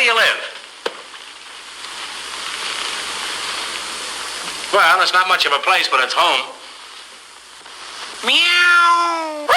do you live? Well, it's not much of a place, but it's home. Meow!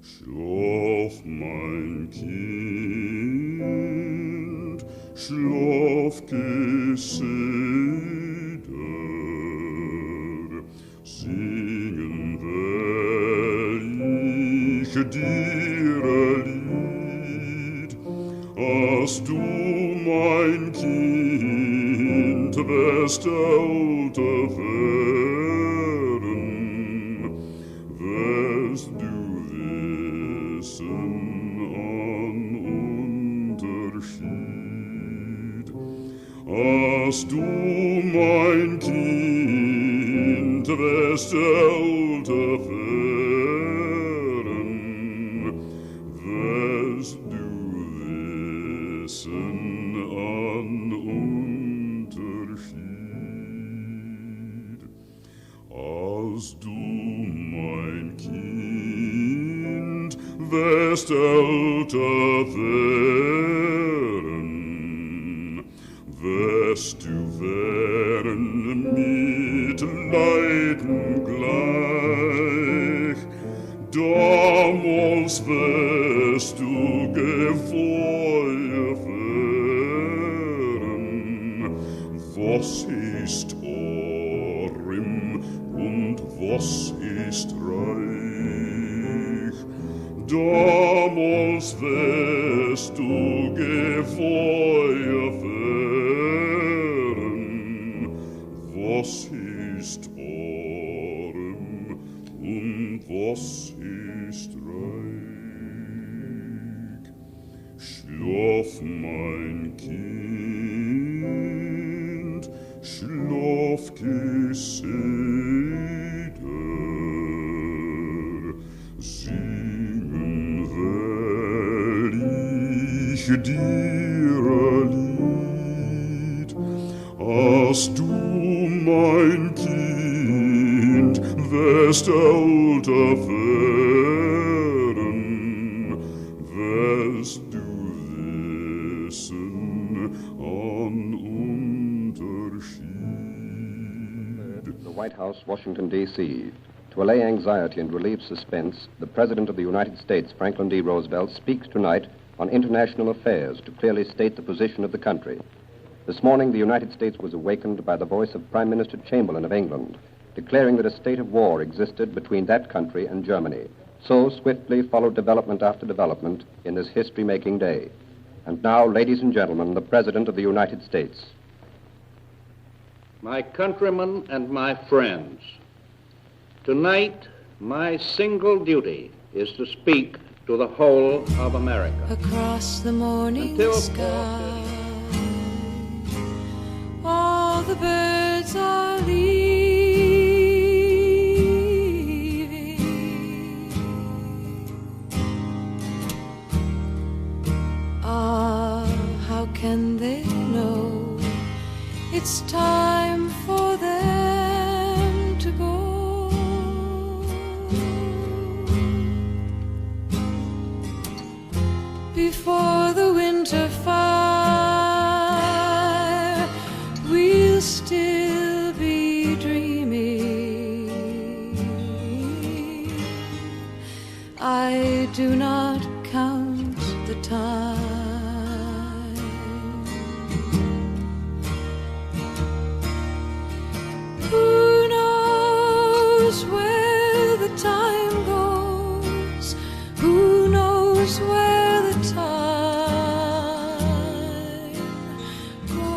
Schlaf, mein Kind, schlaf gesieder, singen will ich dir ein Lied, als du, mein Kind, wirst älter werden, wirst du als du, mein Kind, wirst älter werden, wirst du wissen an Unterschied. Als du, mein Kind, wirst älter werden, wirst du werden mit Leiden gleich, damals wirst du gefeuert werden. Was ist arm und was ist reich? Damals wirst du gefeuert werden. Was ist arm und was ist reich? Schlaf, mein Kind, schlaf gesieder, singen will ich dir ein Lied, als du, mein Kind, wirst älter werden, wirst du wissen an Unterschied. The White House, Washington, D.C. To allay anxiety and relieve suspense, the President of the United States, Franklin D. Roosevelt, speaks tonight on international affairs to clearly state the position of the country. This morning, the United States was awakened by the voice of Prime Minister Chamberlain of England, declaring that a state of war existed between that country and Germany. So swiftly followed development after development in this history-making day. And now, ladies and gentlemen, the President of the United States. My countrymen and my friends, tonight my single duty is to speak to the whole of America. Across the morning Until sky, all the birds are leaving. Ah, how can they know it's time for them to go? Before the winter fire, we'll still be dreaming. I do not count the time. Who knows where the time goes? Who knows where the time goes?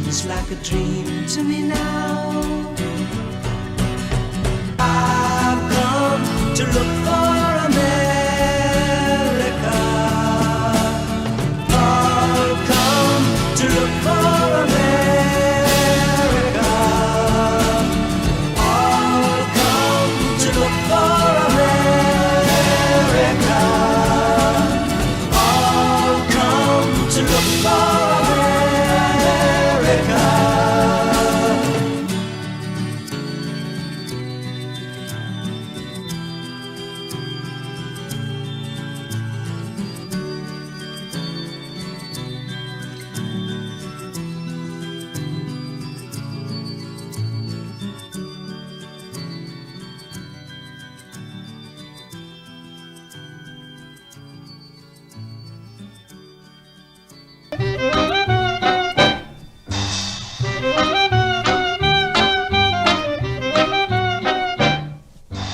It's like a dream to me now. I've come to look for America. I've come to look for America. I've come to look for America. I've come to look for America.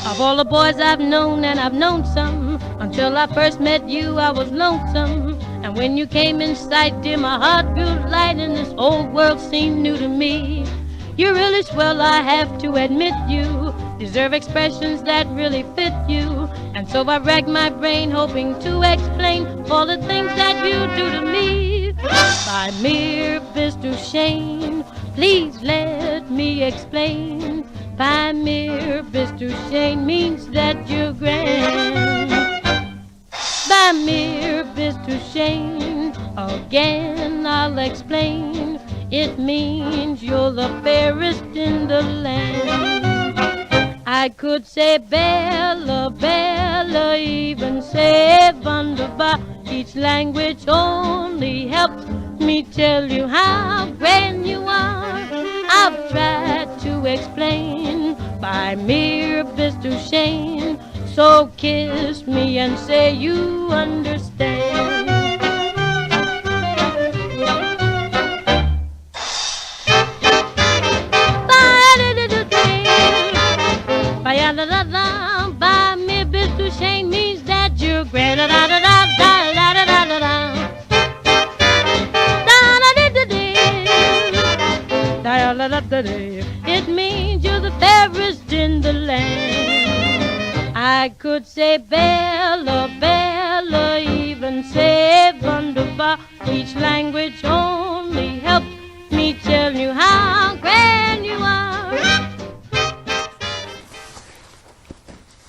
Of all the boys I've known, and I've known some, until I first met you I was lonesome. And when you came in sight, dear, my heart grew light, and this old world seemed new to me. You're really swell, I have to admit you deserve expressions that really fit you. And so I racked my brain hoping to explain all the things that you do to me. By mere Mr. Shane, please let me explain. By mere Mr. Shane means that you're grand. By mere Mr. Shane, again I'll explain. It means you're the fairest in the land. I could say Bella, Bella, even say Wunderbar. Each language only helps me tell you how grand you are. I've tried to explain by mere Mr. Shane. So kiss me and say you understand. By me, Mr. Shane means that you're grand. It means you're the fairest in the land. I could say Bella, Bella, even seven, say wunderbar. Each language only helps me tell you how grand you are.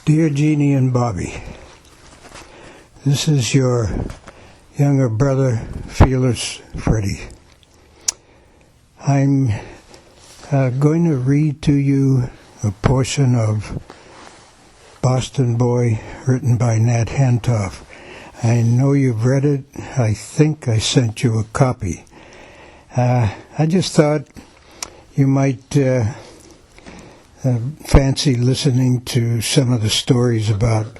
Dear Jeannie and Bobby, this is your younger brother, Fearless Freddie. I'm going to read to you a portion of Boston Boy, written by Nat Hentoff. I know you've read it. I think I sent you a copy. I just thought you might fancy listening to some of the stories about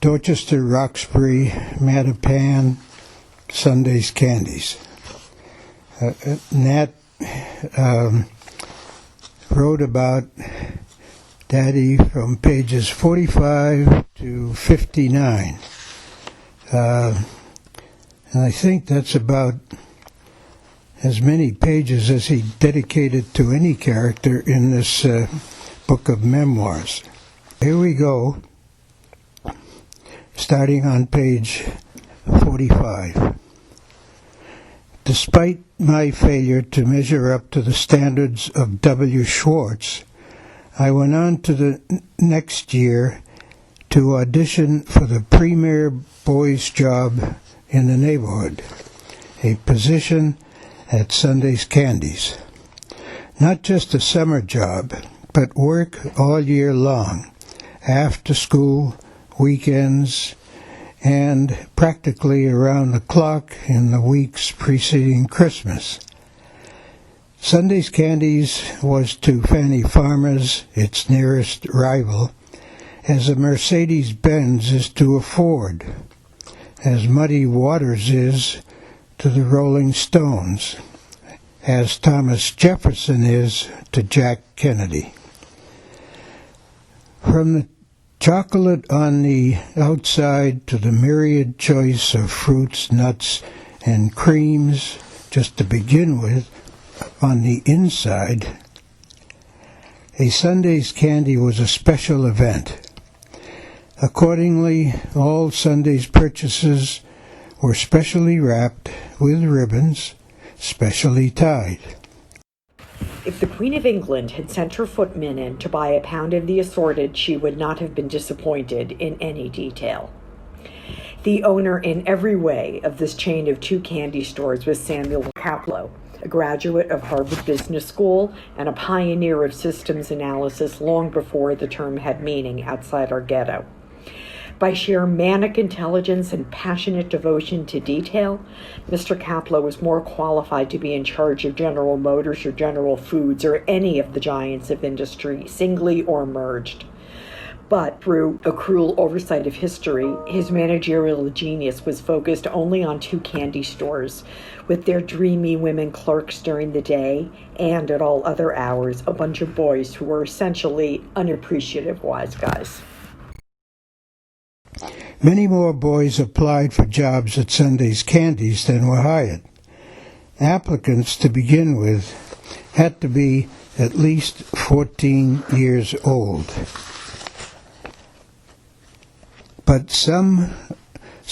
Dorchester, Roxbury, Mattapan, Sunday's Candies. Nat wrote about Daddy from pages 45 to 59. And I think that's about as many pages as he dedicated to any character in this book of memoirs. Here we go, starting on page 45. Despite my failure to measure up to the standards of W. Schwartz, I went on to the next year to audition for the premier boys' job in the neighborhood, a position at Sunday's Candies. Not just a summer job, but work all year long, after school, weekends, and practically around the clock in the weeks preceding Christmas. Sunday's Candies was to Fanny Farmer's, its nearest rival, as a Mercedes-Benz is to a Ford, as Muddy Waters is to the Rolling Stones, as Thomas Jefferson is to Jack Kennedy. From the chocolate on the outside to the myriad choice of fruits, nuts, and creams, just to begin with, on the inside, a Sunday's Candy was a special event. Accordingly, all Sunday's purchases were specially wrapped with ribbons, specially tied. If the Queen of England had sent her footman in to buy a pound of the assorted, she would not have been disappointed in any detail. The owner in every way of this chain of 2 candy stores was Samuel Kaplow, a graduate of Harvard Business School and a pioneer of systems analysis long before the term had meaning outside our ghetto. By sheer manic intelligence and passionate devotion to detail, Mr. Kaplow was more qualified to be in charge of General Motors or General Foods or any of the giants of industry, singly or merged. But through a cruel oversight of history, his managerial genius was focused only on 2 candy stores, with their dreamy women clerks during the day, and at all other hours, a bunch of boys who were essentially unappreciative wise guys. Many more boys applied for jobs at Sunday's Candies than were hired. Applicants, to begin with, had to be at least 14 years old. But some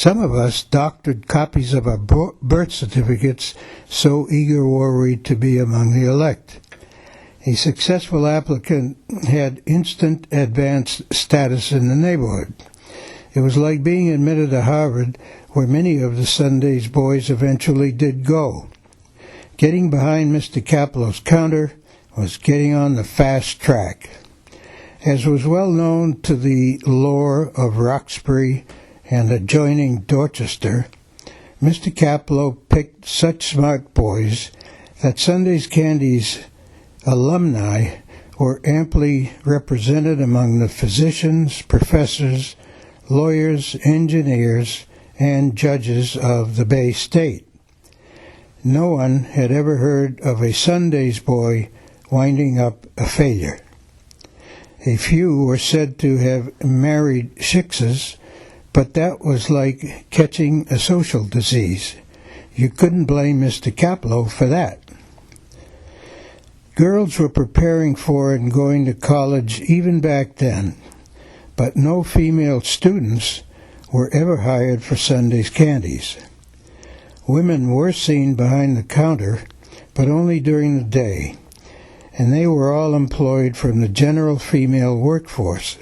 of us doctored copies of our birth certificates, so eager were we to be among the elect. A successful applicant had instant advanced status in the neighborhood. It was like being admitted to Harvard, where many of the Sunday's boys eventually did go. Getting behind Mr. Kaplow's counter was getting on the fast track. As was well known to the lore of Roxbury and adjoining Dorchester, Mr. Kaplow picked such smart boys that Sunday's Candies alumni were amply represented among the physicians, professors, lawyers, engineers, and judges of the Bay State. No one had ever heard of a Sunday's boy winding up a failure. A few were said to have married shiksas, but that was like catching a social disease. You couldn't blame Mr. Kaplow for that. Girls were preparing for and going to college even back then, but no female students were ever hired for Sunday's candies. Women were seen behind the counter, but only during the day, and they were all employed from the general female workforce.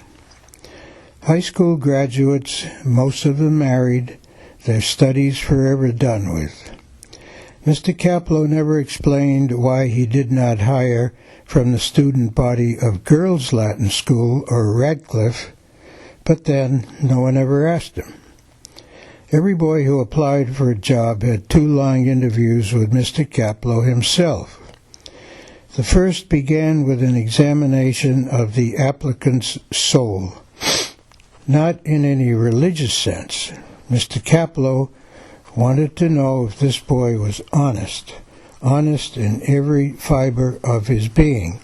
High school graduates, most of them married, their studies forever done with. Mr. Kaplow never explained why he did not hire from the student body of Girls' Latin School or Radcliffe, but then no one ever asked him. Every boy who applied for a job had 2 long interviews with Mr. Kaplow himself. The first began with an examination of the applicant's soul. Not in any religious sense. Mr. Kaplow wanted to know if this boy was honest in every fiber of his being.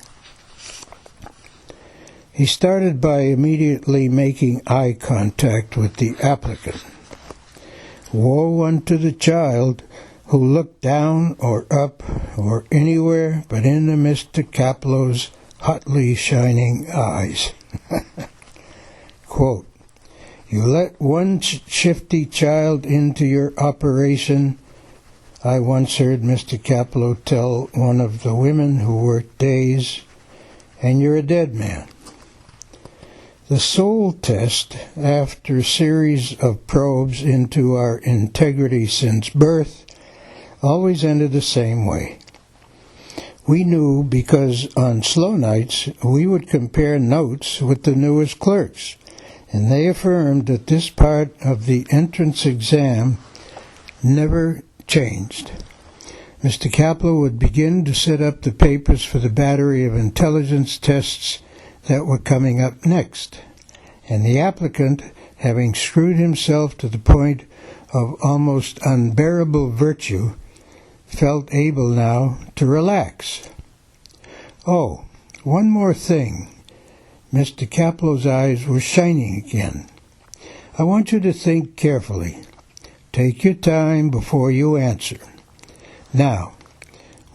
He started by immediately making eye contact with the applicant. Woe unto the child who looked down or up or anywhere but into Mr. Kaplow's hotly shining eyes. Quote, "You let one shifty child into your operation," I once heard Mr. Kaplow tell one of the women who worked days, "and you're a dead man." The soul test, after a series of probes into our integrity since birth, always ended the same way. We knew because on slow nights we would compare notes with the newest clerks, and they affirmed that this part of the entrance exam never changed. Mr. Kaplow would begin to set up the papers for the battery of intelligence tests that were coming up next, and the applicant, having screwed himself to the point of almost unbearable virtue, felt able now to relax. Oh, one more thing. Mr. Kaplow's eyes were shining again. I want you to think carefully. Take your time before you answer. Now,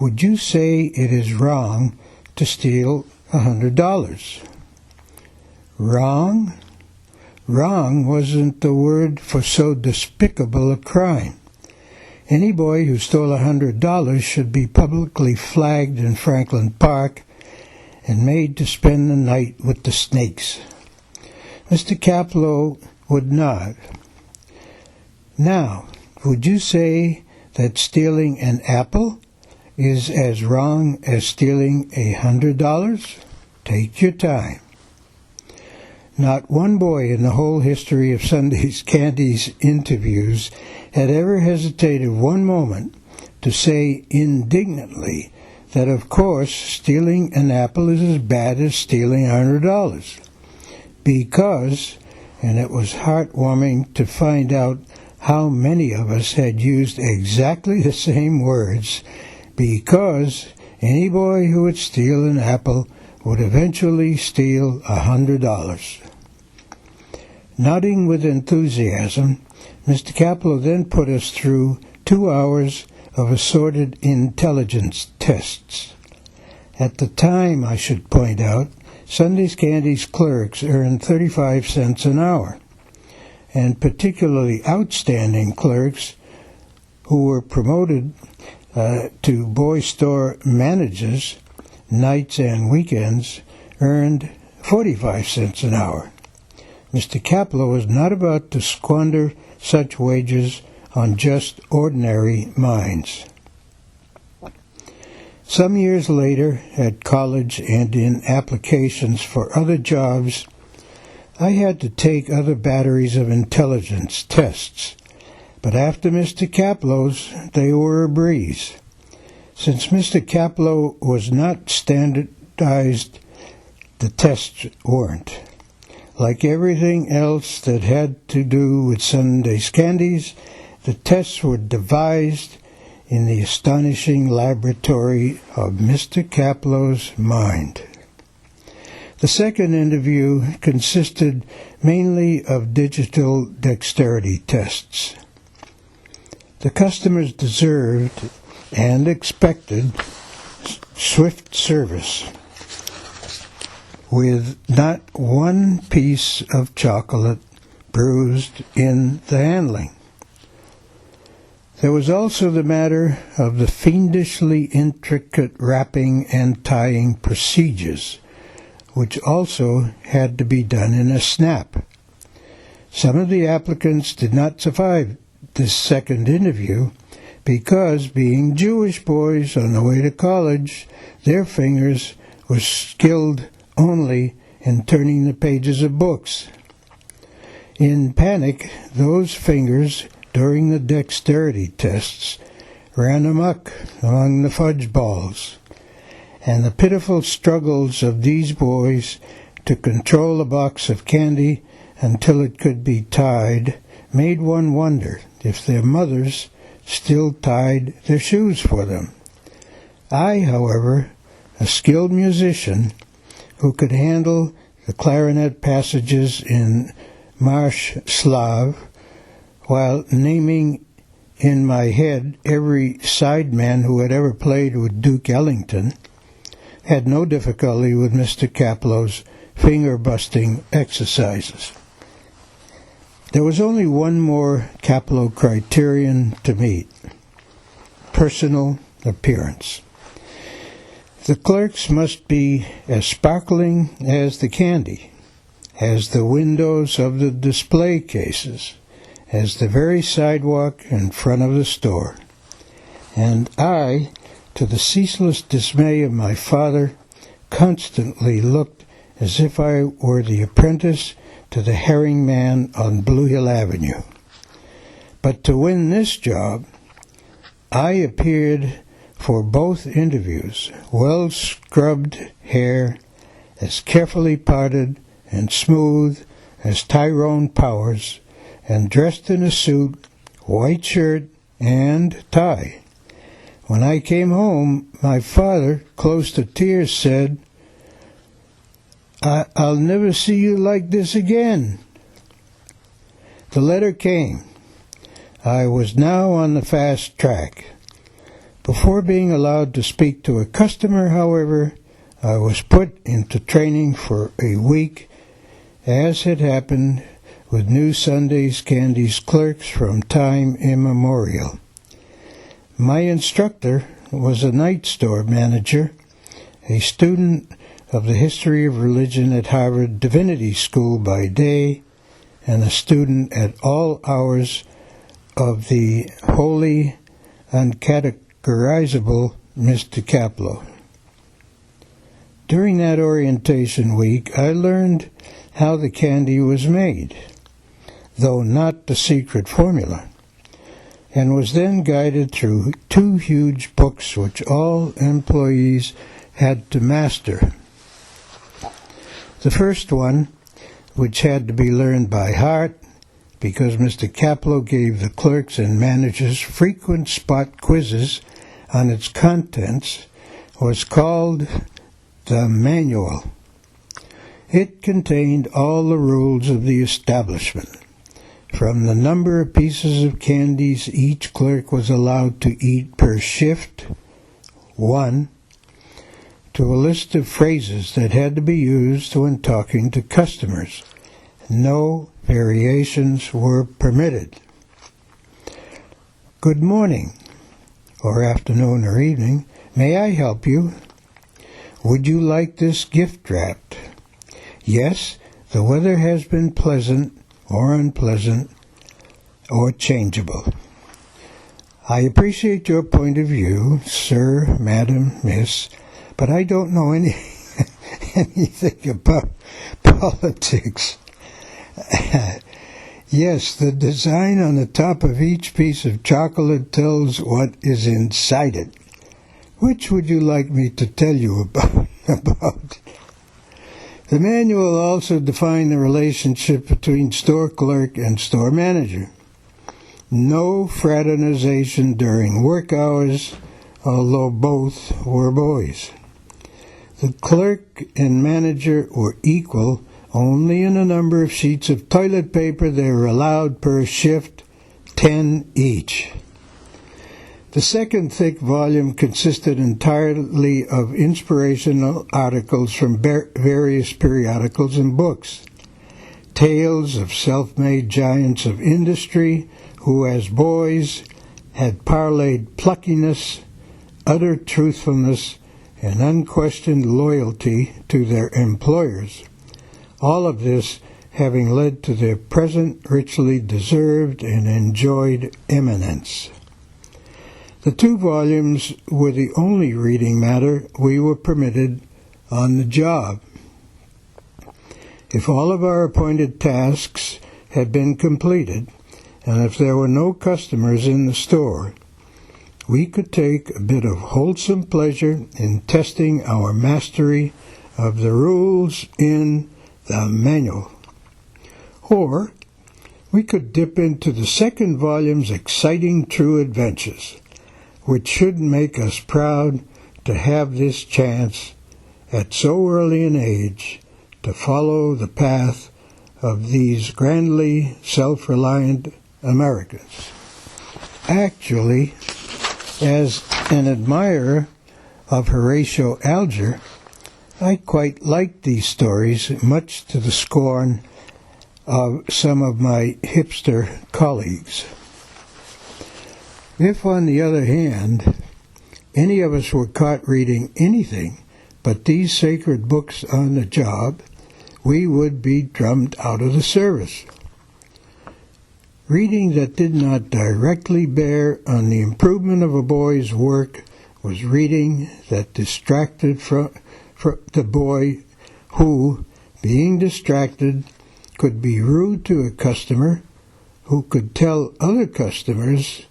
would you say it is wrong to steal $100? Wrong? Wrong wasn't the word for so despicable a crime. Any boy who stole $100 should be publicly flagged in Franklin Park and made to spend the night with the snakes. Mr. Kaplow would not. Now, would you say that stealing an apple is as wrong as stealing $100? Take your time. Not one boy in the whole history of Sunday's Candies interviews had ever hesitated one moment to say indignantly that, of course, stealing an apple is as bad as stealing $100. Because, and it was heartwarming to find out how many of us had used exactly the same words, because any boy who would steal an apple would eventually steal $100. Nodding with enthusiasm, Mr. Kaplow then put us through 2 hours of assorted intelligence tests. At the time, I should point out, Sunday's Candies clerks earned 35 cents an hour, and particularly outstanding clerks who were promoted to boy store managers, nights and weekends, earned 45 cents an hour. Mr. Kaplow was not about to squander such wages on just ordinary minds. Some years later, at college and in applications for other jobs, I had to take other batteries of intelligence tests, but after Mr. Kaplow's, they were a breeze. Since Mr. Kaplow was not standardized, the tests weren't. Like everything else that had to do with Sunday's Candies, the tests were devised in the astonishing laboratory of Mr. Kaplow's mind. The second interview consisted mainly of digital dexterity tests. The customers deserved and expected swift service, with not one piece of chocolate bruised in the handling. There was also the matter of the fiendishly intricate wrapping and tying procedures, which also had to be done in a snap. Some of the applicants did not survive this second interview because, being Jewish boys on the way to college, their fingers were skilled only in turning the pages of books. In panic, those fingers, during the dexterity tests, ran amok among the fudge balls, and the pitiful struggles of these boys to control a box of candy until it could be tied made one wonder if their mothers still tied their shoes for them. I, however, a skilled musician who could handle the clarinet passages in Marsh Slav, while naming in my head every sideman who had ever played with Duke Ellington, had no difficulty with Mr. Kaplow's finger-busting exercises. There was only one more Kaplow criterion to meet: personal appearance. The clerks must be as sparkling as the candy, as the windows of the display cases, as the very sidewalk in front of the store. And I, to the ceaseless dismay of my father, constantly looked as if I were the apprentice to the herring man on Blue Hill Avenue. But to win this job, I appeared for both interviews, well-scrubbed hair, as carefully parted and smooth as Tyrone Powers, and dressed in a suit, white shirt, and tie. When I came home, my father, close to tears, said, I'll never see you like this again. The letter came. I was now on the fast track. Before being allowed to speak to a customer, however, I was put into training for a week, as had happened with New Sunday's Candy's clerks from time immemorial. My instructor was a night store manager, a student of the history of religion at Harvard Divinity School by day, and a student at all hours of the wholly uncategorizable Mr. Kaplow. During that orientation week, I learned how the candy was made, though not the secret formula, and was then guided through 2 huge books which all employees had to master. The first one, which had to be learned by heart, because Mr. Kaplow gave the clerks and managers frequent spot quizzes on its contents, was called the Manual. It contained all the rules of the establishment, from the number of pieces of candies each clerk was allowed to eat per shift, 1, to a list of phrases that had to be used when talking to customers. No variations were permitted. Good morning, or afternoon or evening. May I help you? Would you like this gift wrapped? Yes, the weather has been pleasant or unpleasant or changeable. I appreciate your point of view, sir, madam, miss, but I don't know anything about politics. Yes, the design on the top of each piece of chocolate tells what is inside it. Which would you like me to tell you about? The manual also defined the relationship between store clerk and store manager. No fraternization during work hours, although both were boys. The clerk and manager were equal only in the number of sheets of toilet paper they were allowed per shift, 10 each. The second thick volume consisted entirely of inspirational articles from various periodicals and books. tales of self-made giants of industry who, as boys, had parlayed pluckiness, utter truthfulness, and unquestioned loyalty to their employers. All of this having led to their present richly deserved and enjoyed eminence. The 2 volumes were the only reading matter we were permitted on the job. If all of our appointed tasks had been completed, and if there were no customers in the store, we could take a bit of wholesome pleasure in testing our mastery of the rules in the manual. Or we could dip into the 2nd volume's exciting true adventures, which should make us proud to have this chance at so early an age to follow the path of these grandly self-reliant Americans. Actually, as an admirer of Horatio Alger, I quite liked these stories, much to the scorn of some of my hipster colleagues. If, on the other hand, any of us were caught reading anything but these sacred books on the job, we would be drummed out of the service. Reading that did not directly bear on the improvement of a boy's work was reading that distracted from the boy who, being distracted, could be rude to a customer, who could tell other customers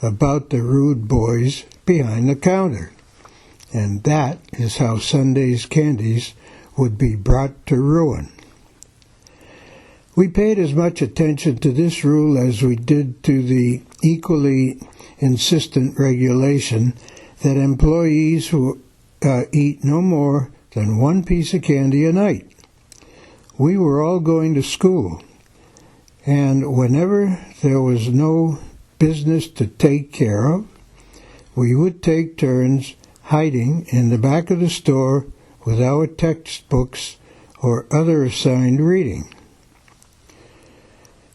about the rude boys behind the counter. And that is how Sunday's candies would be brought to ruin. We paid as much attention to this rule as we did to the equally insistent regulation that employees who eat no more than 1 piece of candy a night. We were all going to school, and whenever there was no business to take care of, we would take turns hiding in the back of the store with our textbooks or other assigned reading.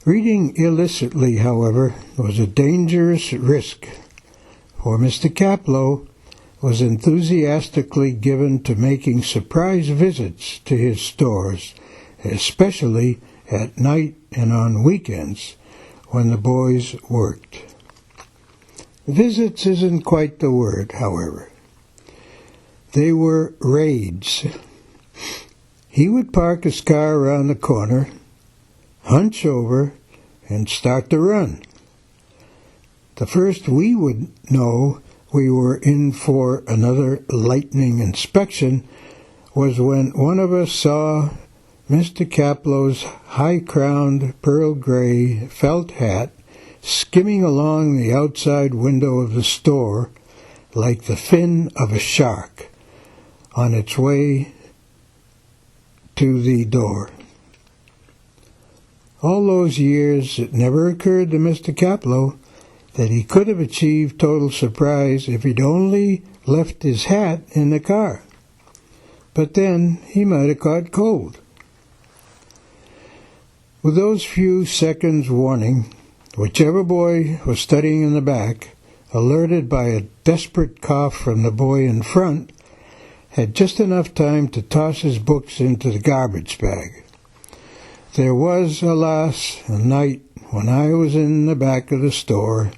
Reading illicitly, however, was a dangerous risk, for Mr. Kaplow was enthusiastically given to making surprise visits to his stores, especially at night and on weekends when the boys worked. Visits isn't quite the word, however. They were raids. He would park his car around the corner, hunch over, and start to run. The first we would know we were in for another lightning inspection was when one of us saw Mr. Kaplow's high-crowned pearl gray felt hat skimming along the outside window of the store like the fin of a shark on its way to the door. All those years, it never occurred to Mr. Kaplow that he could have achieved total surprise if he'd only left his hat in the car. But then he might have caught cold. With those few seconds' warning, whichever boy was studying in the back, alerted by a desperate cough from the boy in front, had just enough time to toss his books into the garbage bag. There was, alas, a night when I was in the back of the store,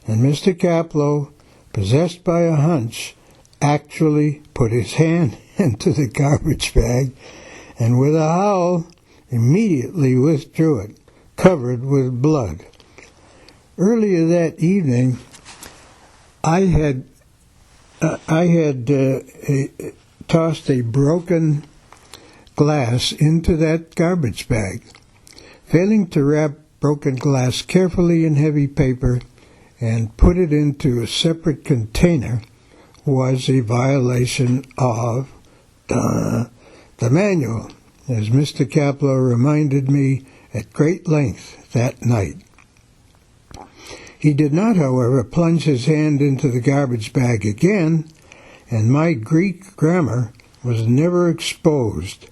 and Mr. Kaplow, possessed by a hunch, actually put his hand into the garbage bag, and with a howl, immediately withdrew it, covered with blood. Earlier that evening, I had tossed a broken glass into that garbage bag. Failing to wrap broken glass carefully in heavy paper and put it into a separate container was a violation of the manual, as Mr. Kaplow reminded me at great length that night. He did not, however, plunge his hand into the garbage bag again, and my Greek grammar was never exposed,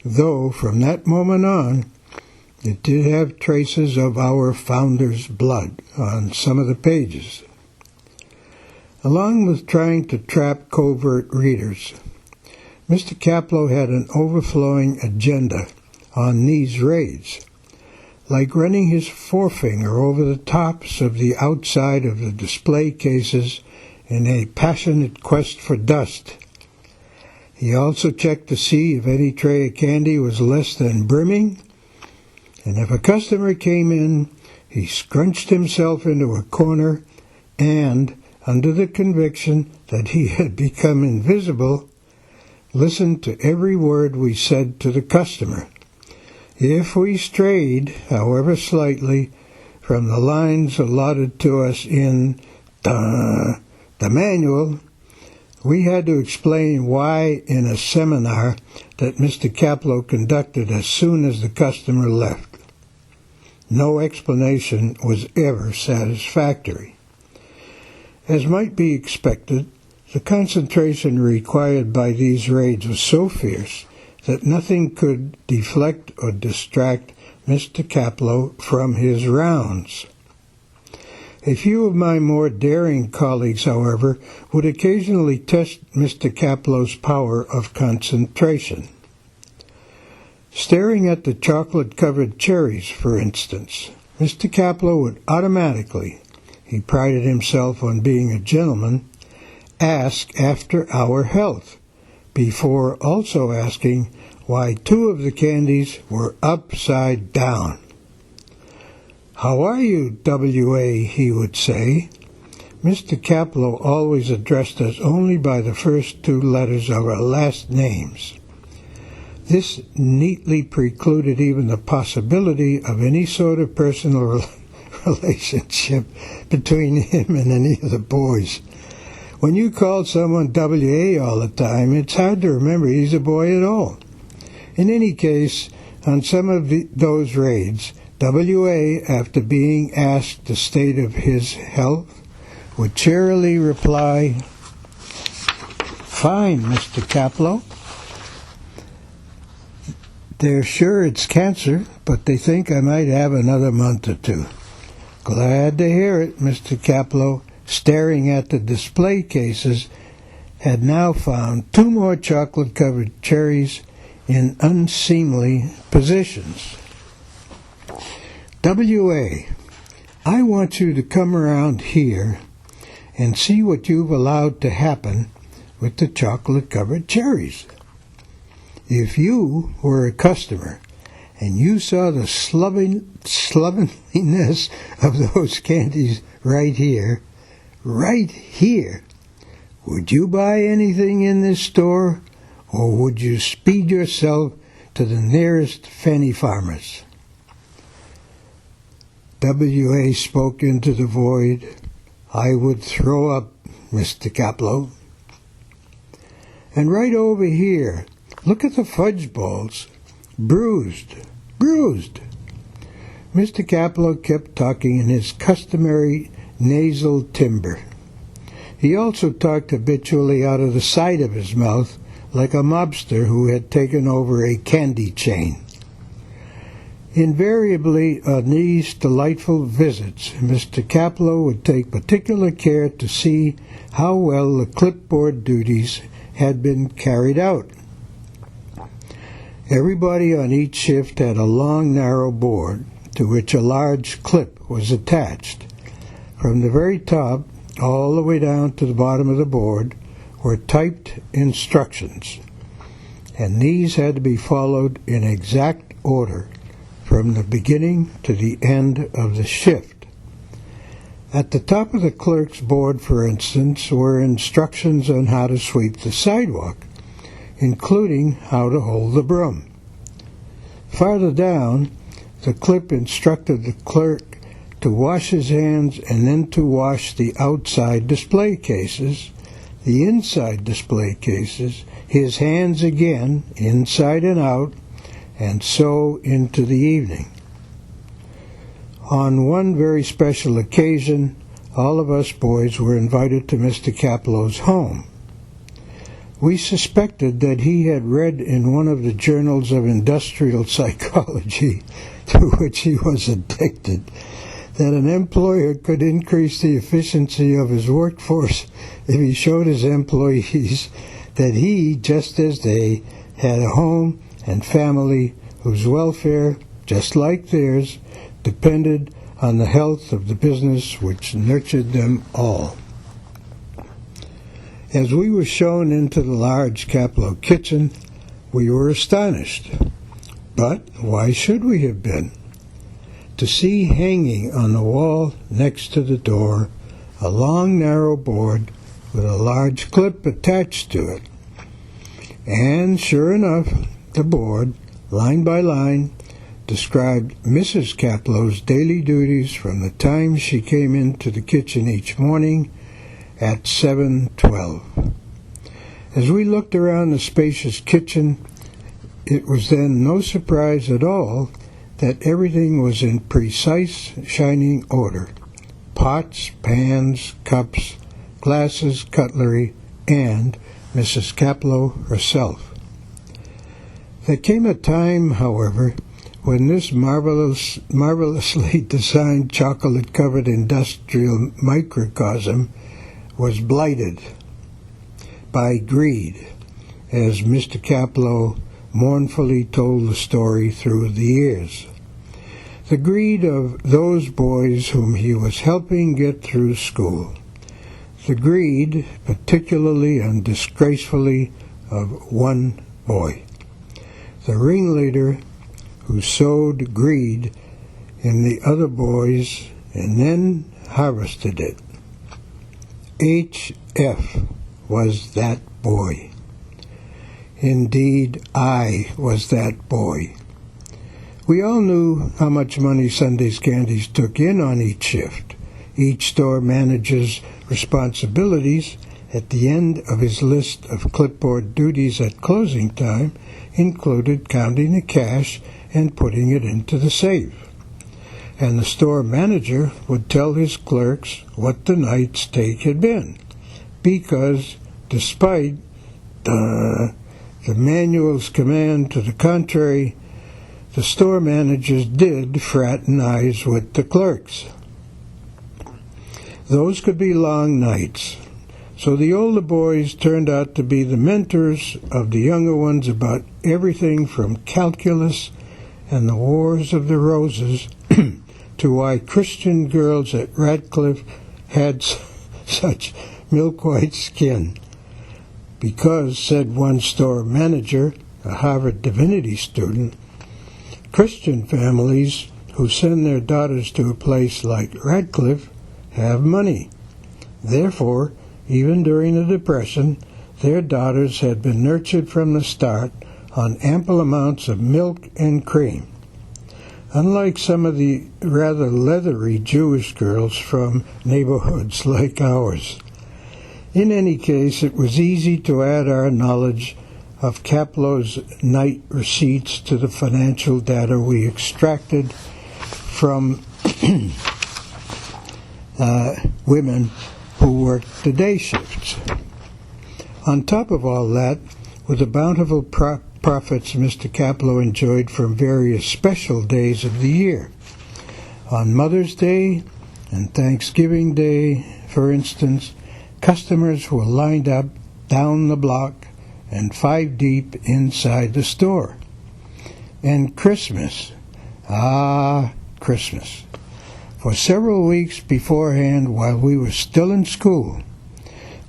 though from that moment on It did have traces of our founder's blood on some of the pages. Along with trying to trap covert readers, Mr. Kaplow had an overflowing agenda on these raids, like running his forefinger over the tops of the outside of the display cases in a passionate quest for dust. He also checked to see if any tray of candy was less than brimming, and if a customer came in, he scrunched himself into a corner and, under the conviction that he had become invisible, listened to every word we said to the customer. If we strayed, however slightly, from the lines allotted to us in the manual, we had to explain why in a seminar that Mr. Kaplow conducted as soon as the customer left. No explanation was ever satisfactory. As might be expected, the concentration required by these raids was so fierce that nothing could deflect or distract Mr. Kaplow from his rounds. A few of my more daring colleagues, however, would occasionally test Mr. Kaplow's power of concentration. Staring at the chocolate-covered cherries, for instance, Mr. Kaplow would automatically, he prided himself on being a gentleman, ask after our health, before also asking why 2 of the candies were upside down. "How are you, W.A.?" he would say. Mr. Kaplow always addressed us only by the first 2 letters of our last names. This neatly precluded even the possibility of any sort of personal relationship between him and any of the boys. When you call someone W.A. all the time, it's hard to remember he's a boy at all. In any case, on some of those raids, W.A., after being asked the state of his health, would cheerily reply, "Fine, Mr. Kaplow. They're sure it's cancer, but they think I might have another month or 2. Glad to hear it." Mr. Kaplow, staring at the display cases, had now found 2 more chocolate-covered cherries in unseemly positions. "W.A., I want you to come around here and see what you've allowed to happen with the chocolate-covered cherries. If you were a customer and you saw the slovenliness of those candies right here, would you buy anything in this store, or would you speed yourself to the nearest Fanny Farmer's?" W.A. spoke into the void. "I would throw up, Mr. Kaplow. And right over here, look at the fudge balls. Bruised. Mr. Kaplow kept talking in his customary nasal timbre. He also talked habitually out of the side of his mouth, like a mobster who had taken over a candy chain. Invariably on these delightful visits, Mr. Kaplow would take particular care to see how well the clipboard duties had been carried out. Everybody on each shift had a long, narrow board to which a large clip was attached. From the very top all the way down to the bottom of the board were typed instructions, and these had to be followed in exact order from the beginning to the end of the shift. At the top of the clerk's board, for instance, were instructions on how to sweep the sidewalk, including how to hold the broom. Farther down, the clip instructed the clerk to wash his hands and then to wash the outside display cases, the inside display cases, his hands again, inside and out, and so into the evening. On one very special occasion, all of us boys were invited to Mr. Kaplow's home. We suspected that he had read in one of the journals of industrial psychology, to which he was addicted, that an employer could increase the efficiency of his workforce if he showed his employees that he, just as they, had a home and family whose welfare, just like theirs, depended on the health of the business which nurtured them all. As we were shown into the large Kaplow kitchen, we were astonished. But why should we have been? To see hanging on the wall next to the door a long narrow board with a large clip attached to it. And sure enough, the board, line by line, described Mrs. Kaplow's daily duties from the time she came into the kitchen each morning at 7:12. As we looked around the spacious kitchen, it was then no surprise at all that everything was in precise, shining order. Pots, pans, cups, glasses, cutlery, and Mrs. Kaplow herself. There came a time, however, when this marvelously designed chocolate-covered industrial microcosm was blighted by greed, as Mr. Kaplow mournfully told the story through the years. The greed of those boys whom he was helping get through school. The greed, particularly and disgracefully, of one boy. The ringleader who sowed greed in the other boys and then harvested it. H.F. was that boy. Indeed, I was that boy. We all knew how much money Sunday's Candies took in on each shift. Each store manager's responsibilities at the end of his list of clipboard duties at closing time included counting the cash and putting it into the safe. And the store manager would tell his clerks what the night's take had been, because despite the manual's command to the contrary, the store managers did fraternize with the clerks. Those could be long nights, so the older boys turned out to be the mentors of the younger ones about everything from calculus and the Wars of the Roses to why Christian girls at Radcliffe had such milk-white skin. Because, said one store manager, a Harvard divinity student, Christian families who send their daughters to a place like Radcliffe have money. Therefore, even during the Depression, their daughters had been nurtured from the start on ample amounts of milk and cream. Unlike some of the rather leathery Jewish girls from neighborhoods like ours. In any case, it was easy to add our knowledge of Kaplow's night receipts to the financial data we extracted from women who worked the day shifts. On top of all that, with the bountiful profits Mr. Kaplow enjoyed from various special days of the year. On Mother's Day and Thanksgiving Day, for instance, customers were lined up down the block and 5 deep inside the store. And Christmas, Christmas. For several weeks beforehand, while we were still in school,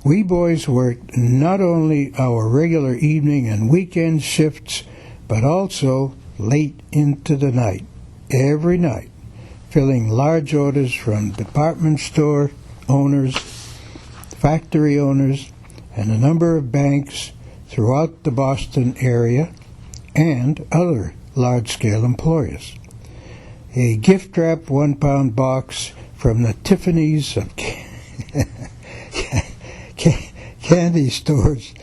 we boys worked not only our regular evening and weekend shifts, but also late into the night, every night, filling large orders from department store owners, factory owners, and a number of banks throughout the Boston area and other large-scale employers. A gift-wrapped 1-pound box from the Tiffany's of candy stores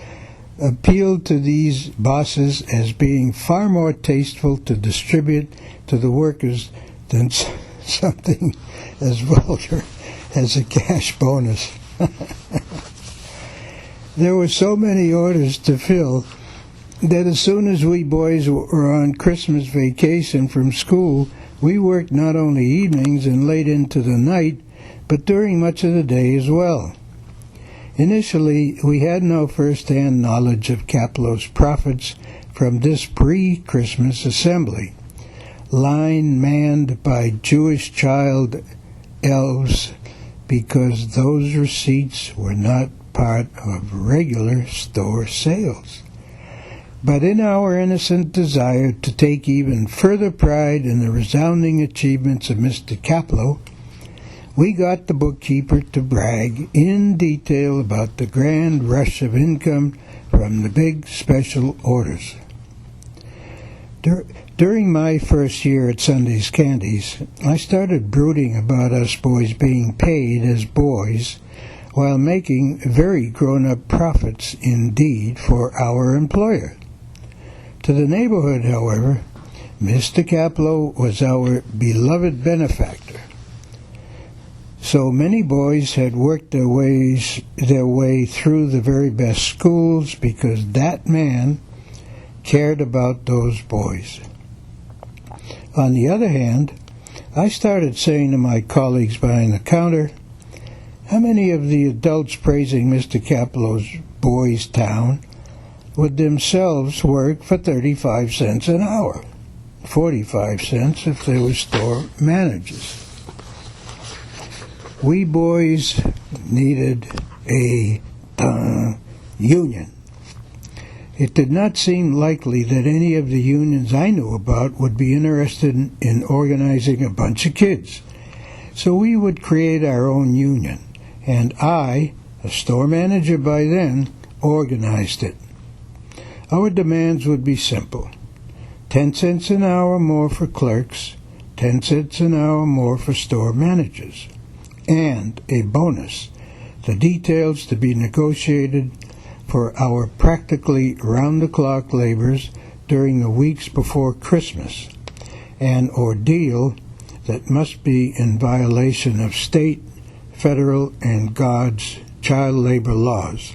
appealed to these bosses as being far more tasteful to distribute to the workers than something as vulgar as a cash bonus. There were so many orders to fill that as soon as we boys were on Christmas vacation from school, we worked not only evenings and late into the night, but during much of the day as well. Initially, we had no first-hand knowledge of Kaplo's profits from this pre-Christmas assembly, line manned by Jewish child elves, because those receipts were not part of regular store sales. But in our innocent desire to take even further pride in the resounding achievements of Mr. Kaplo, we got the bookkeeper to brag in detail about the grand rush of income from the big special orders. During my first year at Sunday's Candies, I started brooding about us boys being paid as boys while making very grown-up profits indeed for our employer. To the neighborhood, however, Mr. Kaplo was our beloved benefactor. So many boys had worked their way through the very best schools because that man cared about those boys. On the other hand, I started saying to my colleagues behind the counter, how many of the adults praising Mr. Kaplo's boys' town would themselves work for 35 cents an hour, 45 cents if they were store managers? We boys needed a union. It did not seem likely that any of the unions I knew about would be interested in organizing a bunch of kids. So we would create our own union, and I, a store manager by then, organized it. Our demands would be simple: 10 cents an hour more for clerks, 10 cents an hour more for store managers, and a bonus, the details to be negotiated for our practically round-the-clock labors during the weeks before Christmas, an ordeal that must be in violation of state, federal, and God's child labor laws.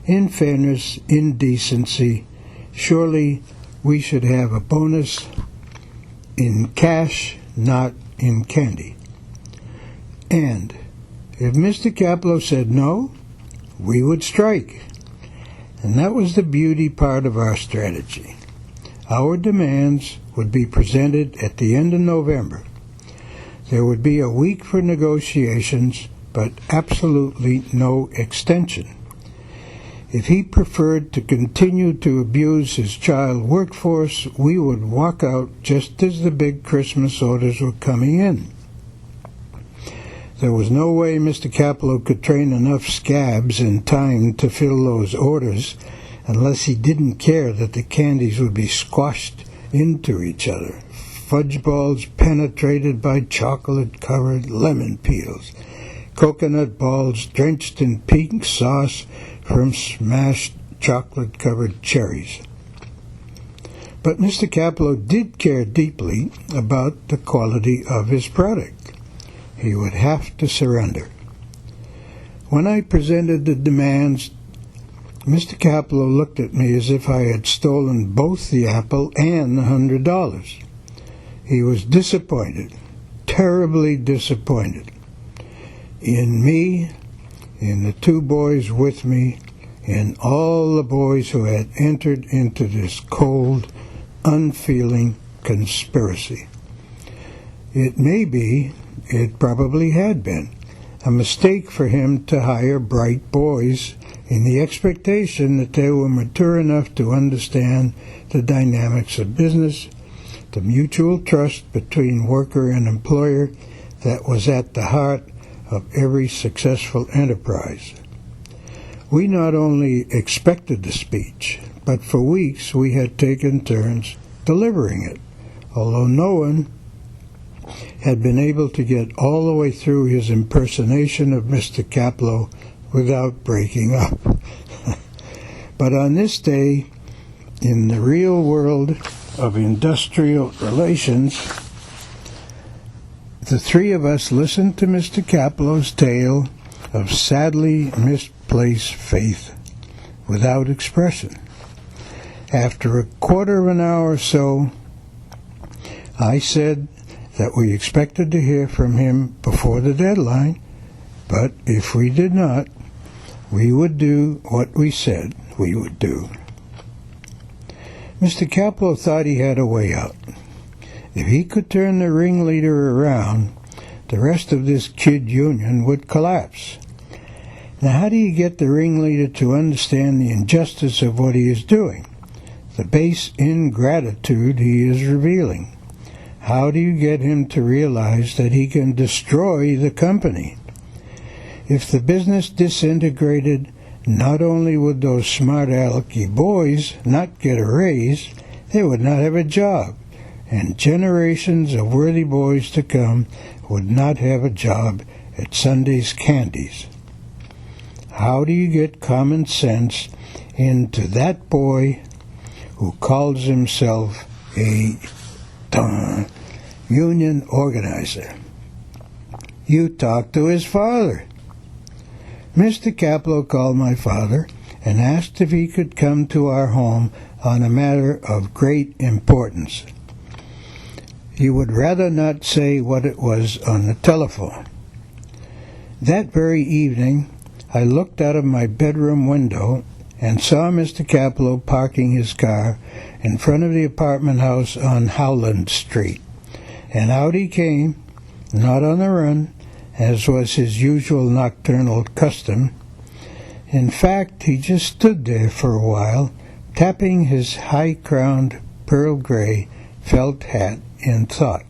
In fairness, in decency, surely we should have a bonus in cash, not in candy. And if Mr. Kaplo said no, we would strike. And that was the beauty part of our strategy. Our demands would be presented at the end of November. There would be a week for negotiations, but absolutely no extension. If he preferred to continue to abuse his child workforce, we would walk out just as the big Christmas orders were coming in. There was no way Mr. Kaplo could train enough scabs in time to fill those orders unless he didn't care that the candies would be squashed into each other. Fudge balls penetrated by chocolate-covered lemon peels. Coconut balls drenched in pink sauce from smashed chocolate-covered cherries. But Mr. Kaplo did care deeply about the quality of his product. He would have to surrender. When I presented the demands, Mr. Kaplo looked at me as if I had stolen both the apple and the $100. He was disappointed, terribly disappointed. In me, in the two boys with me, in all the boys who had entered into this cold, unfeeling conspiracy. It probably had been, a mistake for him to hire bright boys in the expectation that they were mature enough to understand the dynamics of business, the mutual trust between worker and employer that was at the heart of every successful enterprise. We not only expected the speech, but for weeks we had taken turns delivering it, although no one had been able to get all the way through his impersonation of Mr. Kaplo without breaking up. But on this day, in the real world of industrial relations, the three of us listened to Mr. Kaplo's tale of sadly misplaced faith without expression. After a quarter of an hour or so, I said that we expected to hear from him before the deadline, but if we did not, we would do what we said we would do. Mr. Kaplow thought he had a way out. If he could turn the ringleader around, the rest of this kid union would collapse. Now, how do you get the ringleader to understand the injustice of what he is doing, the base ingratitude he is revealing? How do you get him to realize that he can destroy the company? If the business disintegrated, not only would those smart alecky boys not get a raise, they would not have a job, and generations of worthy boys to come would not have a job at Sunday's Candies. How do you get common sense into that boy who calls himself a union organizer? You talk to his father. Mr. Kaplow called my father and asked if he could come to our home on a matter of great importance. He would rather not say what it was on the telephone. That very evening, I looked out of my bedroom window and saw Mr. Kaplow parking his car in front of the apartment house on Howland Street. And out he came, not on the run, as was his usual nocturnal custom. In fact, he just stood there for a while, tapping his high-crowned pearl gray felt hat in thought.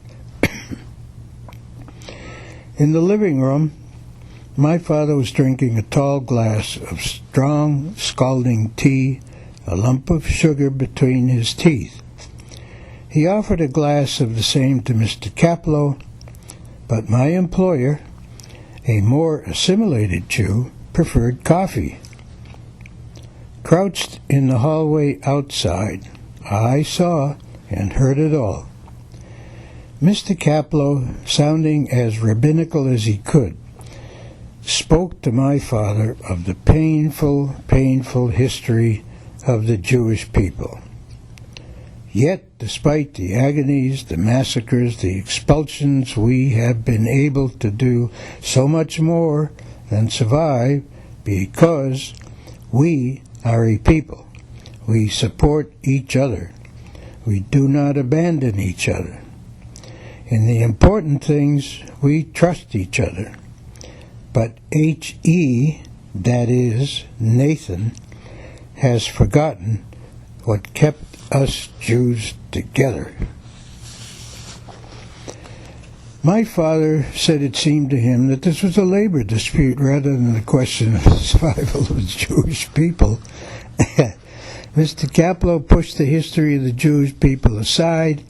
In the living room, my father was drinking a tall glass of strong, scalding tea, a lump of sugar between his teeth. He offered a glass of the same to Mr. Kaplow, but my employer, a more assimilated Jew, preferred coffee. Crouched in the hallway outside, I saw and heard it all. Mr. Kaplow, sounding as rabbinical as he could, spoke to my father of the painful, painful history of the Jewish people. Yet, despite the agonies, the massacres, the expulsions, we have been able to do so much more than survive because we are a people. We support each other. We do not abandon each other. In the important things, we trust each other. But H.E., that is, Nathan, has forgotten what kept us Jews together. My father said it seemed to him that this was a labor dispute rather than a question of the survival of the Jewish people. Mr. Kaplow pushed the history of the Jewish people aside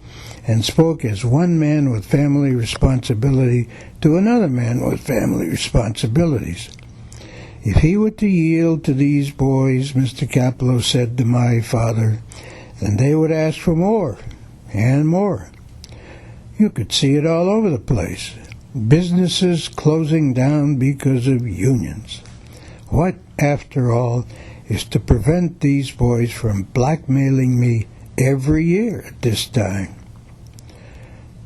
and spoke as one man with family responsibility to another man with family responsibilities. If he were to yield to these boys, Mr. Kaplow said to my father, then they would ask for more and more. You could see it all over the place. Businesses closing down because of unions. What, after all, is to prevent these boys from blackmailing me every year at this time?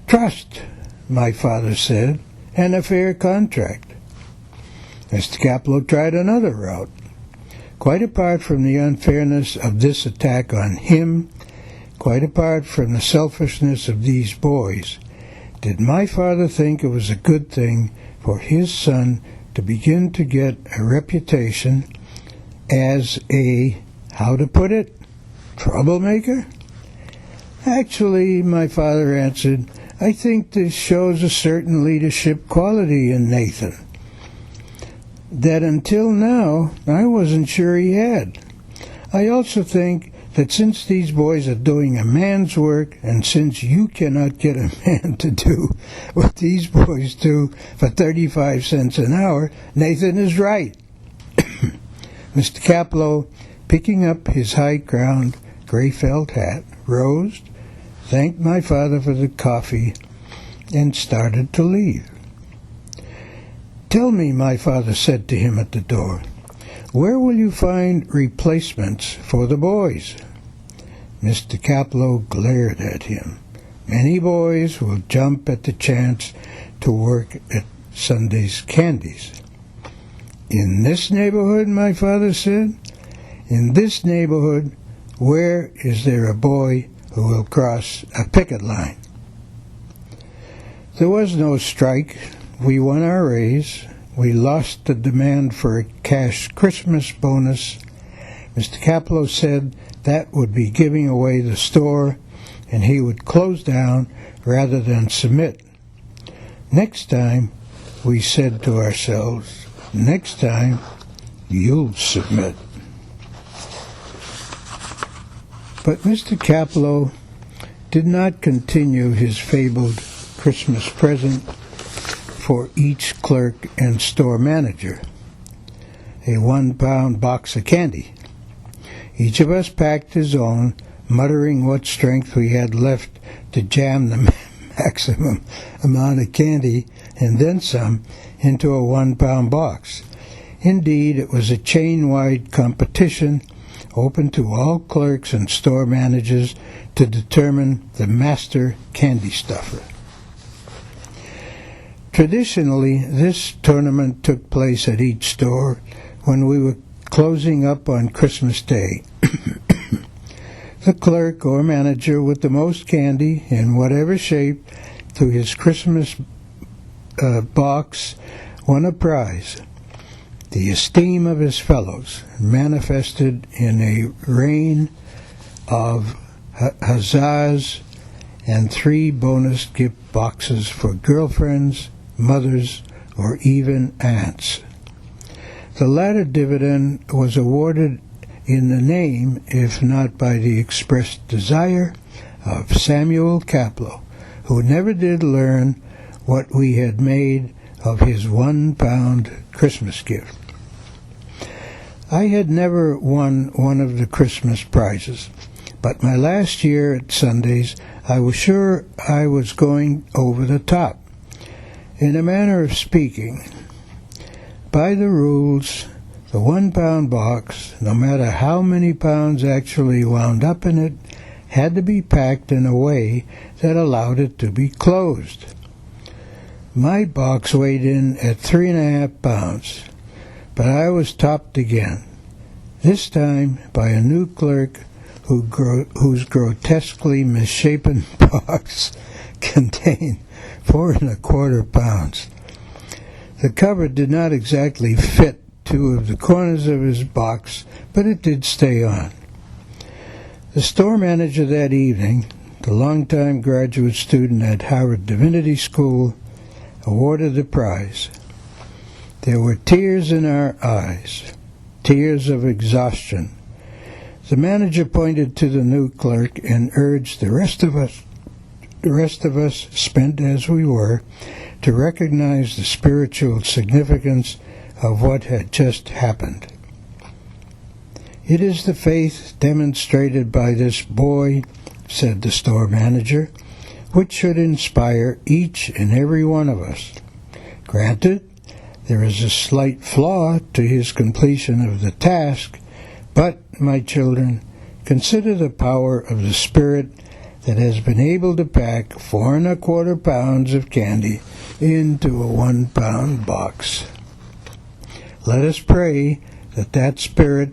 Trust, my father said, and a fair contract. Mr. Kaplow tried another route. Quite apart from the unfairness of this attack on him, quite apart from the selfishness of these boys, did my father think it was a good thing for his son to begin to get a reputation as a, how to put it, troublemaker? Actually, my father answered, I think this shows a certain leadership quality in Nathan that until now I wasn't sure he had. I also think that since these boys are doing a man's work, and since you cannot get a man to do what these boys do for 35 cents an hour, Nathan is right. Mr. Kaplow, picking up his high-crowned gray felt hat, rose, thanked my father for the coffee, and started to leave. Tell me, my father said to him at the door, Where will you find replacements for the boys? Mr. Caplow glared at him. Many boys will jump at the chance to work at Sunday's Candies. In this neighborhood, my father said, in this neighborhood, where is there a boy who will cross a picket line? There was no strike. We won our raise. We lost the demand for a cash Christmas bonus. Mr. Caplow said that would be giving away the store, and he would close down rather than submit. Next time, we said to ourselves, next time, you'll submit. But Mr. Caplow did not continue his fabled Christmas present for each clerk and store manager, a 1-pound box of candy. Each of us packed his own, muttering what strength we had left to jam the maximum amount of candy, and then some, into a 1-pound box. Indeed, it was a chain-wide competition open to all clerks and store managers to determine the master candy stuffer. Traditionally, this tournament took place at each store when we were closing up on Christmas Day. The clerk or manager with the most candy, in whatever shape, to his Christmas box won a prize. The esteem of his fellows manifested in a rain of huzzas and 3 bonus gift boxes for girlfriends, mothers, or even aunts. The latter dividend was awarded in the name, if not by the expressed desire, of Samuel Caplow, who never did learn what we had made of his 1-pound Christmas gift. I had never won one of the Christmas prizes, but my last year at Sundays, I was sure I was going over the top. In a manner of speaking, by the rules, the 1-pound box, no matter how many pounds actually wound up in it, had to be packed in a way that allowed it to be closed. My box weighed in at 3.5 pounds, but I was topped again, this time by a new clerk whose grotesquely misshapen box contained 4.25 pounds. The cover did not exactly fit 2 of the corners of his box, but it did stay on. The store manager that evening, the longtime graduate student at Howard Divinity School, awarded the prize. There were tears in our eyes, tears of exhaustion. The manager pointed to the new clerk and urged the rest of us, spent as we were, to recognize the spiritual significance of what had just happened. It is the faith demonstrated by this boy, said the store manager, which should inspire each and every one of us. Granted, there is a slight flaw to his completion of the task, but, my children, consider the power of the Spirit that has been able to pack 4.25 pounds of candy into a 1-pound box. Let us pray that Spirit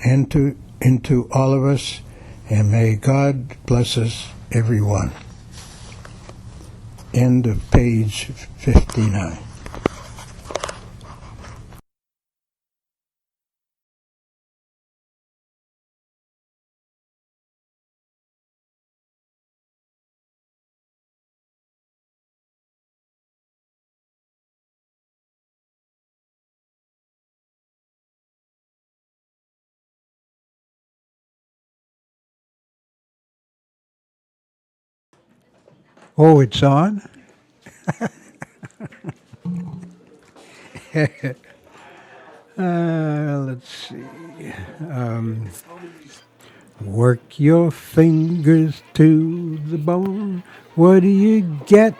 enter into all of us, and may God bless us, everyone. End of page 59. Oh, it's on? Let's see. Work your fingers to the bone. What do you get?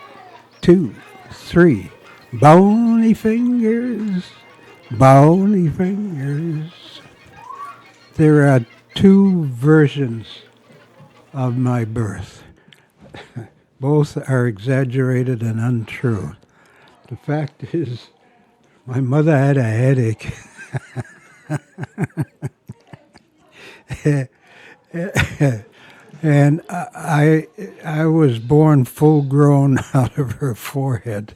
2, 3. Bony fingers. bony fingers. There are two versions of my birth. Both are exaggerated and untrue. The fact is, my mother had a headache. And I was born full grown out of her forehead.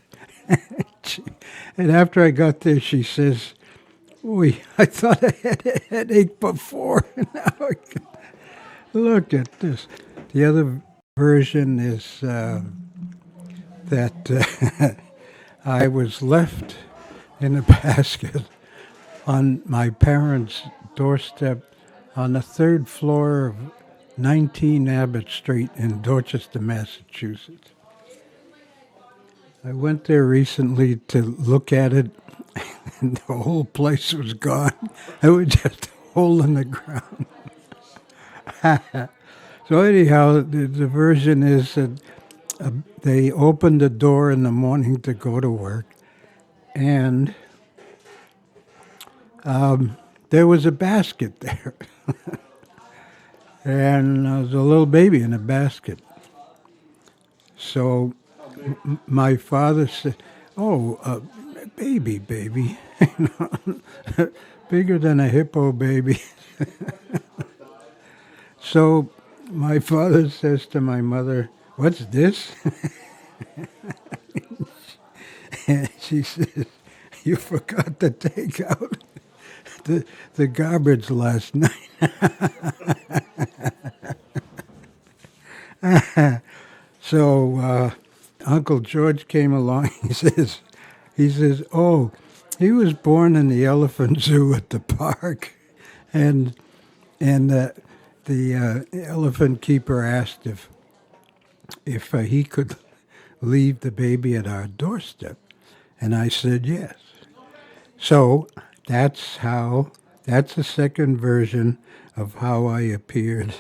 And after I got there, she says, "Oy, I thought I had a headache before." Now I can look at this. The other version is that I was left in a basket on my parents' doorstep on the third floor of 19 Abbott Street in Dorchester, Massachusetts. I went there recently to look at it, and the whole place was gone. It was just a hole in the ground. So anyhow, the version is that they opened the door in the morning to go to work, and there was a basket there. And there was a little baby in a basket. So my father said, "Oh, baby, you know, bigger than a hippo baby." So my father says to my mother, "What's this?" And she says, "You forgot to take out the garbage last night." So Uncle George came along. He says, "Oh, he was born in the elephant zoo at the park," and the elephant keeper asked if he could leave the baby at our doorstep, and I said yes. So that's the second version of how I appeared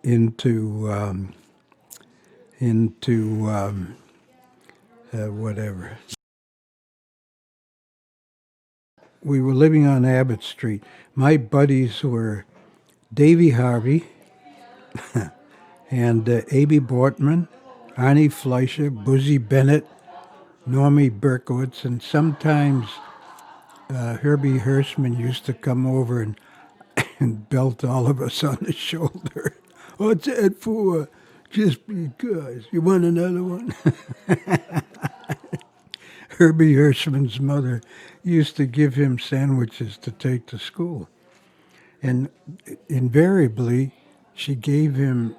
into whatever. We were living on Abbott Street. My buddies were Davy Harvey and A.B. Bortman, Arnie Fleischer, Buzzy Bennett, Normie Berkowitz, and sometimes Herbie Hirschman used to come over and belt all of us on the shoulder. "What's that for? Just because. You want another one?" Herbie Hirschman's mother used to give him sandwiches to take to school. And invariably, she gave him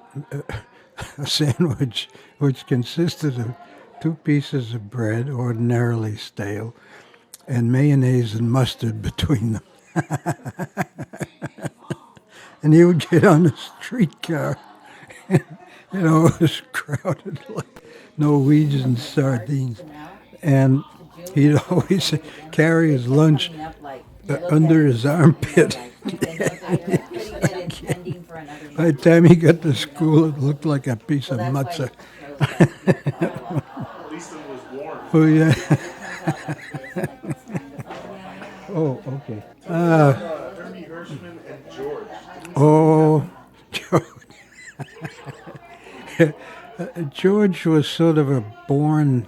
a sandwich which consisted of 2 pieces of bread, ordinarily stale, and mayonnaise and mustard between them. And he would get on the streetcar, and, you know, it was crowded like Norwegian sardines. And he'd always carry his lunch under his armpit. By the time he got to school, it looked like a piece of matzah. At least it was warm. Oh, yeah. Oh, okay. Herbie Hirschman and George. Oh, George. George was sort of a born,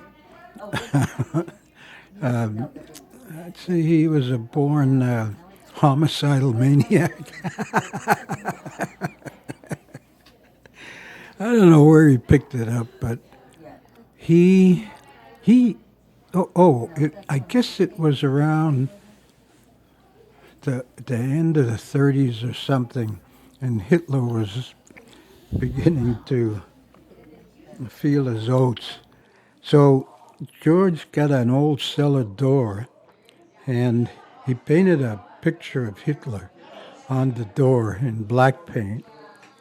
I'd say he was a born homicidal maniac. I don't know where he picked it up, but I guess it was around the end of the 30s or something, and Hitler was beginning to feel his oats. So George got an old cellar door, and he painted a picture of Hitler on the door in black paint,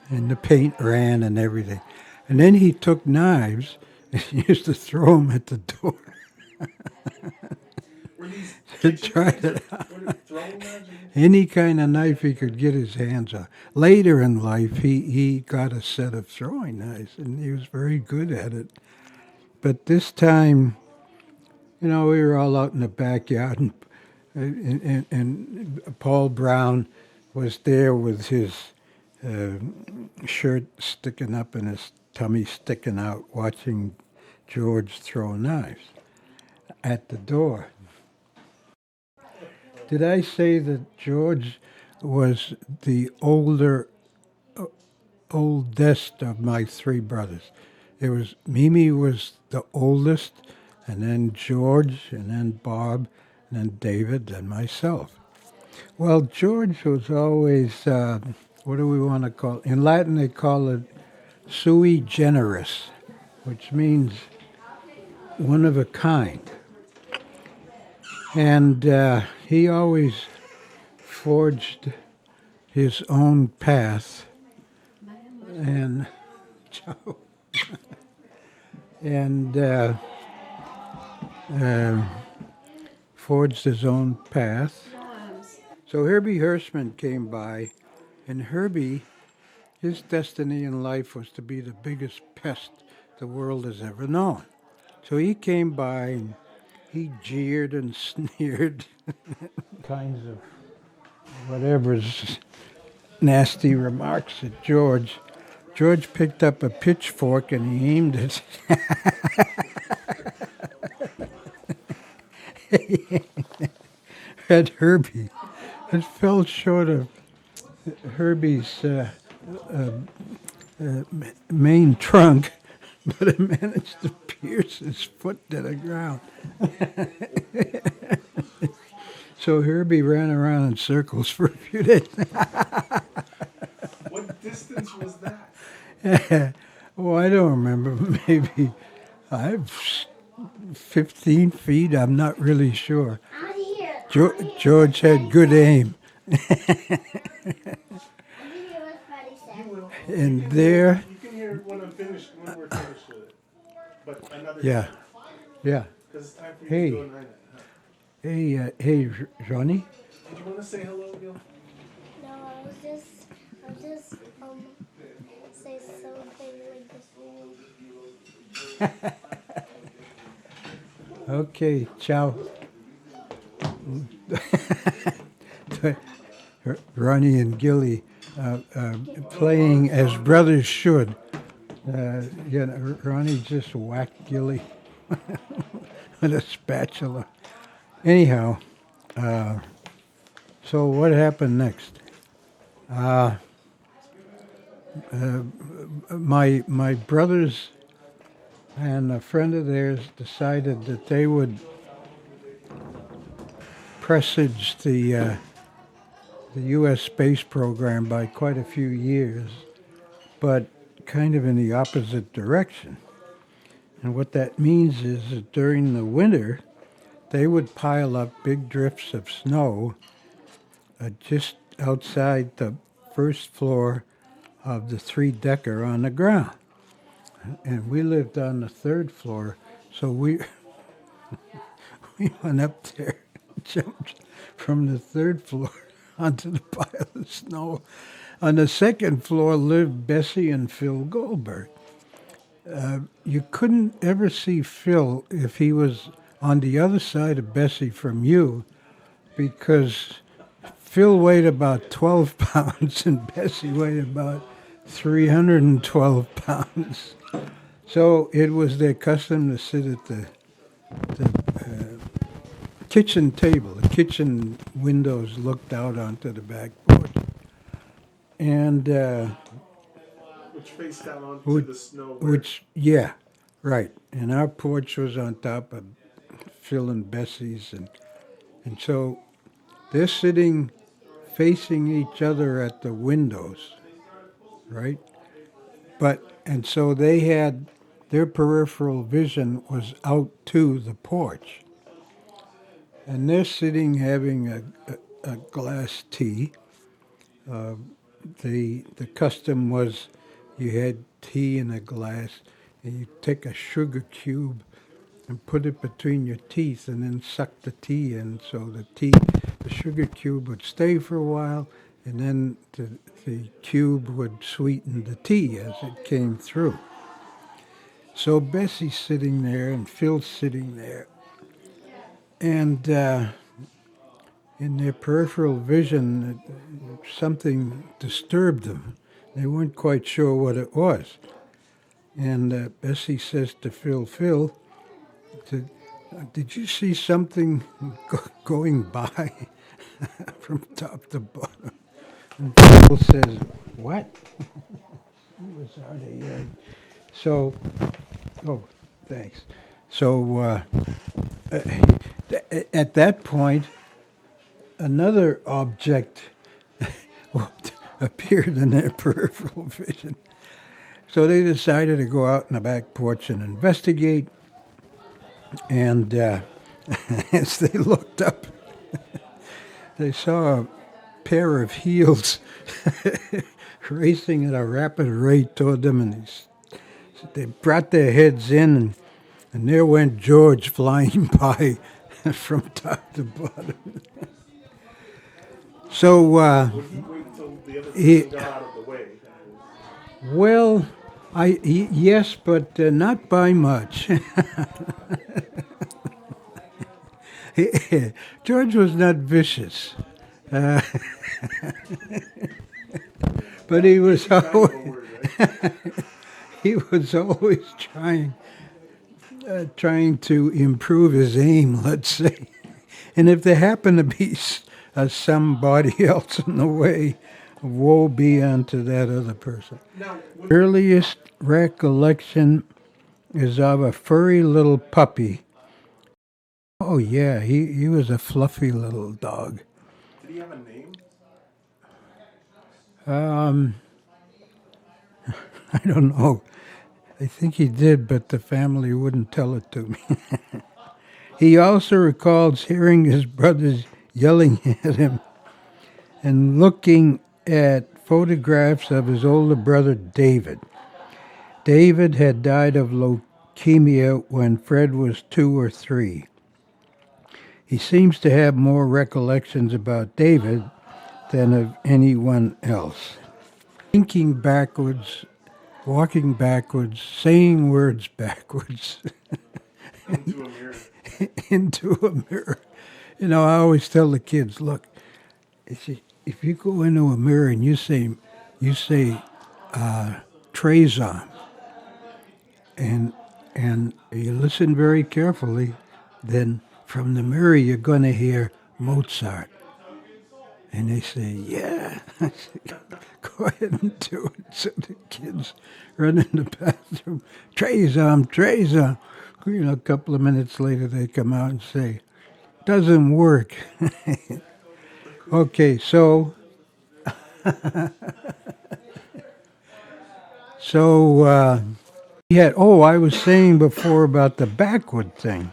and the paint ran and everything. And then he took knives and he used to throw them at the door. To try it out. Any kind of knife he could get his hands on. Later in life, he got a set of throwing knives, and he was very good at it. But this time, you know, we were all out in the backyard, and and Paul Brown was there with his shirt sticking up and his tummy sticking out, watching George throw knives at the door. Did I say that George was the oldest of my three brothers? It was Mimi was the oldest, and then George, and then Bob, and then David, and myself. Well, George was always, what do we want to call it? In Latin, they call it sui generis, which means one of a kind. And he always forged his own path and forged his own path. So Herbie Hirschman came by, and Herbie, his destiny in life was to be the biggest pest the world has ever known. So he came by and he jeered and sneered, kinds of whatever's nasty remarks at George. George picked up a pitchfork and he aimed it at Herbie. It fell short of Herbie's main trunk, but it managed to pierce his foot to the ground. So Herbie ran around in circles for a few days. What distance was that? Oh, I don't remember. Maybe 15 feet. I'm not really sure. George had good aim. And there. You can hear it when I'm finished, when we're finished with it. But another Yeah. time. Yeah. Because it's time for you Hey. to go night. Hey, Johnny. Did you want to say hello, Gil? No, I was just say something like this. Okay, ciao. Ronnie and Gilly playing as brothers should. Ronnie just whacked Gilly with a spatula. Anyhow, so what happened next? My brothers and a friend of theirs decided that they would presage the U.S. space program by quite a few years, but kind of in the opposite direction. And what that means is that during the winter, they would pile up big drifts of snow just outside the first floor of the three-decker on the ground. And we lived on the third floor, so we went up there, jumped from the third floor onto the pile of snow. On the second floor lived Bessie and Phil Goldberg. You couldn't ever see Phil if he was on the other side of Bessie from you, because Phil weighed about 12 pounds and Bessie weighed about 312 pounds. So it was their custom to sit at the kitchen table. The kitchen windows looked out onto the back porch. And Which faced out onto the snow. yeah, right. And our porch was on top of Phil and Bessie's, and so they're sitting facing each other at the windows, right? And so they had, their peripheral vision was out to the porch. And they're sitting having a glass tea. The custom was you had tea in a glass, and you take a sugar cube and put it between your teeth and then suck the tea in, so the sugar cube would stay for a while, and then the cube would sweeten the tea as it came through. So Bessie's sitting there and Phil's sitting there, and in their peripheral vision, something disturbed them. They weren't quite sure what it was. And Bessie says to Phil, did you see something going by from top to bottom? And Phil says, what? He was hard of hearing. So, oh, thanks. So at that point, another object appeared in their peripheral vision. So they decided to go out on the back porch and investigate. And as they looked up, they saw a pair of heels racing at a rapid rate toward them. And they brought their heads in, and there went George flying by from top to bottom. So Wait until the other person got out of the way. well, yes, but not by much. George was not vicious, but he was always he was always trying to improve his aim, let's say. And if there happened to be somebody else in the way, woe be unto that other person. Earliest recollection is of a furry little puppy. Oh yeah, he was a fluffy little dog. Did he have a name? I don't know. I think he did, but the family wouldn't tell it to me. He also recalls hearing his brothers yelling at him and looking at photographs of his older brother, David. David had died of leukemia when Fred was 2 or 3. He seems to have more recollections about David than of anyone else. Thinking backwards, walking backwards, saying words backwards. Into a mirror. Into a mirror. You know, I always tell the kids, look, if you go into a mirror and you say Trezon, and you listen very carefully, then from the mirror you're going to hear Mozart. And they say, yeah. I say, go ahead and do it. So the kids run in the bathroom, Trezon. You know, a couple of minutes later they come out and say, doesn't work. Okay, so I was saying before about the backward thing,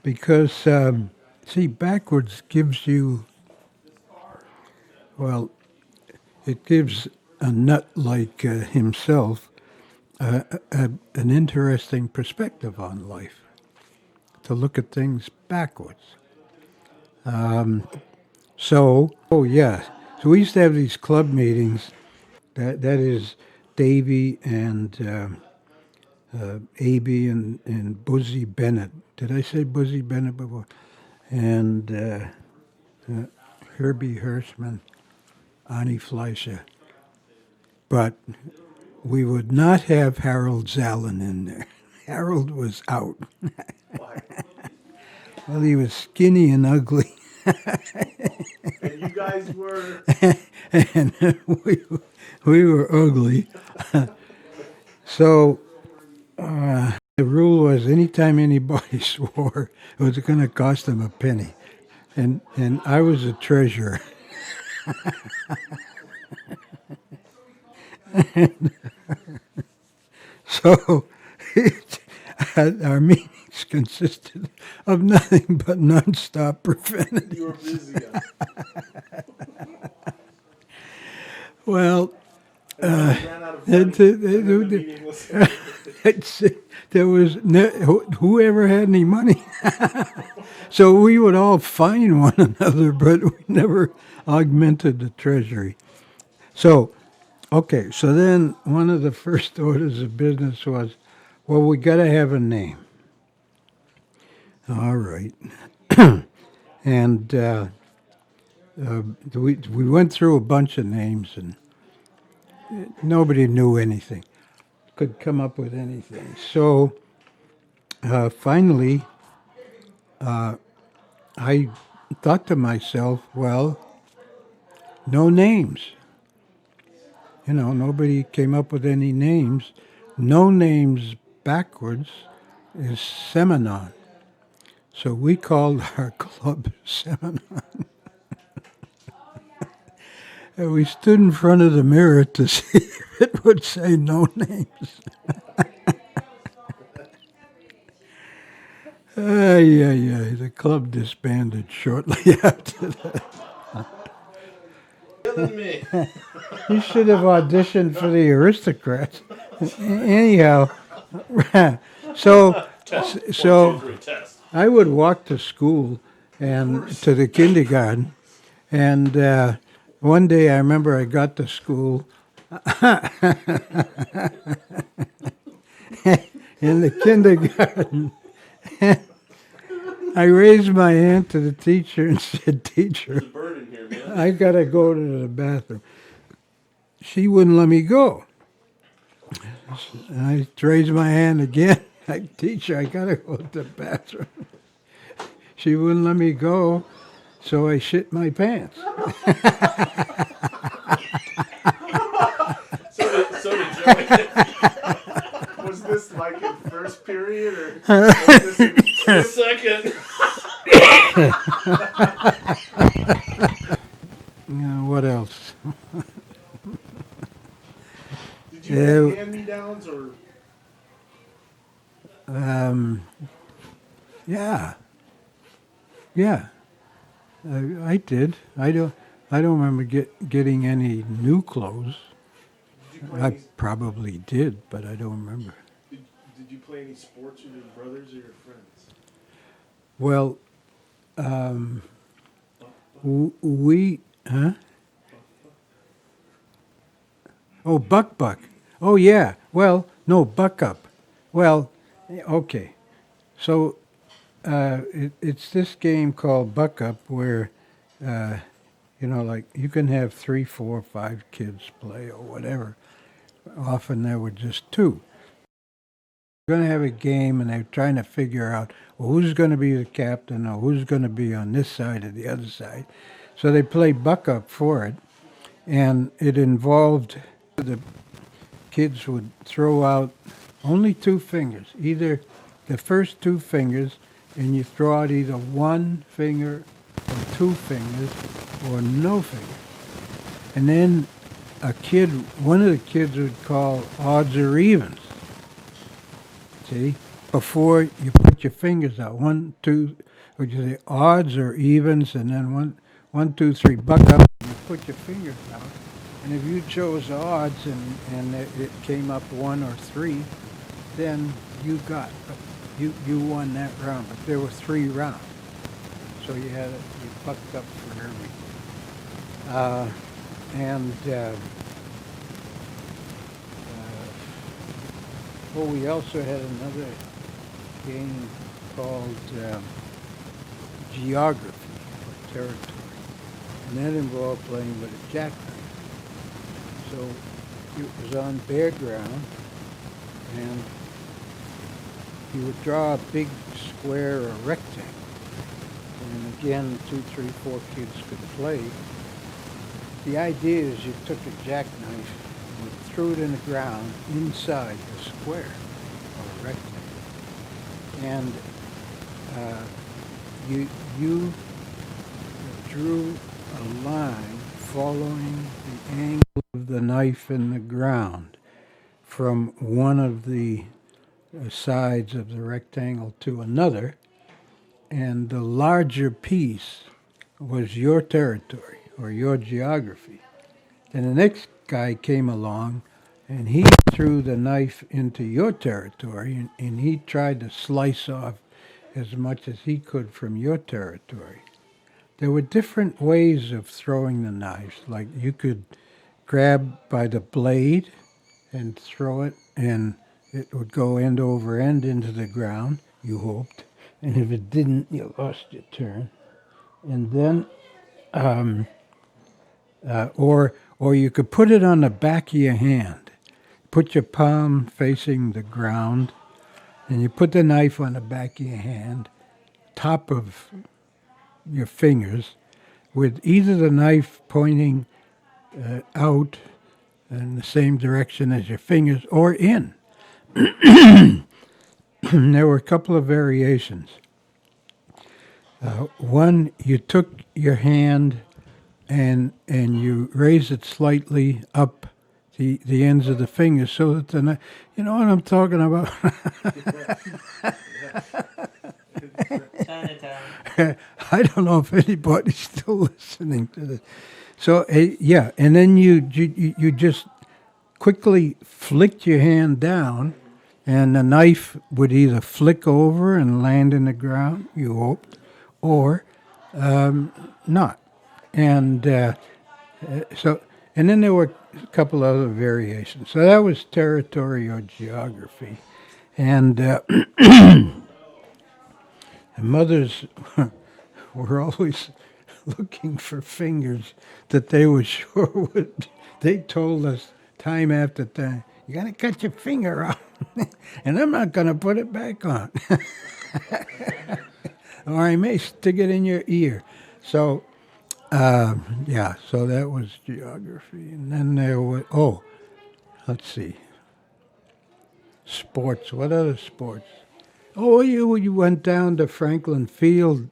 because see, backwards gives you, well, it gives a nut like himself an interesting perspective on life, to look at things backwards. So we used to have these club meetings. That is Davy and A.B. and Buzzy Bennett. Did I say Buzzy Bennett before? And Herbie Hirschman, Ani Fleischer. But we would not have Harold Zallen in there. Harold was out. Well, he was skinny and ugly. And you guys were... And we were ugly. So the rule was anytime anybody swore, it was going to cost them a penny. And I was a treasurer. So our meetings consisted of nothing but nonstop profanity. You were busy. Well, Ran out of money, and then the meeting was... there was whoever had any money. So we would all fine one another, but we never augmented the treasury. So, okay, so then one of the first orders of business was, well, we got to have a name. All right. And we went through a bunch of names and nobody knew anything, could come up with anything. So finally, I thought to myself, well, no names. You know, nobody came up with any names. No names backwards is Seminon. So we called our club Seminon. And we stood in front of the mirror to see if it would say no names. The club disbanded shortly after that. Me. You should have auditioned for the Aristocrats. Anyhow, so I would walk to school and to the kindergarten, and one day I remember I got to school in the kindergarten. I raised my hand to the teacher and said, "Teacher, I gotta go to the bathroom." She wouldn't let me go. And I raised my hand again. Like, "Teacher, I gotta go to the bathroom." She wouldn't let me go, so I shit my pants. So did Joey. Was this like in first period or was this in second? What else? Did you have hand-me-downs or? Yeah. I did. I don't remember getting any new clothes. I probably did, but I don't remember. Did you play any sports with your brothers or your friends? Well, we, huh? Oh, Buck. Oh, yeah. Well, no, Buck Up. Well, okay. So it's this game called Buck Up where, like you can have 3, 4, 5 kids play or whatever. Often there were just 2. We're going to have a game and they're trying to figure out who's going to be the captain or who's going to be on this side or the other side. So they play Buck Up for it, and it involved the kids would throw out only 2 fingers, either the first 2 fingers, and you throw out either 1 finger or 2 fingers or no fingers. And then one of the kids would call odds or evens. See, before you put your fingers out, 1, 2, or you say odds or evens, and then 1, 2, 3, Buck Up, and you put your fingers out. And if you chose odds and it came up 1 or 3, then you you won that round. But there were 3 rounds, so you bucked up for everything. We also had another game called Geography or Territory, and that involved playing with a jackknife. So it was on bare ground, and you would draw a big square or rectangle, and again 2, 3, 4 kids could play. The idea is you took a jackknife and you threw it in the ground inside the square or rectangle, and you drew a line following the angle of the knife in the ground from one of the sides of the rectangle to another, and the larger piece was your territory or your geography. Then the next guy came along and he threw the knife into your territory, and he tried to slice off as much as he could from your territory. There were different ways of throwing the knives. Like you could grab by the blade and throw it, and it would go end over end into the ground, you hoped. And if it didn't, you lost your turn. And then or you could put it on the back of your hand. Put your palm facing the ground, and you put the knife on the back of your hand, top of your fingers, with either the knife pointing out in the same direction as your fingers or in. There were a couple of variations. One, you took your hand and you raise it slightly up the ends of the fingers so that the knife, you know what I'm talking about? I don't know if anybody's still listening to this. So yeah, and then you just quickly flicked your hand down, and the knife would either flick over and land in the ground, you hoped, or not. And so, and then there were a couple other variations. So that was territory or geography, and the mothers were always looking for fingers that they were sure would. They told us time after time, "You gotta cut your finger off," and I'm not gonna put it back on, or I may stick it in your ear. So, yeah. So that was geography, and then there was let's see, sports. What other sports? Oh, you went down to Franklin Field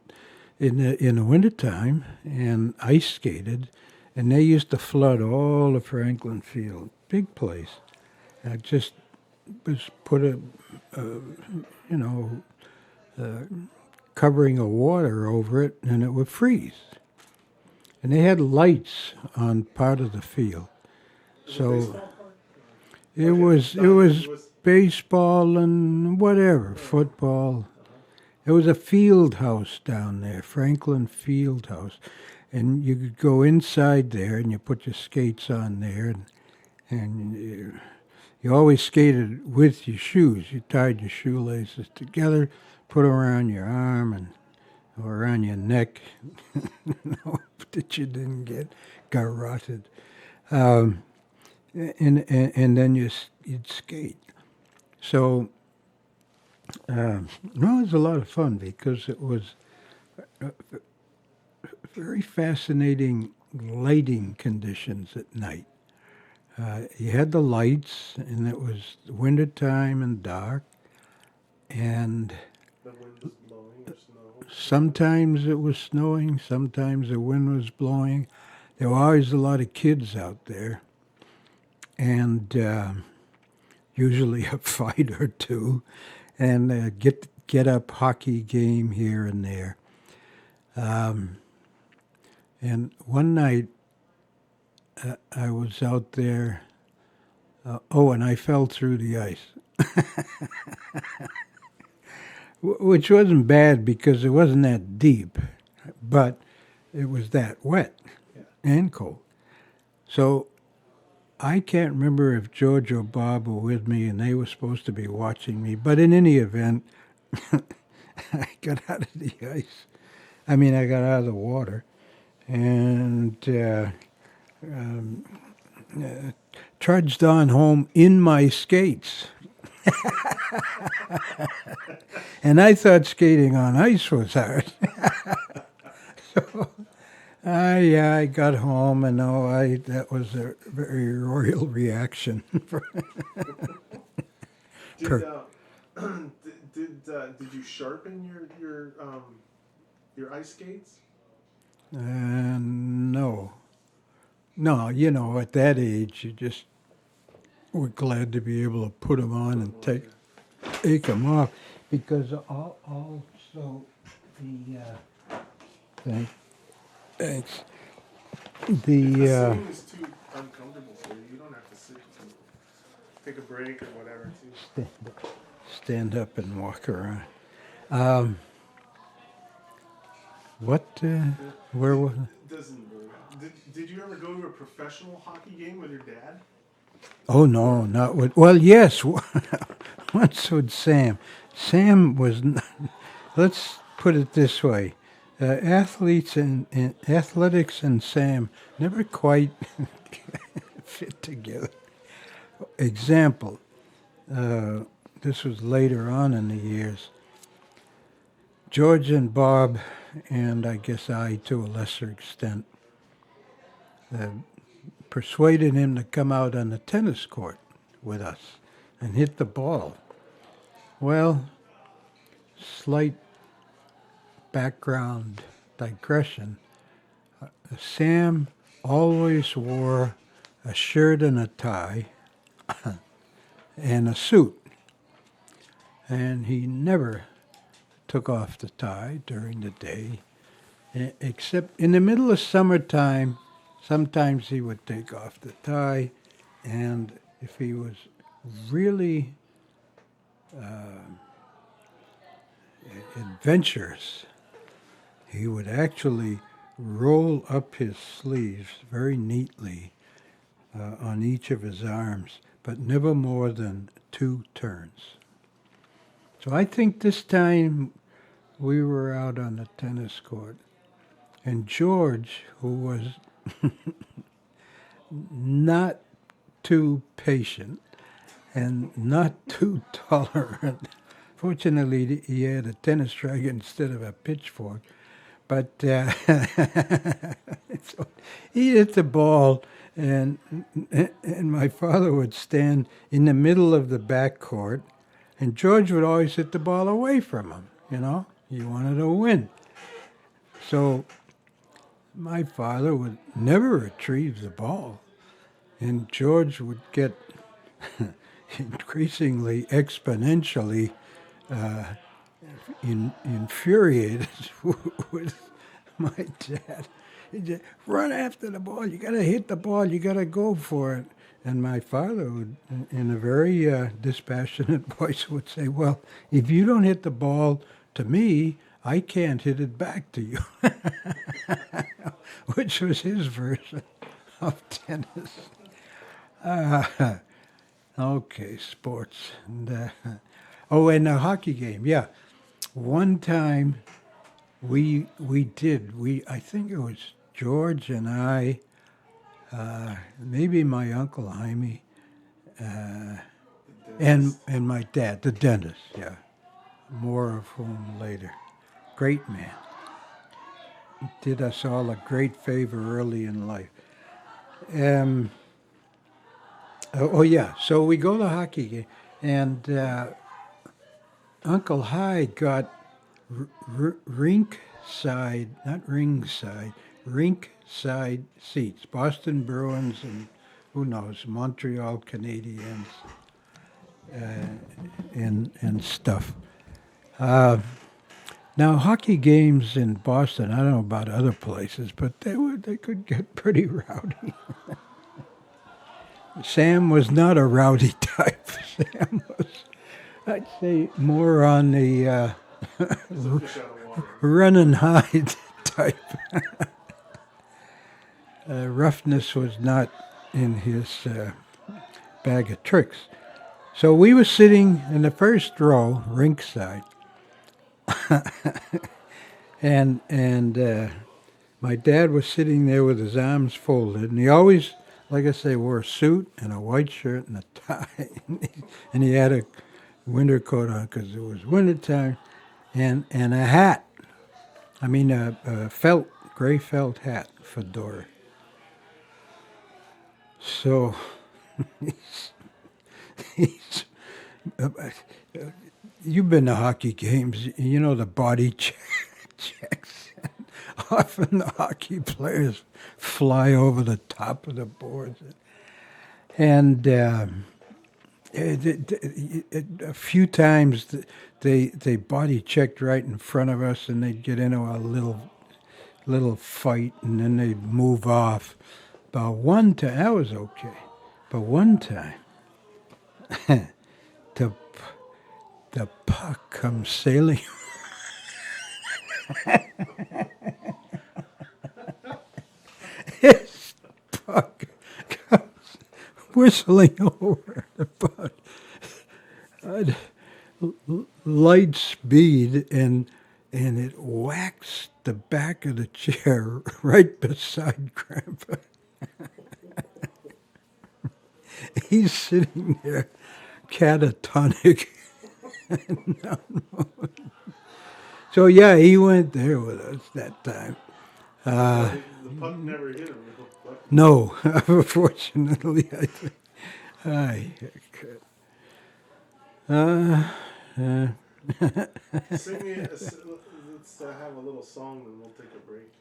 in the wintertime and ice skated, and they used to flood all of Franklin Field. Big place. Just was put covering of water over it, and it would freeze. And they had lights on part of the field. So it was baseball and whatever, football. There was a field house down there, Franklin Field House, and you could go inside there and you put your skates on there, and you always skated with your shoes. You tied your shoelaces together, put them around your arm or around your neck, that you didn't get garroted, and then you'd skate. So. It was a lot of fun because it was very fascinating lighting conditions at night. You had the lights, and it was wintertime and dark, and The wind was blowing or snow. sometimes it was snowing, sometimes the wind was blowing. There were always a lot of kids out there, and usually a fight or two. And get up hockey game here and there. And one night I was out there. And I fell through the ice, which wasn't bad because it wasn't that deep, but it was that wet and cold. So I can't remember if George or Bob were with me and they were supposed to be watching me, but in any event, I got out of the ice. I got out of the water and trudged on home in my skates. And I thought skating on ice was hard. So I got home, and that was a very royal reaction. Did you sharpen your ice skates? No, at that age, you just were glad to be able to put them on and take them off, because also the Thanks. Sitting is too uncomfortable for you. You don't have to sit. Take a break or whatever. Stand up and walk around. Where was it? Did you ever go to a professional hockey game with your dad? Oh, no, not with... Well, yes, once with Sam. Sam was... Let's put it this way. Athletes and athletics and Sam never quite fit together. Example, this was later on in the years. George and Bob, and I guess I to a lesser extent, persuaded him to come out on the tennis court with us and hit the ball. Well, slight background digression. Sam always wore a shirt and a tie and a suit. And he never took off the tie during the day, except in the middle of summertime. Sometimes he would take off the tie, and if he was really adventurous, he would actually roll up his sleeves very neatly on each of his arms, but never more than 2 turns. So I think this time we were out on the tennis court, and George, who was not too patient and not too tolerant. Fortunately, he had a tennis racket instead of a pitchfork. But so he hit the ball, and my father would stand in the middle of the backcourt, and George would always hit the ball away from him. You know, he wanted to win. So my father would never retrieve the ball, and George would get increasingly, exponentially infuriated with my dad. He'd say, run after the ball, you got to hit the ball, you got to go for it. And my father would, in a very dispassionate voice, would say, well, if you don't hit the ball to me, I can't hit it back to you, which was his version of tennis. Okay, sports. And, and the hockey game, yeah. One time I think it was George and I, maybe my Uncle Jaime, and my dad, the dentist, yeah. More of whom later. Great man. Did us all a great favor early in life. So we go to the hockey game, and Uncle Hyde got rink side seats, Boston Bruins and who knows, Montreal Canadiens and stuff. Now, hockey games in Boston, I don't know about other places, but they could get pretty rowdy. Sam was not a rowdy type. Sam was, I'd say, more on the run and hide type. Roughness was not in his bag of tricks. So we were sitting in the first row, rink side, and my dad was sitting there with his arms folded, and he always, like I say, wore a suit and a white shirt and a tie, and he had a winter coat on because it was wintertime, and a hat. I mean, a gray felt hat, fedora. So he's you've been to hockey games, you know the body checks. Often the hockey players fly over the top of the boards. And a few times they body checked right in front of us, and they'd get into a little fight, and then they'd move off. But one time, that was okay. But one time, the puck comes sailing. His puck comes whistling over about light speed, and and it whacks the back of the chair right beside Grandpa. He's sitting there catatonic. So yeah, he went there with us that time. The puck never hit him. No, unfortunately, I think. Sing me. Let's have a little song, and we'll take a break.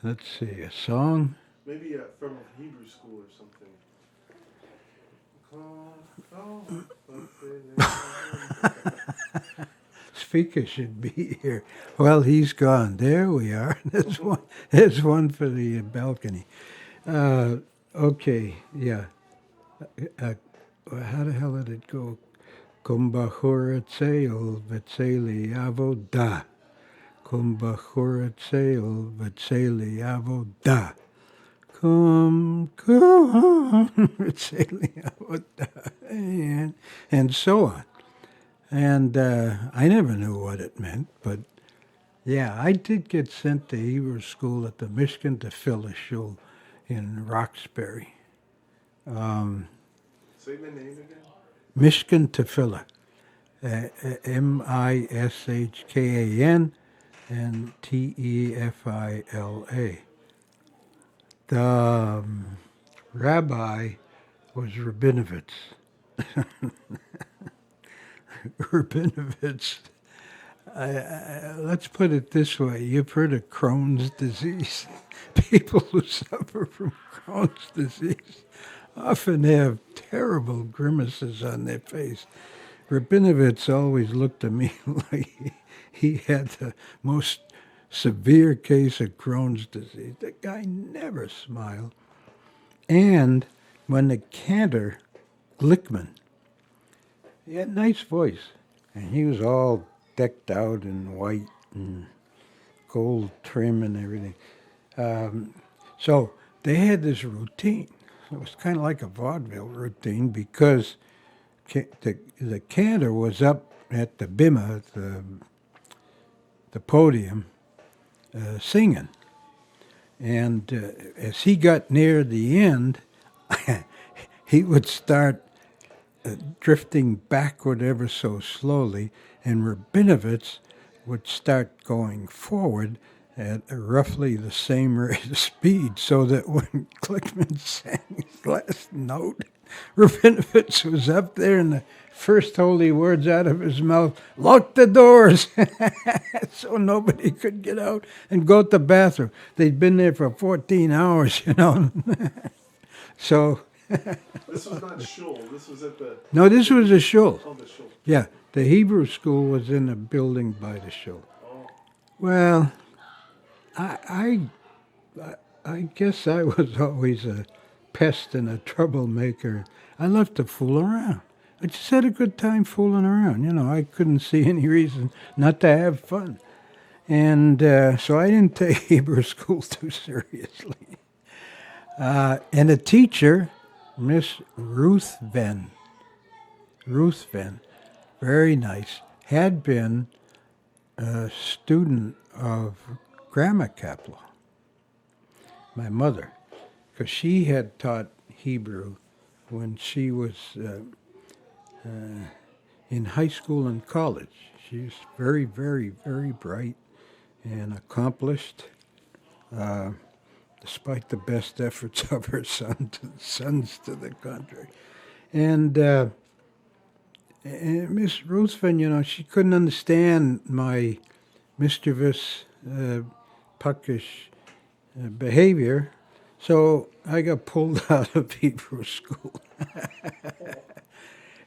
Let's see, a song. Maybe from Hebrew school or something. Speaker should be here. Well, he's gone. There we are. There's one. There's one for the balcony. Okay, yeah. How the hell did it go? Kumbachuratzeil v'tzeli avoda. Kumbachuratzeil v'tzeli avoda. V'tzeli avoda. And so on. And I never knew what it meant, but yeah, I did get sent to Hebrew school at the Mishkan Tefillah Shul in Roxbury. Say the name again. Mishkan Tefillah, Mishkan and Tefila. The rabbi was Rabinovitz. Rabinovitz. Let's put it this way. You've heard of Crohn's disease. People who suffer from Crohn's disease often have terrible grimaces on their face. Rabinovitz always looked to me like he had the most severe case of Crohn's disease. The guy never smiled. And when the cantor, Glickman, he had a nice voice, and he was all decked out in white and gold trim and everything. So they had this routine. It was kind of like a vaudeville routine because the cantor was up at the bima, the podium, singing. And as he got near the end, he would start drifting backward ever so slowly, and Rabinovitz would start going forward at roughly the same rate of speed, so that when Glickman sang his last note, Rabinovitz was up there, and the first holy words out of his mouth, "Lock the doors," so nobody could get out and go to the bathroom. They'd been there for 14 hours, So... This was not shul. This was at the... No, this was a shul. Oh, the shul. Yeah, the Hebrew school was in a building by the shul. Oh. Well, I guess I was always a pest and a troublemaker. I loved to fool around. I just had a good time fooling around. I couldn't see any reason not to have fun. And so I didn't take Hebrew school too seriously. And a teacher, Miss Ruth Venn, very nice, had been a student of Grandma Kaplan, my mother, because she had taught Hebrew when she was in high school and college. She was very, very, very bright and accomplished, despite the best efforts of her sons to the contrary. And Miss Ruthven, she couldn't understand my mischievous, puckish behavior, so I got pulled out of Hebrew school.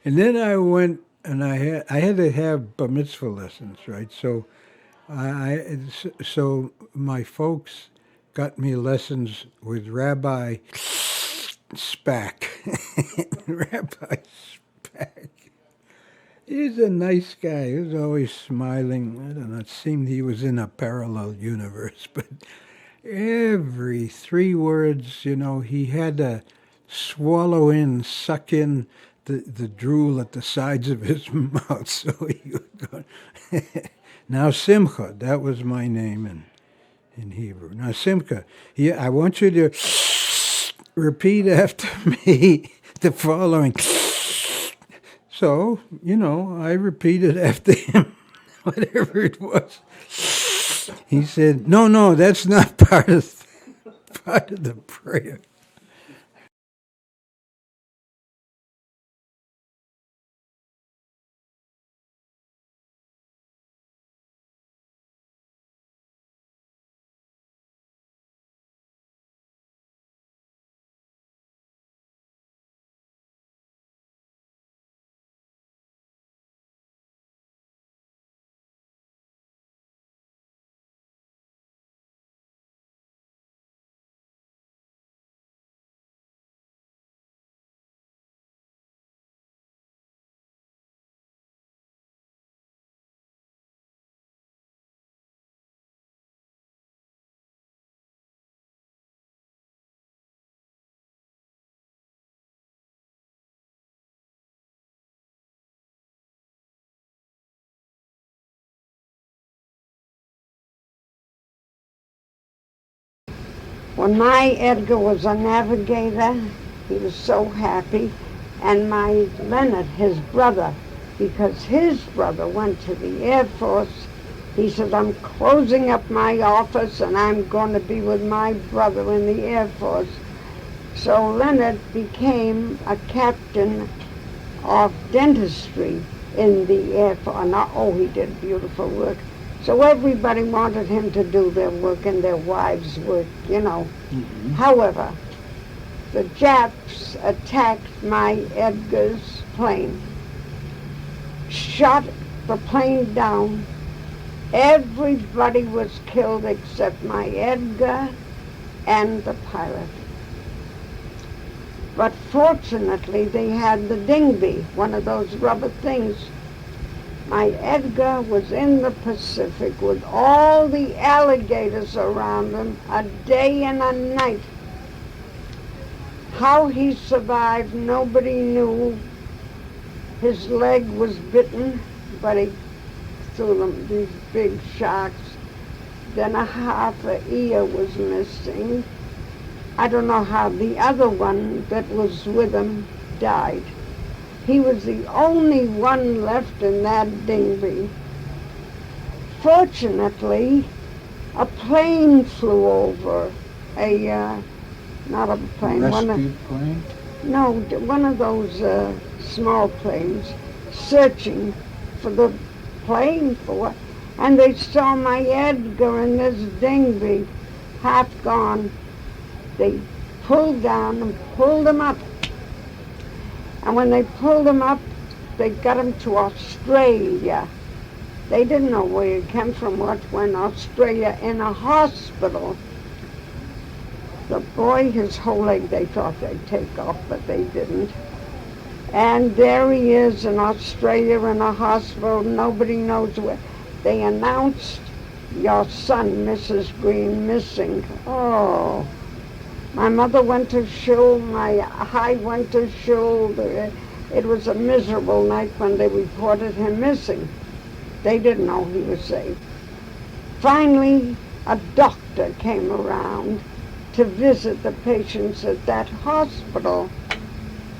And then I went, and I had to have bar mitzvah lessons, right? So so my folks got me lessons with Rabbi Spack. Rabbi Spack. He's a nice guy. He was always smiling. I don't know, it seemed he was in a parallel universe. But every 3 words, he had to suck in the drool at the sides of his mouth. So he would go, Now Simcha, that was my name in Hebrew. Now Simcha, I want you to repeat after me the following. So, I repeated after him, whatever it was. He said, no, that's not part of the prayer. When my Edgar was a navigator, he was so happy. And my Leonard, his brother, because his brother went to the Air Force, he said, I'm closing up my office and I'm going to be with my brother in the Air Force. So Leonard became a captain of dentistry in the Air Force. Oh, he did beautiful work. So everybody wanted him to do their work and their wives' work, Mm-hmm. However, the Japs attacked my Edgar's plane, shot the plane down. Everybody was killed except my Edgar and the pilot. But fortunately, they had the dinghy, one of those rubber things. My Edgar was in the Pacific with all the alligators around him, a day and a night. How he survived, nobody knew. His leg was bitten, but he threw them these big sharks. Then a half an ear was missing. I don't know how the other one that was with him died. He was the only one left in that dinghy. Fortunately, a plane flew over. Not a plane. Rescue plane? No, one of those small planes, searching for the plane for what? And they saw my Edgar in this dinghy, half gone. They pulled down and pulled him up. And when they pulled him up, they got him to Australia. They didn't know where he came from, what went Australia in a hospital. The boy, his whole leg, they thought they'd take off, but they didn't. And there he is in Australia in a hospital, nobody knows where. They announced, your son, Mrs. Green, missing. Oh. My mother went to shul, I went to shul. It was a miserable night when they reported him missing. They didn't know he was safe. Finally, a doctor came around to visit the patients at that hospital.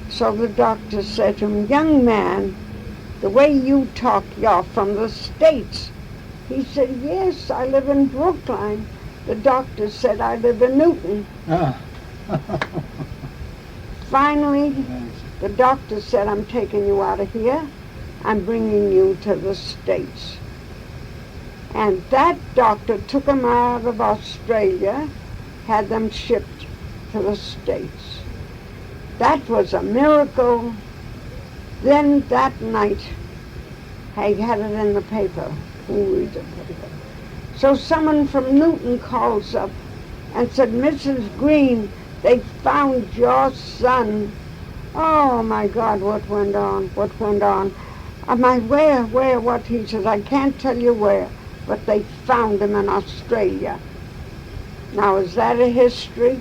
So the doctor said to him, young man, the way you talk, you're from the States. He said, yes, I live in Brookline. The doctor said, I live in Newton. Finally, the doctor said, I'm taking you out of here. I'm bringing you to the States. And that doctor took him out of Australia, had them shipped to the States. That was a miracle. Then that night, I had it in the paper. Who reads the paper? So someone from Newton calls up and said, Mrs. Green, they found your son. Oh my God, what went on? Am I where, what? He says, I can't tell you where, but they found him in Australia. Now, is that a history?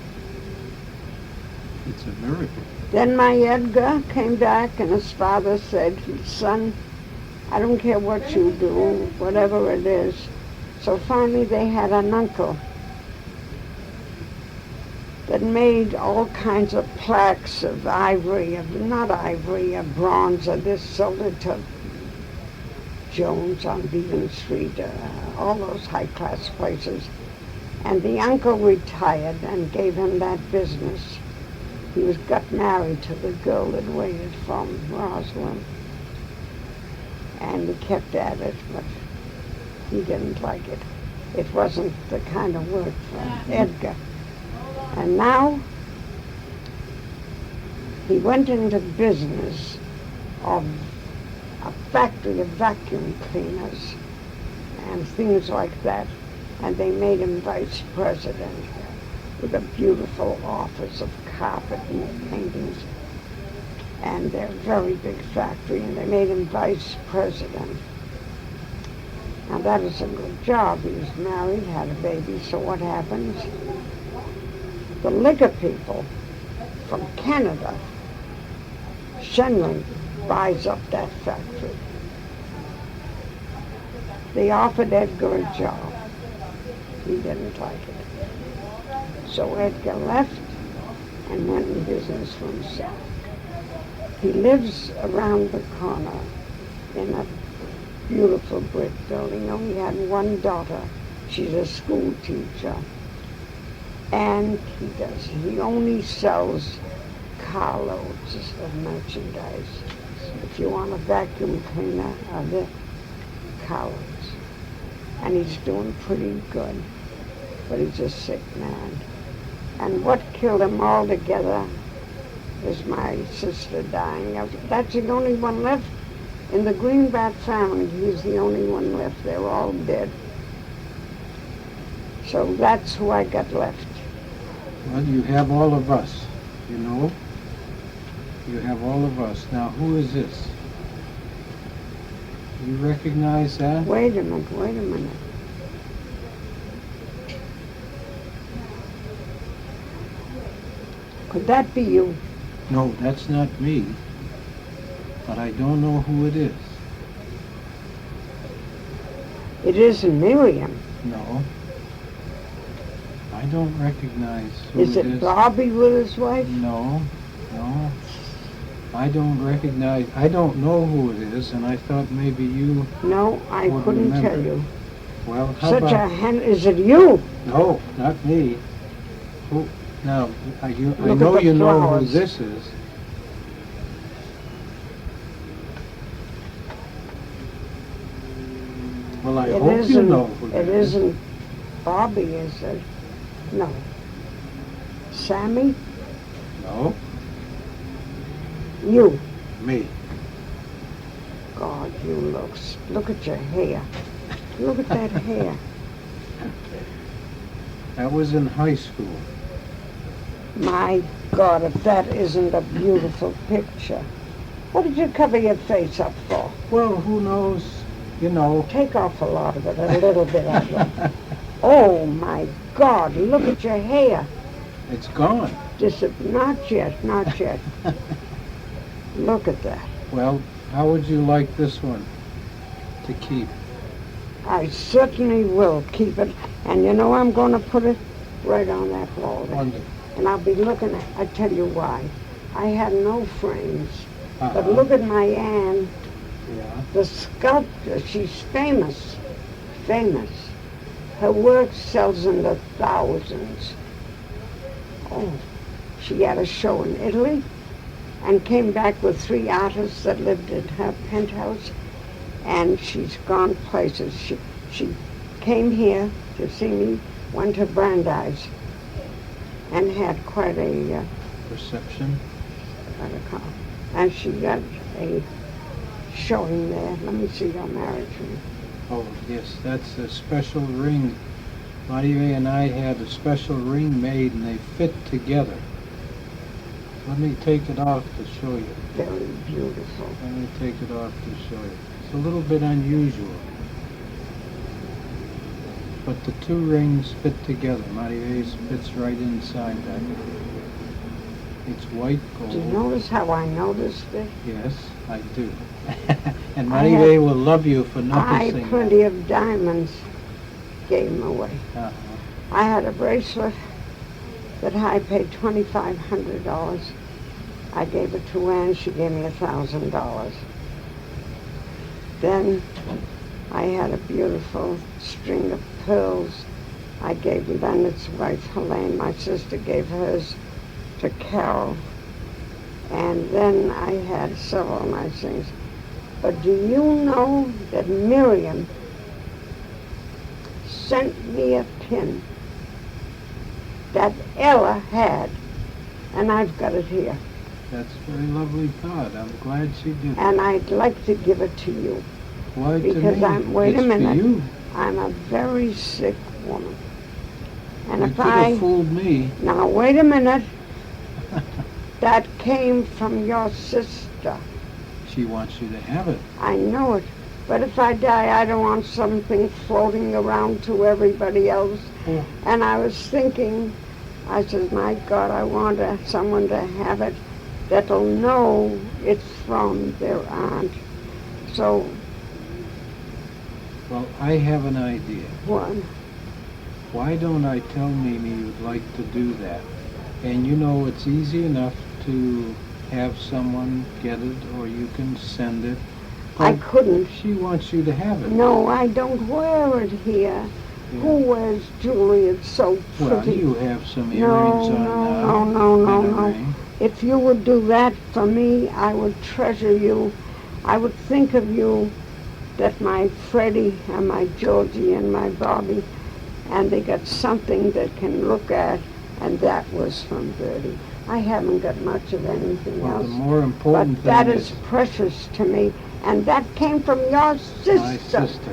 It's a miracle. Then my Edgar came back and his father said, son, I don't care what you do, whatever it is. So finally they had an uncle that made all kinds of plaques of ivory, not ivory, of bronze, of this, sold it to Jones on Beacon Street, all those high-class places. And the uncle retired and gave him that business. He got married to the girl that waited from Rosalind. And he kept at it, but he didn't like it. It wasn't the kind of work for Edgar. And now he went into business of a factory of vacuum cleaners and things like that. And they made him vice president with a beautiful office of carpet and paintings. And they're a very big factory, and they made him vice president. Now that is a good job. He was married, had a baby, so what happens? The liquor people from Canada, Shenley, buys up that factory. They offered Edgar a job. He didn't like it. So Edgar left and went in business for himself. He lives around the corner in a beautiful brick building. Only had one daughter. She's a school teacher. And he only sells carloads of merchandise. If you want a vacuum cleaner, the carloads. And he's doing pretty good, but he's a sick man. And what killed him altogether is my sister dying. That's the only one left. In the Greenback family, he's the only one left. They're all dead. So that's who I got left. Well, you have all of us, you know. You have all of us. Now, who is this? You recognize that? Wait a minute. Could that be you? No, that's not me. But I don't know who it is. It isn't Miriam. No. I don't recognize who it is. Is it Bobby with his wife? No. I don't know who it is, and I thought maybe you No, I would couldn't remember. tell you. Well, how Such about... a hen, is it you? No, not me. Who? Now, I Look know at the you know who flowers. this is. Well, I hope you know who It that is. isn't Bobby, is it? No. Sammy? No, You. me. God, you look at your hair. Look at that hair. That was in high school. My God, if that isn't a beautiful picture. What did you cover your face up for? Well, who knows, you know. Take off a lot of it, a little bit of it. Oh, my God, look at your hair. It's gone. Not yet. Look at that. Well, how would you like this one to keep? I certainly will keep it. And you know, I'm going to put it right on that wall there. And I'll be looking at, I tell you why. I had no frames. But look at my Anne, the sculptor. She's famous. Her work sells in the thousands. Oh, she had a show in Italy and came back with 3 artists that lived at her penthouse, and she's gone places. She came here to see me, went to Brandeis, and had quite a Reception? and she got a showing there. Let me see your marriage ring. Oh, yes, that's a special ring. Marie and I had a special ring made, and they fit together. Let me take it off to show you. Very beautiful. Let me take it off to show you. It's a little bit unusual. But the 2 rings fit together. Marie's fits right inside that. It's white gold. Do you notice how I noticed it? Yes, I do. And Marie will love you for I noticing. plenty of diamonds. Gave them away. Uh-huh. I had a bracelet that I paid $2,500. I gave it to Ann. She gave me $1,000. Then I had a beautiful string of pearls. I gave Leonard's wife, Helene. My sister gave hers to Carol. And then I had several nice things. But do you know that Miriam sent me a pin that Ella had, and I've got it here. That's a very lovely thought. I'm glad she did that. And I'd like to give it to you. Why because to me? Wait It's a minute. For you. I'm a very sick woman. And You if could have fooled me. Now, wait a minute. That came from your sister. She wants you to have it. I know it. But if I die, I don't want something floating around to everybody else. Oh. And I was thinking, I said, my God, I want someone to have it that'll know it's from their aunt. So, Well, I have an idea. what? Why don't I tell Mimi you'd like to do that? And you know, it's easy enough to have someone get it, or you can send it. I But couldn't. She wants you to have it. No, I don't wear it here. Yeah. Who wears jewelry? It's so Well, pretty. you have some earrings No, on no, now. no, no, and a no. ring. If you would do that for me, I would treasure you. I would think of you that my Freddie and my Georgie and my Bobby, and they got something they can look at, and that was from Bertie. I haven't got much of anything Well, else. the more important But thing that is precious to me, and that came from your sister. my sister.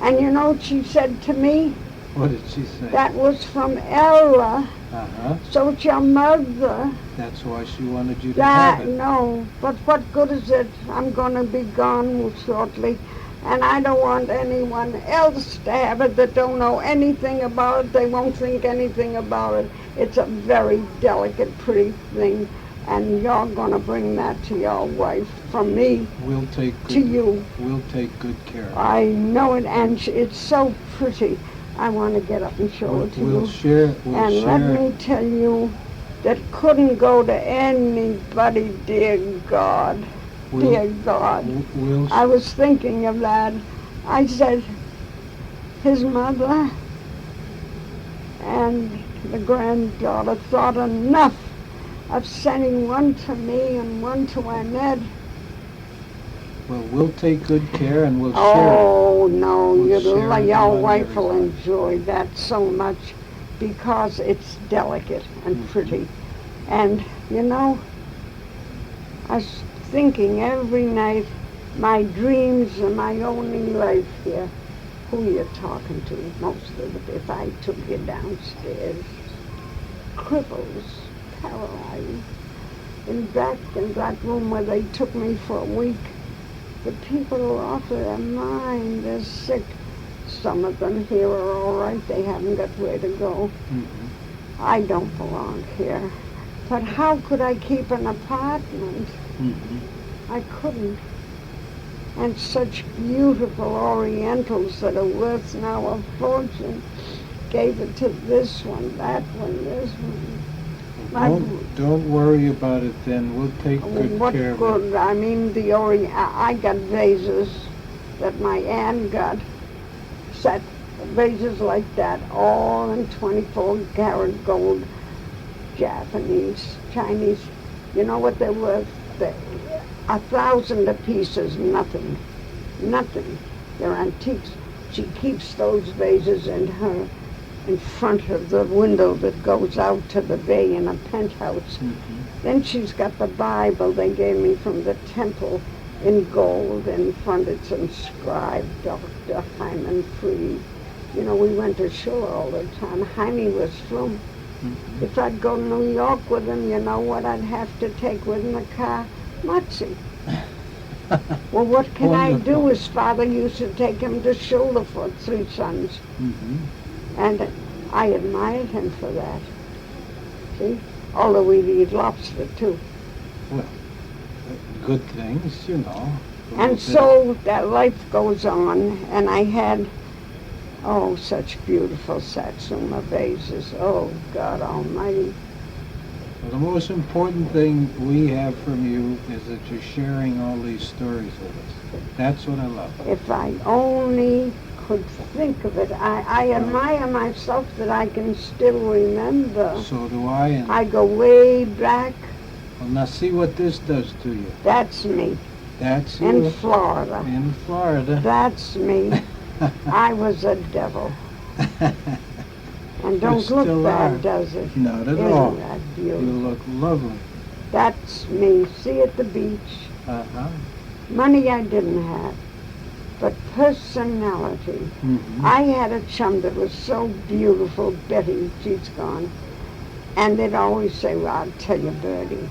And you know what she said to me? What did she say? That was from Ella, Uh-huh. so it's your mother. That's why she wanted you to That, have it. no, but what good is it? I'm going to be gone shortly, and I don't want anyone else to have it that don't know anything about it. They won't think anything about it. It's a very delicate, pretty thing, and you're going to bring that to your wife from me We'll take to good, you. we'll take good care of it. I know it, and it's so pretty. I want to get up and show it to We'll you. share, we'll And share. let me tell you, that couldn't go to anybody, dear God. We'll- Dear God. We'll, I was thinking of that. I said, his mother and the granddaughter thought enough of sending one to me and one to Annette. well, we'll take good care and we'll share Oh, no, We'll share it your among wife will everybody. enjoy that so much because it's delicate and Mm-hmm. pretty. And, you know, I was thinking every night, my dreams and my only life here, who you're talking to most of it, if I took you downstairs. Cripples, paralyzed, in that room where they took me for a week. The people are off their mind, they're sick. Some of them here are all right, they haven't got where to go. Mm-hmm. I don't belong here. But how could I keep an apartment? Mm-hmm. I couldn't. And such beautiful Orientals that are worth now a fortune gave it to this one, that one, this one. Don't worry about it then. We'll take good What care of it. good? I mean, I got vases that my aunt got, set vases like that, all in 24-karat gold, Japanese, Chinese. You know what they're worth? 1,000 apiece is nothing. Nothing. They're antiques. She keeps those vases in front of the window that goes out to the bay in a penthouse. Mm-hmm. Then she's got the Bible they gave me from the temple in gold. In front it's inscribed Dr. Hyman Freed. You know, we went to shul all the time. Jaime was from. Mm-hmm. If I'd go to New York with him, you know what I'd have to take with in the car? Mutzi. Well, what can I do? Wonderful. His father used to take him to shul for 3 sons. Mm-hmm. And I admired him for that. See? Although we'd eat lobster, too. Well, good things, you know. little And bit. so that life goes on, and I had, oh, such beautiful Satsuma vases. Oh, God Almighty. Well, the most important thing we have from you is that you're sharing all these stories with us. That's what I love. If I only could think of it, I admire myself that I can still remember. So do I. And I go way back. well, now see what this does to you. That's me. That's In you. Florida. In Florida. That's me. I was a devil. And You don't look still bad, are. does it? Not at Isn't all. that You beautiful? look lovely. That's me. See at the beach. Uh-huh. Money I didn't have, but personality. Mhm. I had a chum that was so beautiful, Betty, she's gone. And they'd always say, well, I'll tell you, Bertie,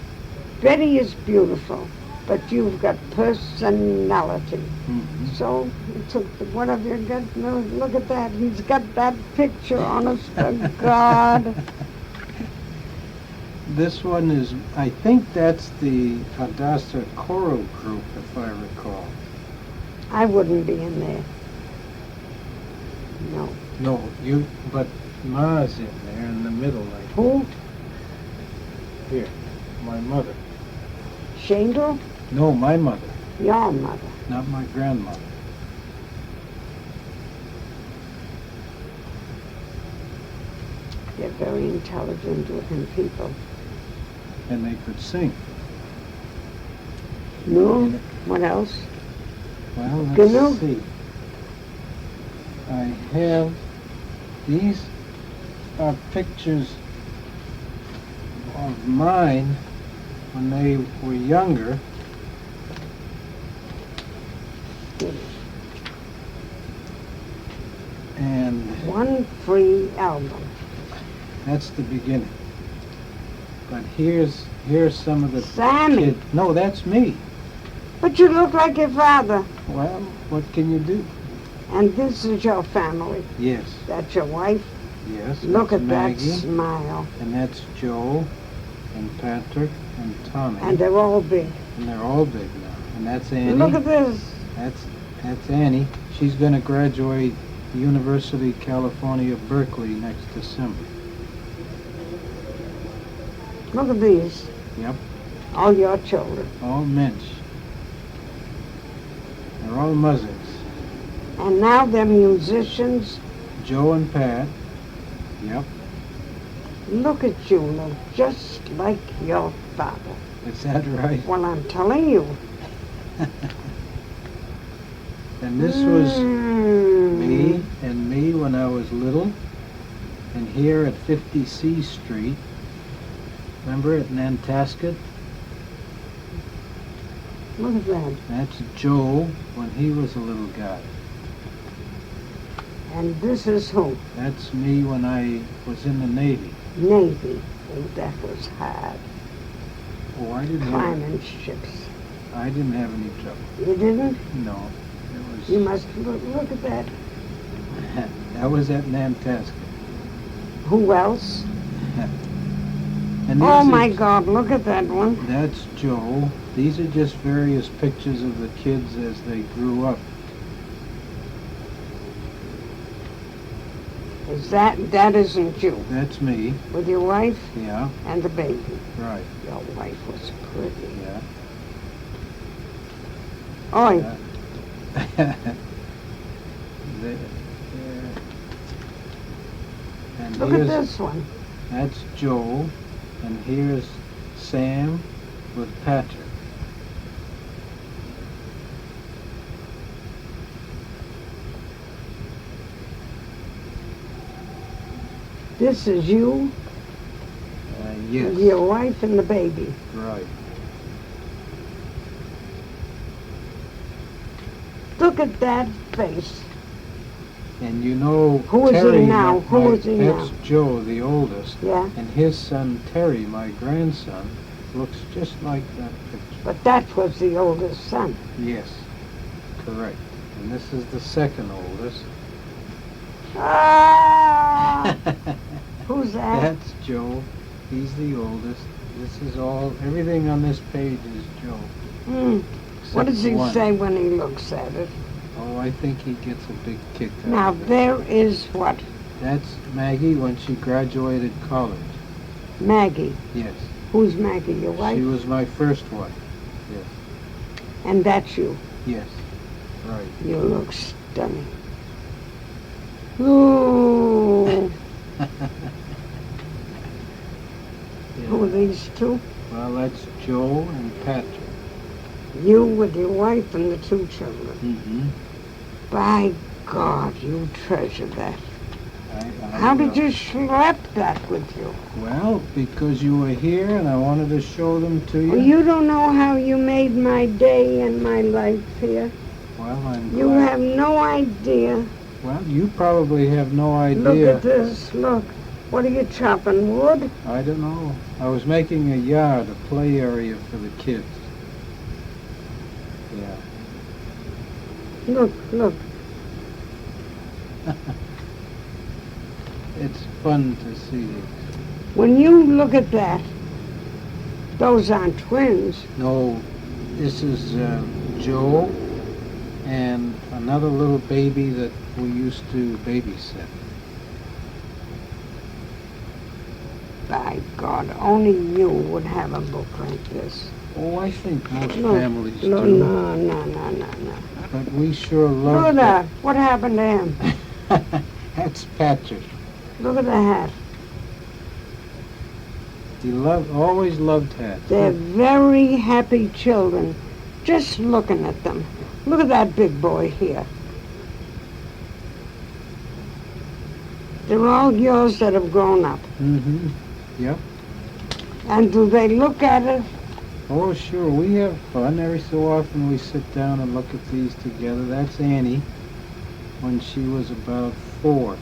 Betty is beautiful, but you've got personality. Mhm. So he took what have you got? No, look at that. He's got that picture, honest to God. This one is, I think that's the Hadassah Choral Group, if I recall. I wouldn't be in there. No. No, but Ma's in there in the middle, like Who? here. My mother. Shandel? No, my mother, Your mother. not my grandmother. They're very intelligent looking people. And they could sing. No? What else? Well, Gnu? let's see. I have, these are pictures of mine when they were younger. And One free album. that's the beginning. But here's some of the Sammy. kids. No, that's me. But you look like your father. Well, what can you do? And this is your family. Yes, That's your wife. yes. Look that's at Maggie, that smile. and that's Joe, and Patrick, and Tommy, And they're all big. and they're all big now. And that's Annie. Look at this. That's Annie. She's going to graduate University of California, Berkeley next December. Look at these. Yep, All your children. all Minch. They're all Muzzings. And now they're musicians. Joe and Pat. Yep, Look at you, look just like your father. is that right? Well, I'm telling you. And this was Mm. me when I was little. And here at 50 C Street, remember at Nantasket? Look at that. That's Joe when he was a little guy. And this is who? That's me when I was in the Navy. Navy. Oh, that was hard. Oh, I didn't have any trouble. You didn't? No, You must look at that. that was at Nantasket. Who else? And Oh these my are- God, look at that one. That's Joe. These are just various pictures of the kids as they grew up. That isn't you. That's me. With your wife Yeah, and the baby. right. Your wife was pretty. Yeah. Oi, There. And look at here's- this one. That's Joe, and here's Sam with Patrick. This is you, Yes, your wife, and the baby. right. Look at that face. And you know Who is he Terry, now? Who my- is he that's now? Joe, the oldest, Yeah, and his son Terry, my grandson, looks just like that picture. but that was the oldest son. Yes, correct. And this is the second oldest. Ah! Who's that? That's Joe. He's the oldest. This is all, everything on this page is Joe, Hmm. What does he one. say when he looks at it? Oh, I think he gets a big kick out Now, of it. there is what? That's Maggie when she graduated college. Maggie. Yes. Who's Maggie, your wife? She was my first wife. Yes. And that's you. Yes. Right. You look stunning. Ooh. Who are these two? Well, that's Joe and Patrick. You with your wife and the two children. Mm-hmm. By God, you treasure that. I How did you schlep that with you? Well, because you were here and I wanted to show them to you. Well, you don't know how you made my day and my life here. Well, I'm You glad. have no idea. Well, you probably have no Look idea. at this, look. What are you chopping, wood? I don't know. I was making a yard, a play area for the kids. Yeah. Look, look. It's fun to see it. When you look at that, those aren't twins. No, this is Joe and another little baby that we used to babysit. By God, only you would have a book like this. Oh, I think most No, families no, do. no. But we sure Look love at that. What happened to him? That's Patrick. Look at the hat. He always loved hats. They're very happy children. Just looking at them. Look at that big boy here. They're all yours that have grown up. Mm-hmm. Yep. And do they look at it? Oh, sure. We have fun. Every so often we sit down and look at these together. That's Annie when she was about 4.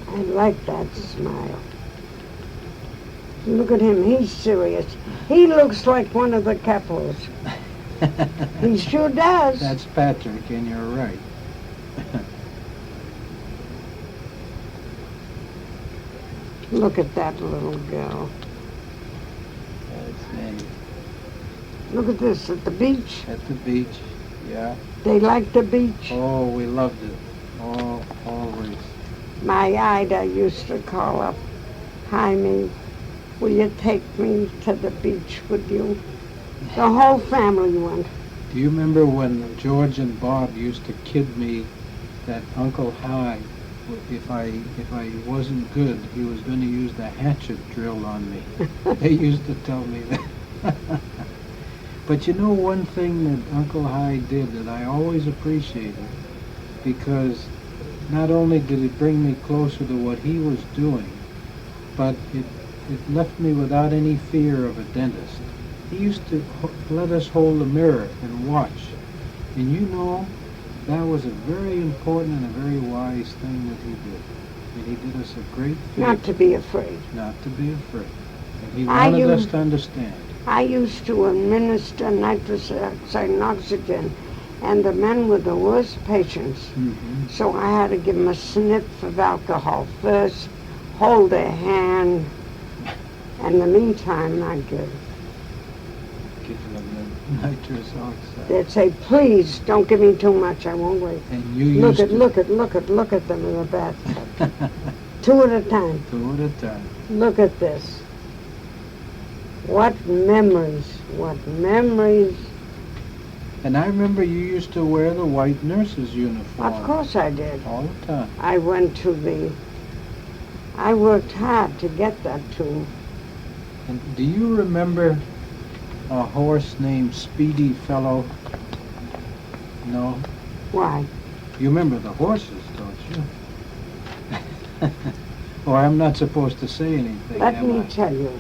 I like that smile. Look at him. He's serious. He looks like one of the couples. He sure does. That's Patrick, and you're right. Look at that little girl. That's Annie. Look at this at the beach. At the beach, yeah. They like the beach. Oh, we loved it. Oh, always. My Ida used to call up, Jaime, will you take me to the beach with you? The whole family went. Do you remember when George and Bob used to kid me that Uncle High, if I wasn't good, he was going to use the hatchet drill on me? They used to tell me that. But you know one thing that Uncle High did that I always appreciated, because not only did it bring me closer to what he was doing, but it left me without any fear of a dentist. He used to let us hold a mirror and watch. And you know, that was a very important and a very wise thing that he did. And he did us a great favor. Not to be afraid. Not to be afraid. And he I wanted us used- to understand. I used to administer nitrous oxide and oxygen, and the men were the worst patients. Mm-hmm. So I had to give them a sniff of alcohol first, hold their hand, and in the meantime I'd give. Give them the nitrous oxide. They'd say, please, don't give me too much, I won't wait. And you used to... Look at them in the bathtub. 2 at a time. 2 at a time. Look at this. What memories, what memories. And I remember you used to wear the white nurse's uniform. Of course I did. All the time. I worked hard to get that too. And do you remember a horse named Speedy Fellow? No? Why? You remember the horses, don't you? Or I'm not supposed to say anything, Let am me I? tell you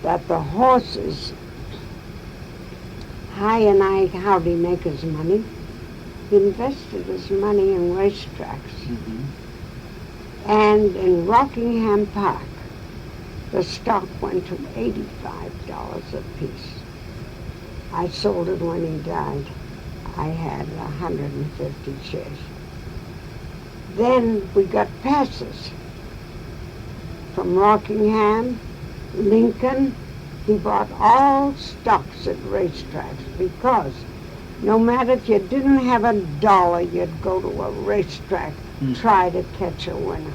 that the horses, High and I, how'd he make his money? He invested his money in racetracks. Mm-hmm. And in Rockingham Park, the stock went to $85 a piece. I sold it when he died. I had 150 shares. Then we got passes from Rockingham, Lincoln, He bought all stocks at racetracks because no matter if you didn't have a dollar, you'd go to a racetrack, try to catch a winner.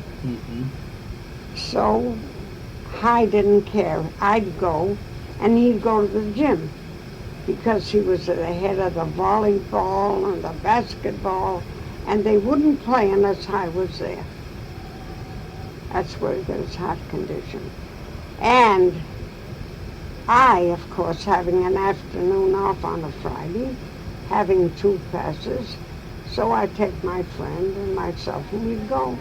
So I didn't care. I'd go, and he'd go to the gym because he was the head of the volleyball and the basketball, and they wouldn't play unless I was there. That's where he got his heart condition. And I, of course, having an afternoon off on a Friday, having 2 passes, so I'd take my friend and myself and we'd go.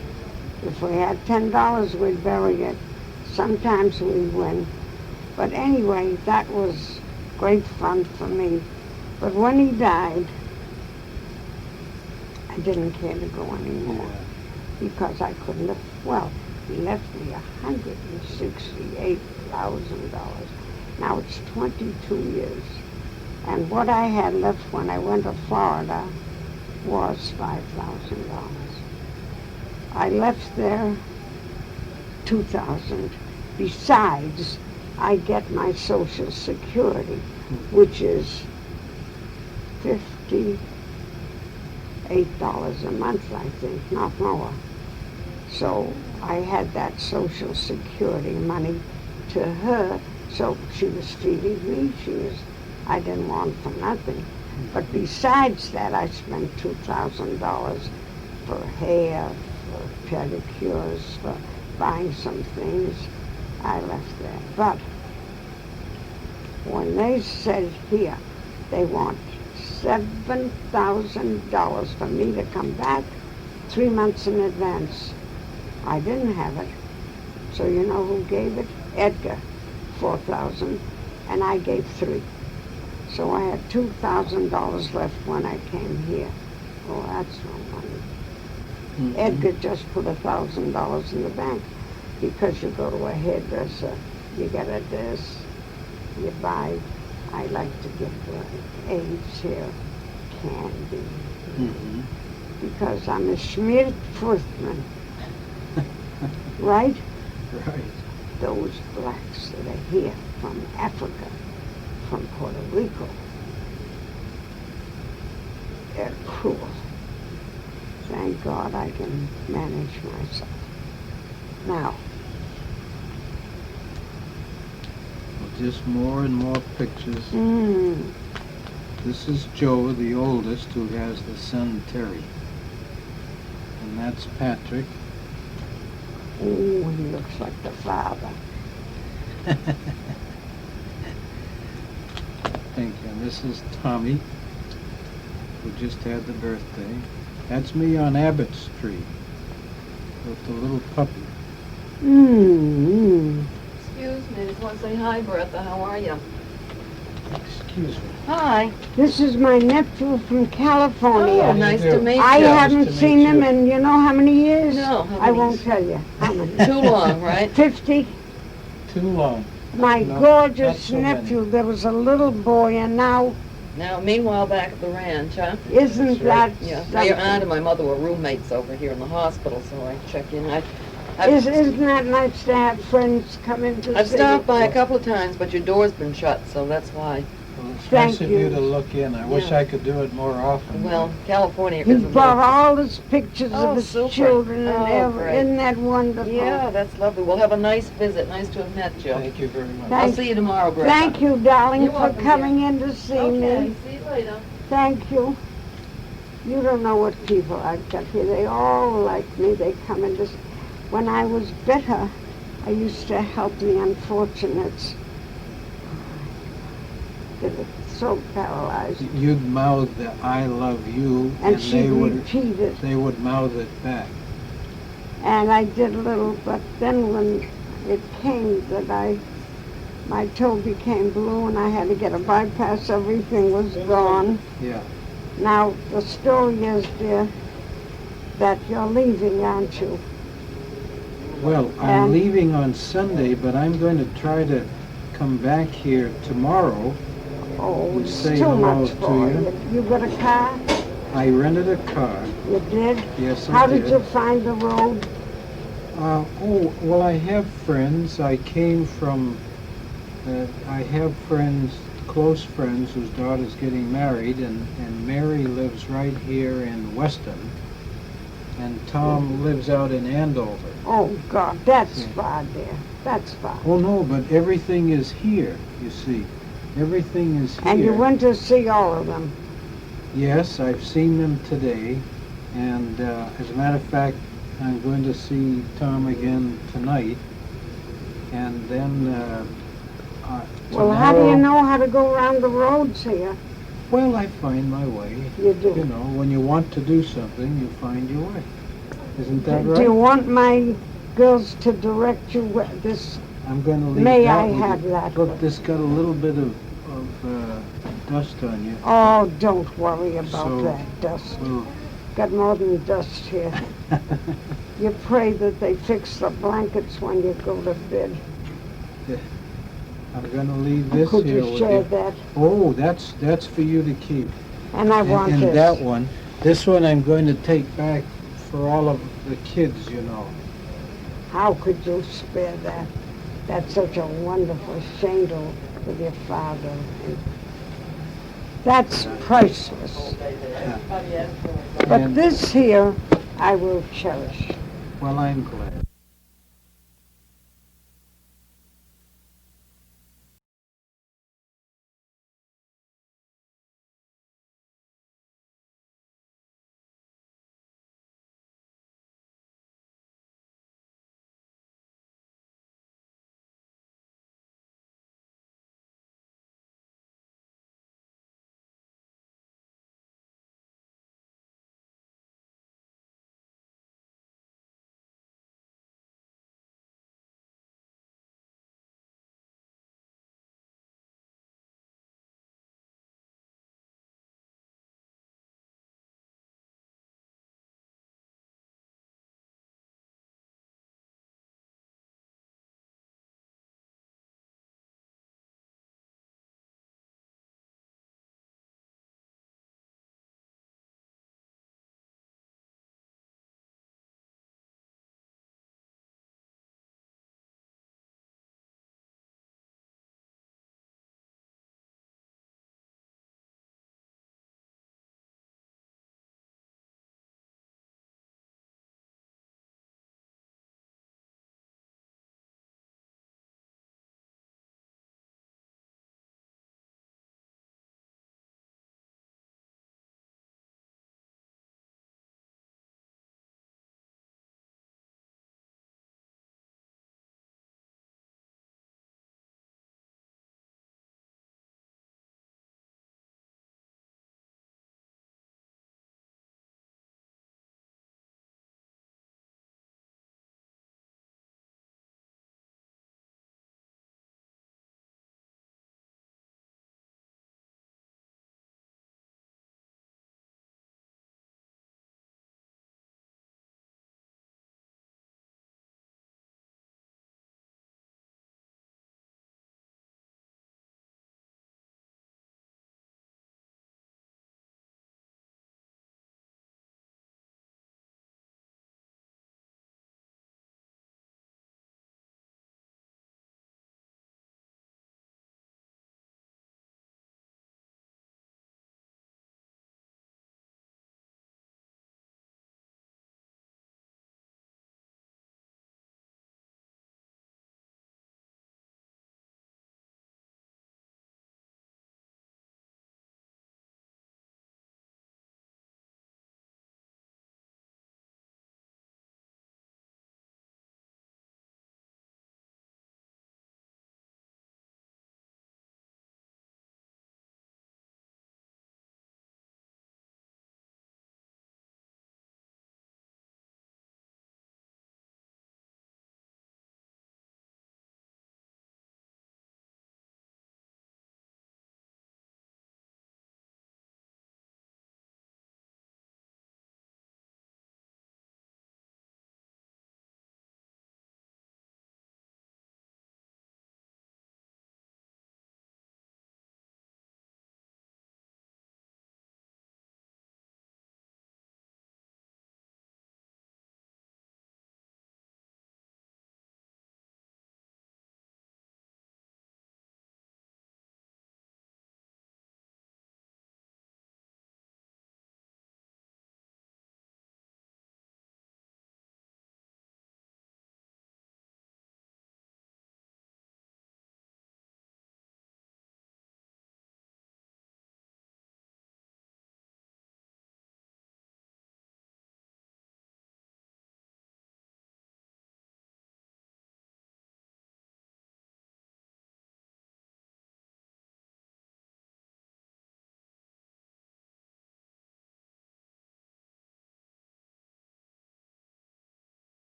If we had $10, we'd bury it. Sometimes we'd win. But anyway, that was great fun for me. But when he died, I didn't care to go anymore because I couldn't have, well, he left me $168,000. Now it's 22 years. And what I had left when I went to Florida was $5,000. I left there $2,000. Besides, I get my Social Security, which is $58 a month, I think, not more. So I had that Social Security money to her, so she was feeding me. I didn't want for nothing. But besides that, I spent $2,000 for hair, for pedicures, for buying some things. I left there. But when they said here, they want $7,000 for me to come back 3 months in advance. I didn't have it. So you know who gave it? Edgar, $4,000, and I gave $3,000. So I had $2,000 left when I came here. Oh, that's no money. Edgar just put $1,000 in the bank because you go to a hairdresser, you get a this, you buy. I like to give the aides here candy because I'm a Schmidt-Furthman. Right? Right. Those blacks that are here from Africa, from Puerto Rico, they're cruel. Thank God I can manage myself. Now, Just more and more pictures. This is Joe, the oldest, who has the son Terry. And that's Patrick. Oh, he looks like the father. Thank you. And this is Tommy, who just had the birthday. That's me on Abbott Street with the little puppy. Excuse me, I just want to say hi, Bertha. How are you? Excuse me. Hi. This is my nephew from California. Oh, nice to meet you. I haven't Nice to seen meet him you. in you know how many years? No, how I many? won't tell you. How many? Too long, right? 50. Too long. My No, not gorgeous so many. nephew. There was a little boy, and now Now, meanwile, back at the ranch, huh? isn't that Yeah. Now, your aunt something? and my mother were roommates over here in the hospital, so I check in. Isn't that nice to have friends come in to I've see stopped you? by a couple of times, but your door's been shut, so that's why. Well, it's Thank nice of you. you to look in. I wish Yeah. I could do it more often. Well, California He is a brought little... all his pictures Oh, of his super. children and Oh, everything. great. Isn't that wonderful? Yeah, that's lovely. We'll have a nice visit. Nice to have met you. Thank you very much. I'll Thank- see you tomorrow, Greta. Thank you, darling, You're for welcome, coming in to see Okay, me. see you later. Thank you. You don't know what people I've got here. They all like me. They come in to see. When I was better, I used to help the unfortunates that are so paralyzed. You'd mouth the "I love you," And she'd they would repeat it. they would mouth it back. And I did a little, but then when it came that my toe became blue and I had to get a bypass, everything was gone. Yeah. Now, the story is, dear, that you're leaving, aren't you? Well, I'm And- leaving on Sunday, but I'm going to try to come back here tomorrow. Oh, it's Say too hello much to for you. you. You got a car? I rented a car. You did? Yes, How I did did. you find the road? Oh, well, I have friends. I came from I have friends, close friends, whose daughter's getting married, and Mary lives right here in Weston, and Tom lives out in Andover. Oh, God, that's far there. That's far. Oh, no, but everything is here, you see. Everything is here. And you went to see all of them? Yes, I've seen them today, and as a matter of fact, I'm going to see Tom again tonight, and then Well, how do you know how to go around the roads here? Well, I find my way. You do? You know, when you want to do something, you find your way. Isn't that right? Do you want my girls to direct you where this? I'm going to leave May that I with you. have that? Look, this got a little bit of dust on you. Oh, don't worry about So, that dust. well- Got more than dust here. You pray that they fix the blankets when you go to bed. I'm going to leave this Could here you with share you. that? Oh, that's for you to keep. And I want and this. that one. This one I'm going to take back for all of the kids, you know. How could you spare that? That's such a wonderful shingle with your father. And that's priceless. But And- this here, I will cherish. Well, I'm glad.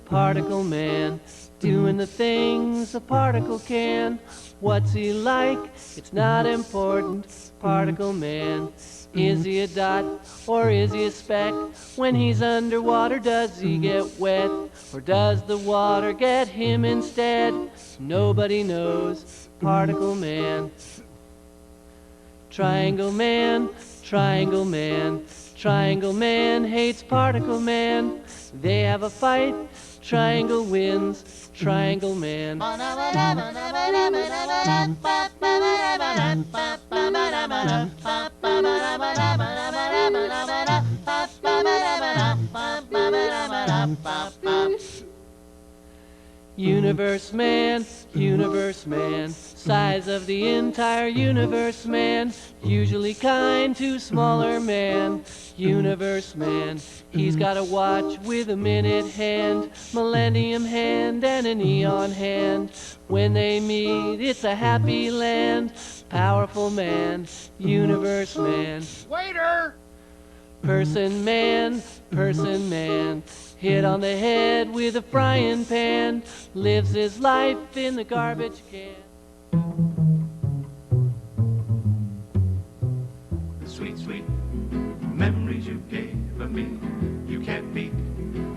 Particle man, doing the things a particle can. What's he like? It's not important. Particle man, is he a dot or is he a speck? When he's underwater, does he get wet? Or does the water get him instead? Nobody knows. Particle man. Triangle man, triangle man, triangle man hates particle man. They have a fight, triangle wins, triangle man. Universe man, size of the entire universe man, usually kind to smaller man. Universe man, he's got a watch with a minute hand, millennium hand and an eon hand. When they meet, it's a happy land. Powerful man, universe man. Waiter! Person man, hit on the head with a frying pan, lives his life in the garbage can. Sweet, sweet memories you gave me. You can't beat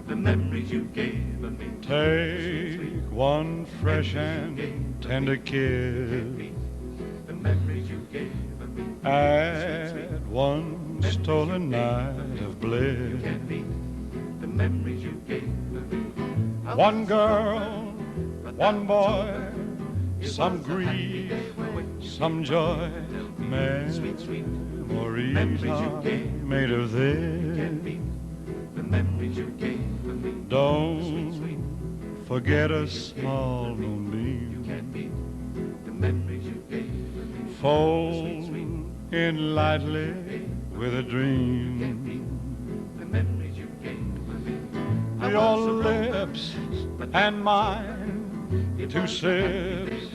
the memories you gave me. Take one fresh and tender kiss. The memories you gave me. Add one stolen night of bliss. The memories you gave me. One girl, one boy, some grief, some joy. Memories are made of this. The memories you gave me. Don't forget a small moonbeam. The memories you gave me. Fold in lightly with a dream. The memories you gave me. Your lips and mine, two sips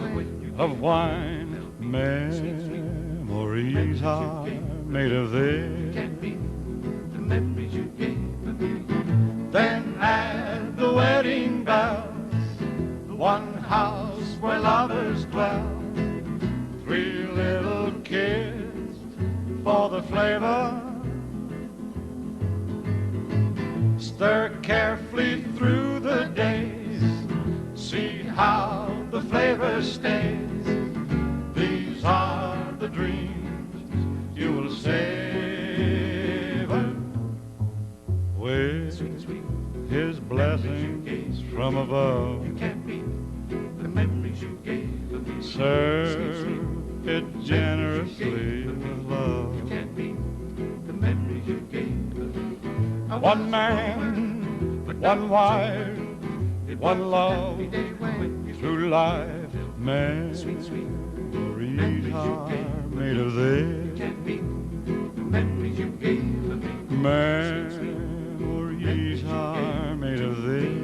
of wine. Memories are made of this. The memories you gave me. Then add the wedding bells, the one house where lovers dwell. 3 little kids for the flavor. Stir carefully through the days. See how the flavor stays. These are the dreams you will savor with his blessings from above. The memories you gave me. Serve it generously with love. The memories you gave me. One man, one wife, one love through life. Memories are made of this. The memories you gave me. Memories are made of this.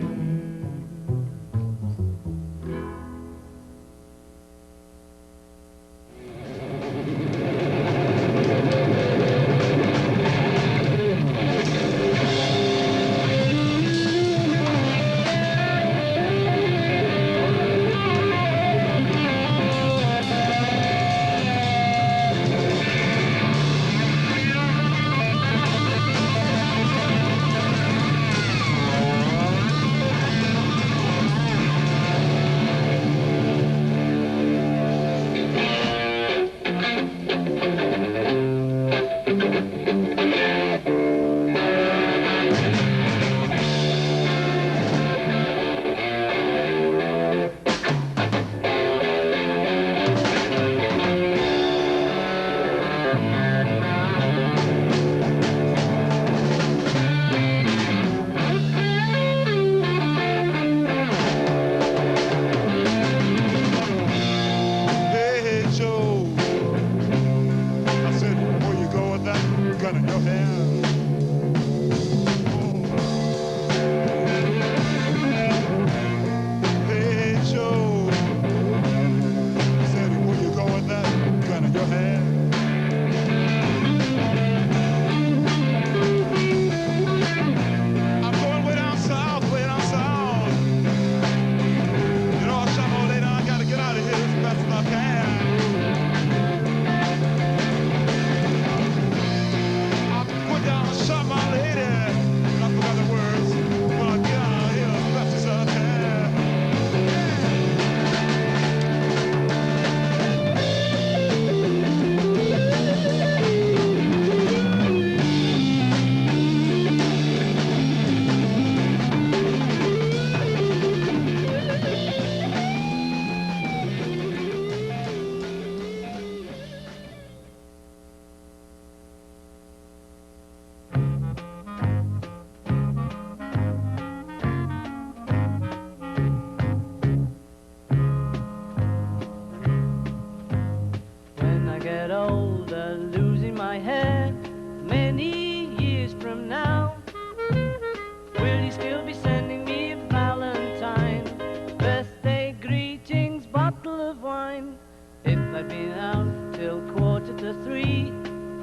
out till 2:45.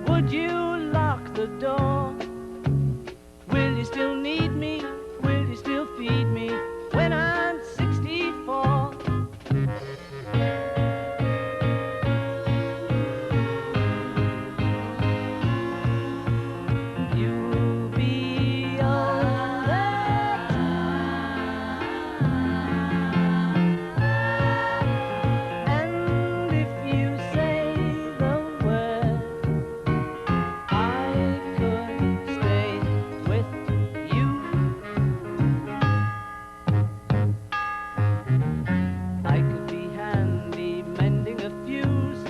Would you lock the door? Will you still need me? Will you still feed me when I'm 64? You'll be alright. And if you say the word, I could stay with you. I could be handy mending a fuse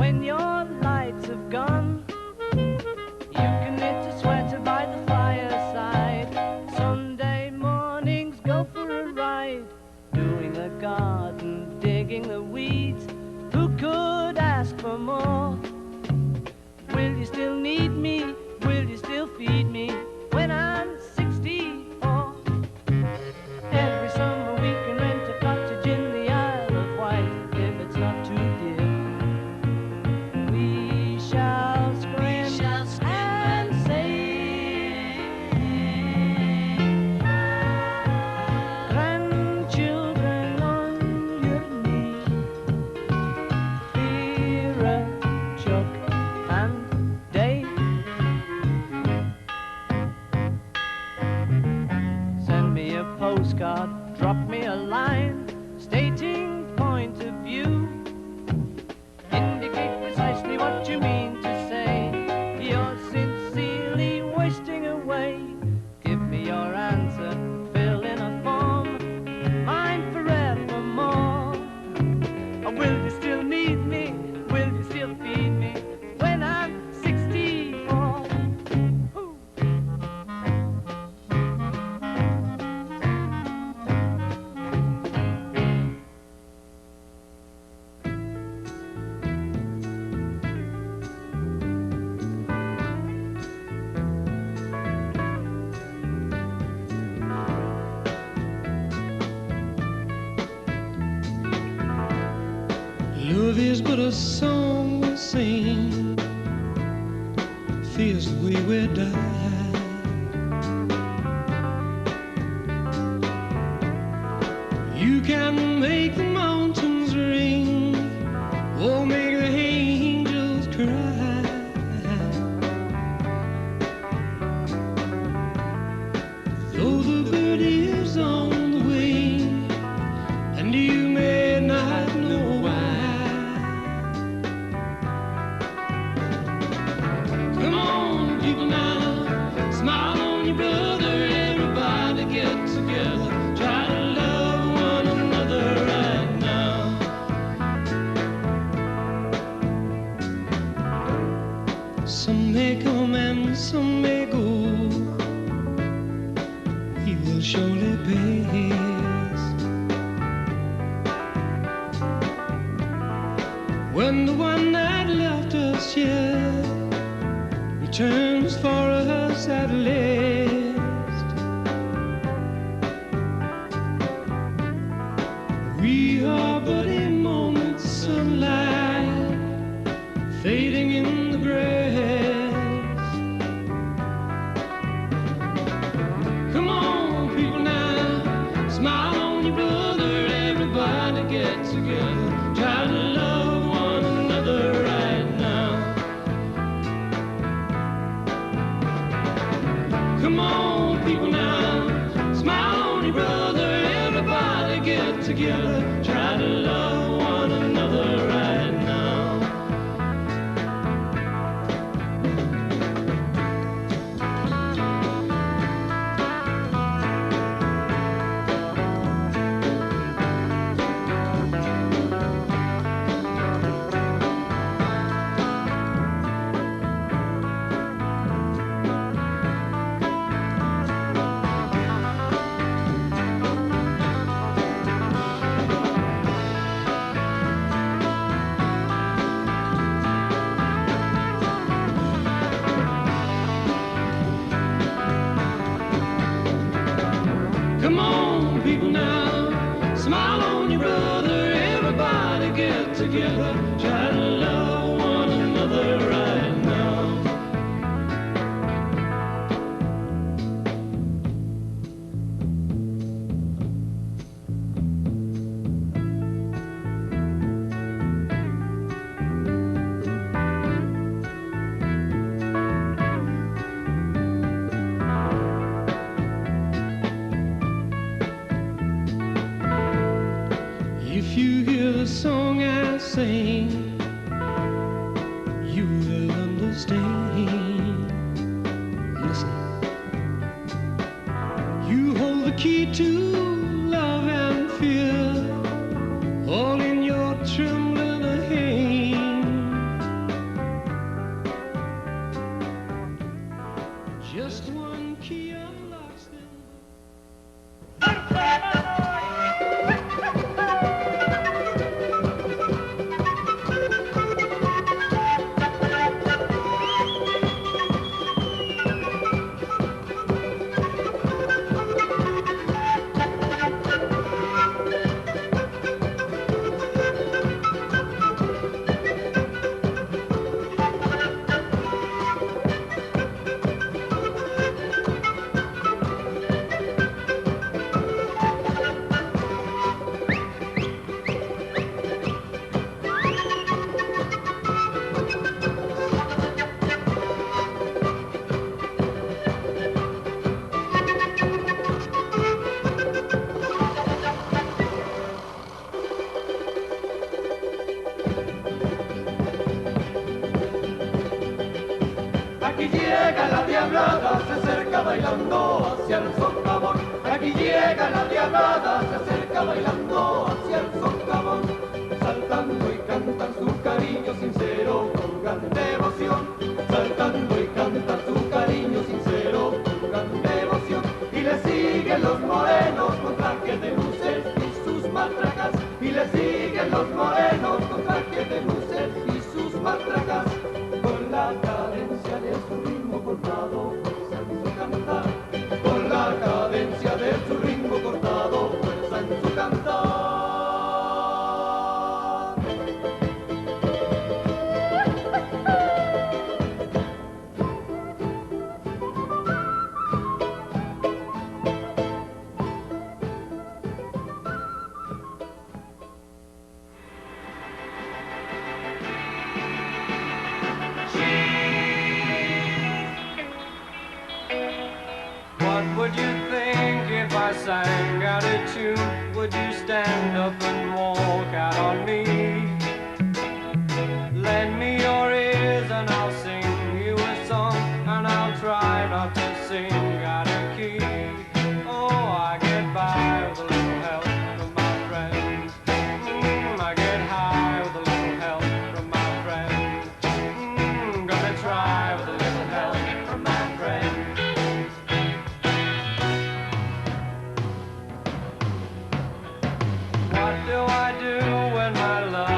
when your lights have gone. You can knit a sweater by the fireside. Sunday mornings go for a ride, doing the garden, digging the weeds. Who could ask for more? Will you still need me? Will you still feed me when I'm 64? Every summer we can rent a cottage in the Isle of Wight if it's not too dear. We shall scream and sing. Grandchildren on your knee, Vera, Chuck, and Dave. Send me a postcard, drop me a line, stating point of view. Indicate precisely what you mean to say. You're sincerely wasting away. Give me your answer, fill in a form, mine forevermore. Or will you still need me? Will you still feed me when I'm 64? Love is but a song we sing, feels the way we die. You can make the mountains ring, or make the angels cry. Though the bird is on the wing, and you may not know why. Come on, people now, smile on your brother. Everybody get together, try to love one another right now. Some may come and some may go, we will surely pass. When the one that left us here returns for us at last, we are but a moment's sunlight fading in the grass. Come on, people now, smile on your brother. Everybody get together, try to love one another right now. Come on, people now, smile on your brother. Everybody get together, try to love one another right now. key to love and fear, all in your trembling hand. Just one key unlocks them. Aquí llega la diablada, se acerca bailando hacia el socavón. Aquí llega la diablada, se acerca bailando hacia el socavón. Saltando y cantan su cariño sincero con gran devoción. Saltando y cantan su cariño sincero con gran devoción. Y le siguen los morenos con traje de luces y sus matracas. Y le siguen los morenos con traje de luces y sus matracas. Con la cadencia de su ritmo cortado, fuerza en su cantar. Con la cadencia de su ritmo cortado, fuerza en su cantar. What would you think if I sang out a tune? Would you stand up and walk out on me? Lend me your ears and I'll sing you a song, and I'll try not to sing out of key. Oh, I get by with a little help from my friends. I get high with a little help from my friends. Gonna try with a little help from my friends. What do I do when my love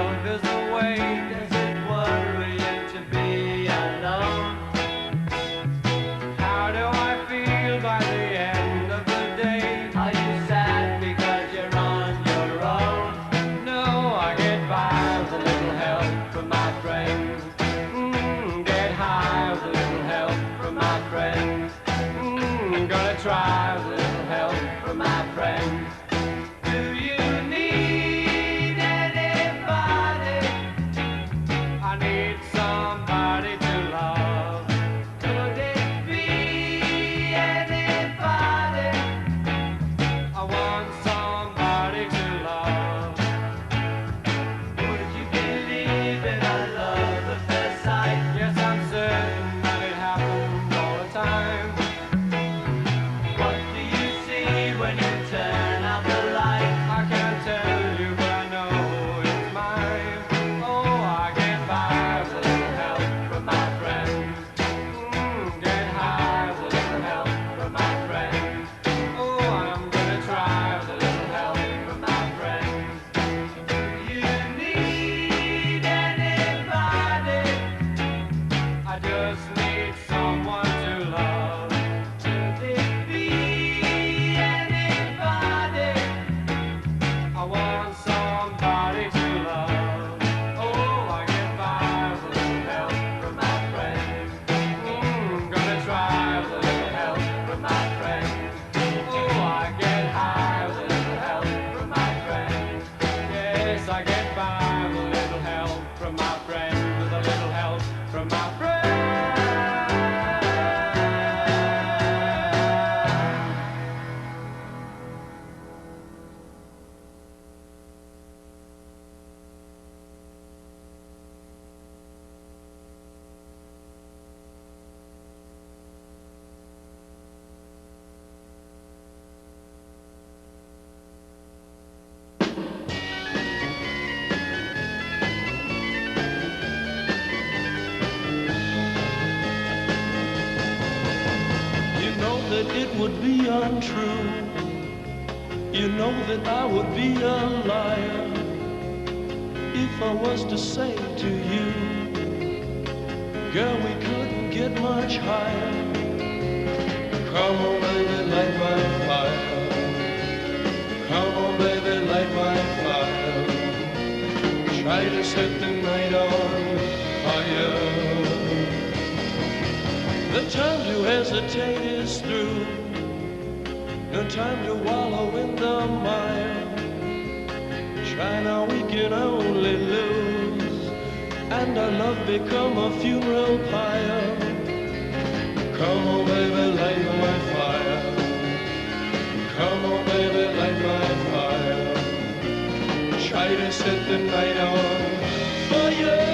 that it would be untrue. You know that I would be a liar if I was to say to you, girl, we couldn't get much higher. Come on, baby, light my fire. Come on, baby, light my fire. Try to set the night on fire. The time to hesitate is through. No time to wallow in the mire. Try now, we can only lose, and our love become a funeral pyre. Come on, baby, light my fire. Come on, baby, light my fire. Try to set the night on fire.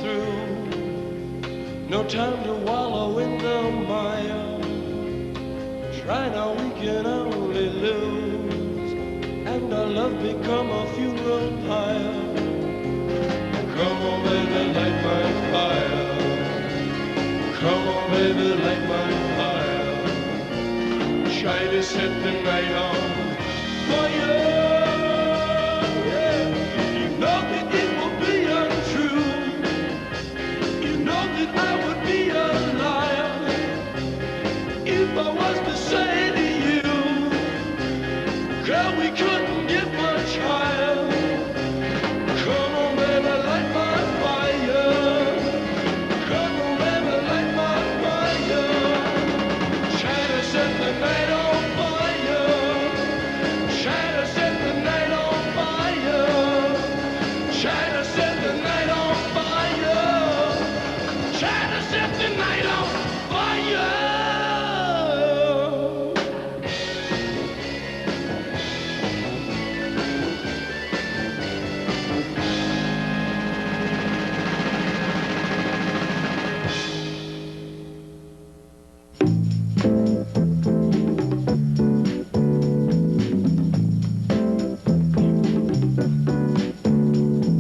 through. No time to wallow in the mire. Try now, we can only lose, and our love become a funeral pyre. Come on, baby, light my fire. Come on, baby, light my fire. Try to set the night on fire. Yeah. You know that it will be untrue. You know that I would be a liar if I was to say to you, girl, we couldn't get much higher. Come on, baby, light my fire. Come on, baby, light my fire. Try to set the night on fire. Try to set the night on fire. Try to set the night on fire. Try to set the night on fire.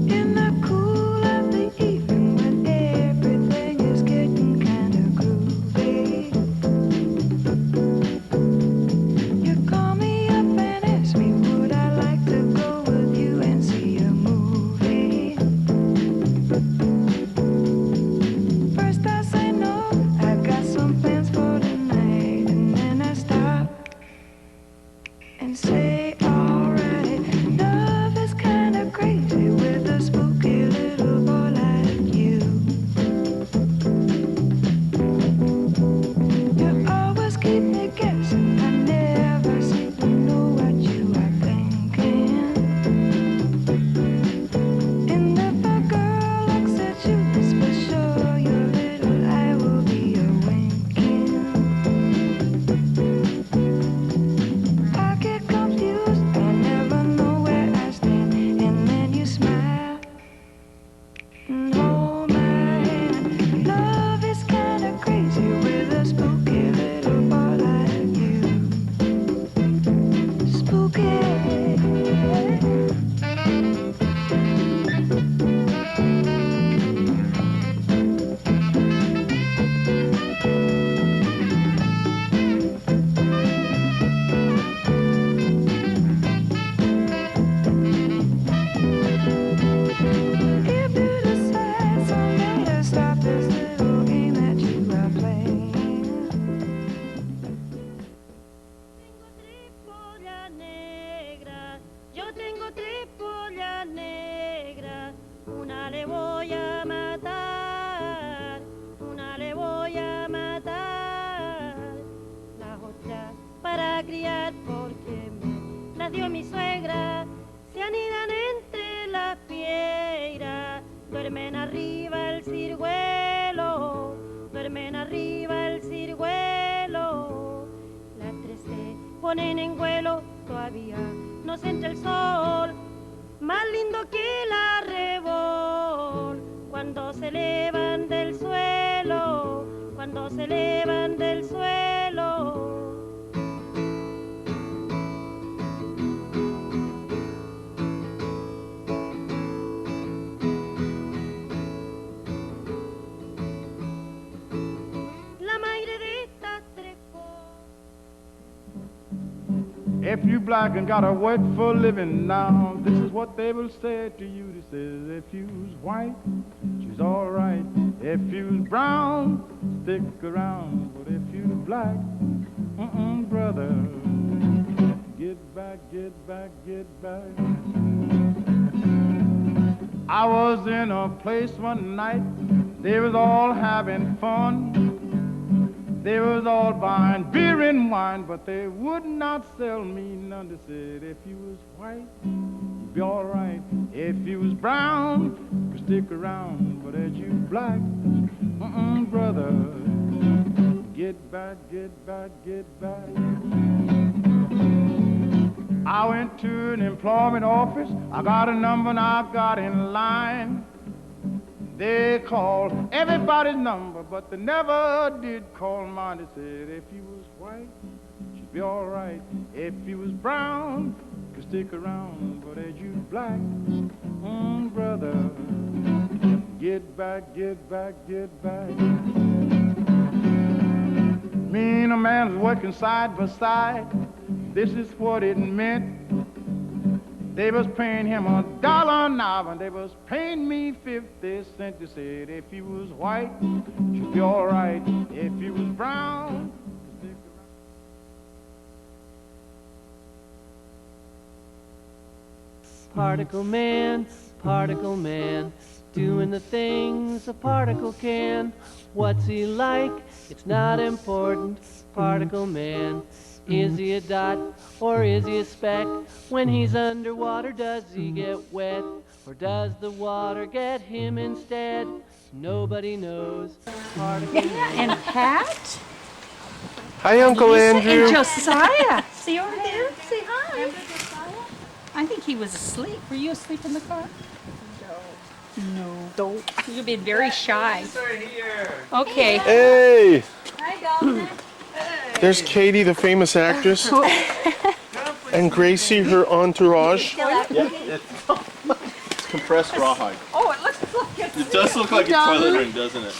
In the cool of the evening when everything is getting kind of groovy, you call me up and ask me would I like to go with you and see a movie. First I say no, I've got some plans for tonight, and then I stop and say alright. Love is kind of crazy with a spooky little boy like you. You always keep me guessing, I never seem to know what you are thinking. And if a girl looks at you, it's for sure your little eye will be a winking. I get confused, I never know where I stand, and then you smile and hold my hand. Love is kind of crazy with a spooky little boy like you. Spooky. If you decide someday to stop this little game that you are playing. Yo tengo tres pollas negras, una le voy a matar, una le voy a matar. Las otras para criar porque me las dio mi suegra, se anidan entre las piedras, duermen arriba el ciruelo, duermen arriba el ciruelo. Las tres se ponen en vuelo, todavía no se entra el sol, más lindo que el arrebol, cuando se elevan del suelo, cuando se elevan del suelo. La madre de estas tres If you black and got to work for a living now, this is what they will say to you. They say, if you's white, she's all right. If you's brown, stick around. But if you's black, brother, get back, get back, get back. I was in a place one night, they was all having fun. They was all buying beer and wine, but they would not sell me none. They said, if you was white, you'd be all right. If you was brown, you stick around. But as you black, brother, get back, get back, get back. I went to an employment office. I got a number and I got in line. They called everybody's number, but they never did call mine. They said if he was white, she'd be all right. If he was brown, could stick around. But as you black, brother, get back, get back, get back. Me and a man was working side by side. This is what it meant. They was paying him $1 an hour, and they was paying me 50 cents. They said if he was white, she'd be all right. If he was brown, Particle man, doing the things a particle can. What's he like? It's not important. Particle man, is he a dot or is he a speck? When he's underwater, does he get wet? Or does the water get him instead? Nobody knows. Particle man. And Pat? Hi, Uncle Andrew. And Josiah. See over there? Say hi. I think he was asleep. Were you asleep in the car? No. Don't. You've been very shy. Right here. Okay. Hey. Hi, Dalton. There's Katie, the famous actress. And Gracie, her entourage. It's compressed rawhide. Oh, it looks like It does look like a toilet ring, doesn't it?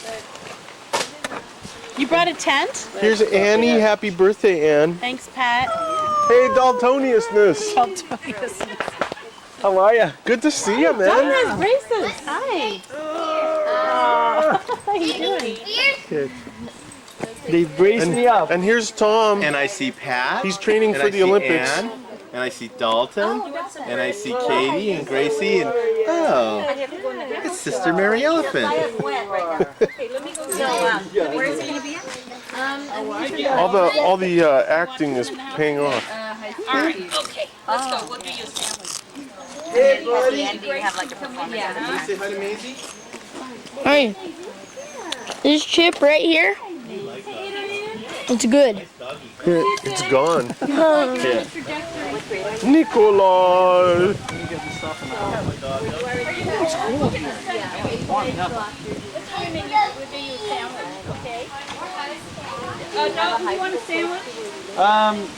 You brought a tent? Here's Annie. Happy birthday, Ann. Thanks, Pat. Hey, Daltoniousness. How are ya? Good to see you, man. Dalton has braces. Hi. How you doing? Good. They braced me up. And here's Tom. And I see Pat. He's training and for I the see Olympics. Ann, and I see Dalton. And I see Katie and Gracie. And oh, it's Sister Mary Elephant. Okay, let me go. Where is it going to be? All the acting is paying off. All right. Okay. Let's go. We'll do you a sandwich. Hey, buddy. And do you have like a performance? Can you say hi to Maisie? Hi. This chip right here, it's good. It's gone. Yeah. Nikolai. No, you want a sandwich?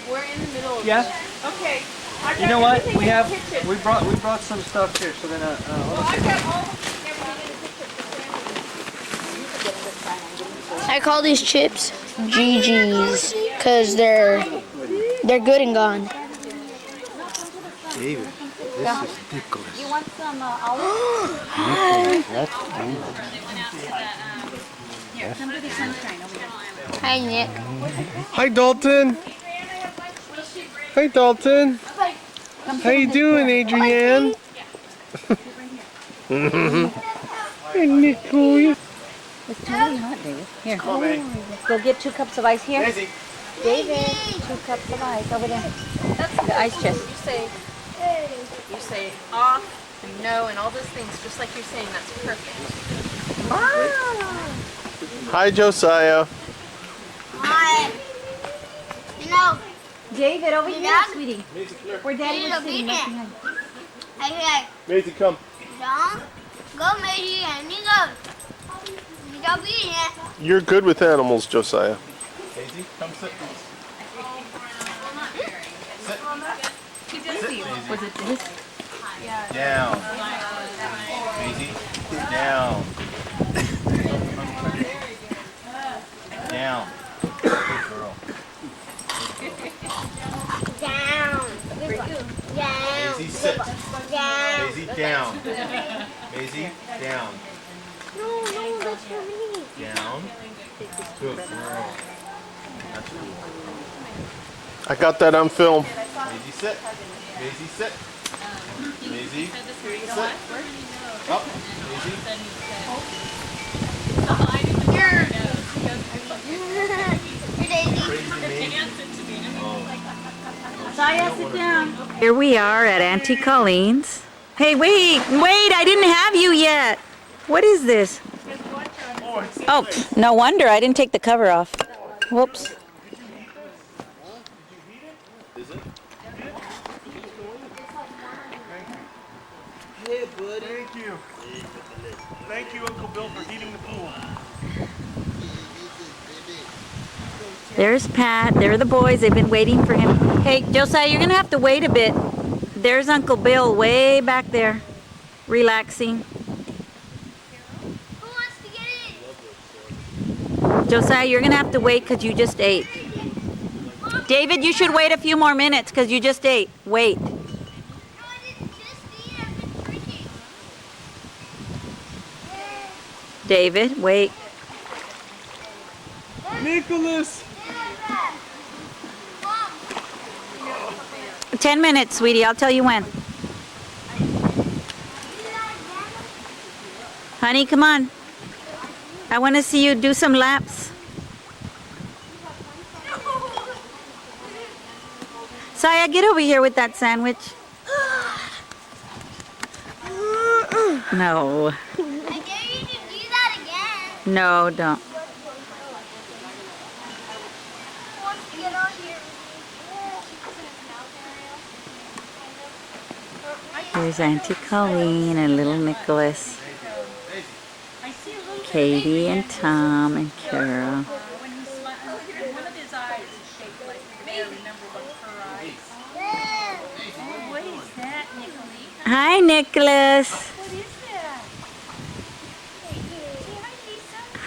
We're in the middle of Yeah. Okay. You know what? We brought some stuff here. So then I've got all I call these chips GGs because they're good and gone. David, this is Nicholas. You want some olives? Here, come to the sunshine over here. Hi, Nick. Hi, Dalton. Hi, Dalton. How you doing, Adrienne? Hey, Nicole. It's totally hot, David. Here. Go get 2 cups of ice here. Daisy. David, 2 cups of ice over there. That's the ice chest. You say off and no and all those things, just like you're saying. That's perfect. Hi, Josiah. Hi. You know, David, over here, Dad? sweetie. Where Daddy was sitting right behind. hey, Maisie, come. don't go, Maisie, and you go. You don't be in it. You're good with animals, Josiah. Daisy, come sit. Was it this? Down. Daisy, down. Down. Good girl. Down. Down. Daisy, sit. Down. Daisy, down. Daisy, down. No, that's for me. Down. Good girl. That's cool. I got that on film. Daisy, sit. Daisy, sit. Daisy, sit. Up. Daisy. Sit down. Here we are at Auntie Colleen's. Hey, wait, I didn't have you yet. What is this? Oh, no wonder I didn't take the cover off. Whoops. Hey, bud. buddy. Thank you. Thank you, Uncle Bill, for heating the pool. There's Pat. There are the boys. They've been waiting for him. Hey, Josiah, you're going to have to wait a bit. There's Uncle Bill way back there, relaxing. Who wants to get in? Josiah, you're going to have to wait because you just ate. David, you should wait a few more minutes because you just ate. Wait. No, I didn't just eat. I've been drinking. David, wait. Nicholas! 10 minutes, sweetie. I'll tell you when. Honey, come on. I want to see you do some laps. Saya, get over here with that sandwich. No. I dare you to do that again. No, don't. Who wants to get on here? Here's Auntie Colleen and little Nicholas. Katie and Tom and Carol. One of his eyes is shaped like I remember one of her eyes. What is that, Nicholas? Hi, Nicholas. What is that?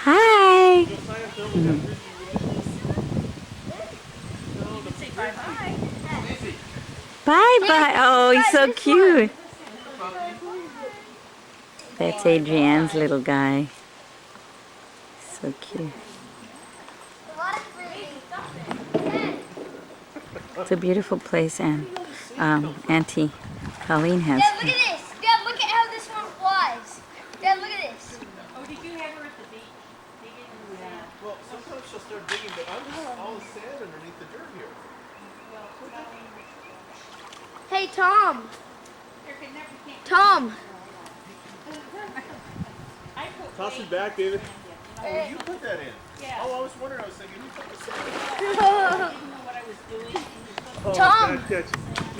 Hi. Say bye-bye. Bye-bye. Oh, he's so cute. That's Adrienne's little guy. So cute. It's a beautiful place, and Auntie Colleen has. Dad, look at this. Dad, look at how this one flies. Dad, look at this. Oh, did you have her at the beach? Well, sometimes she'll start digging, but I'm just all the sand underneath the dirt here. Hey, Tom. Tom. Toss it back, David. Oh, you put that in. Yeah. Oh, I was wondering. I was thinking, you put this in. Oh, Tom. bad catch.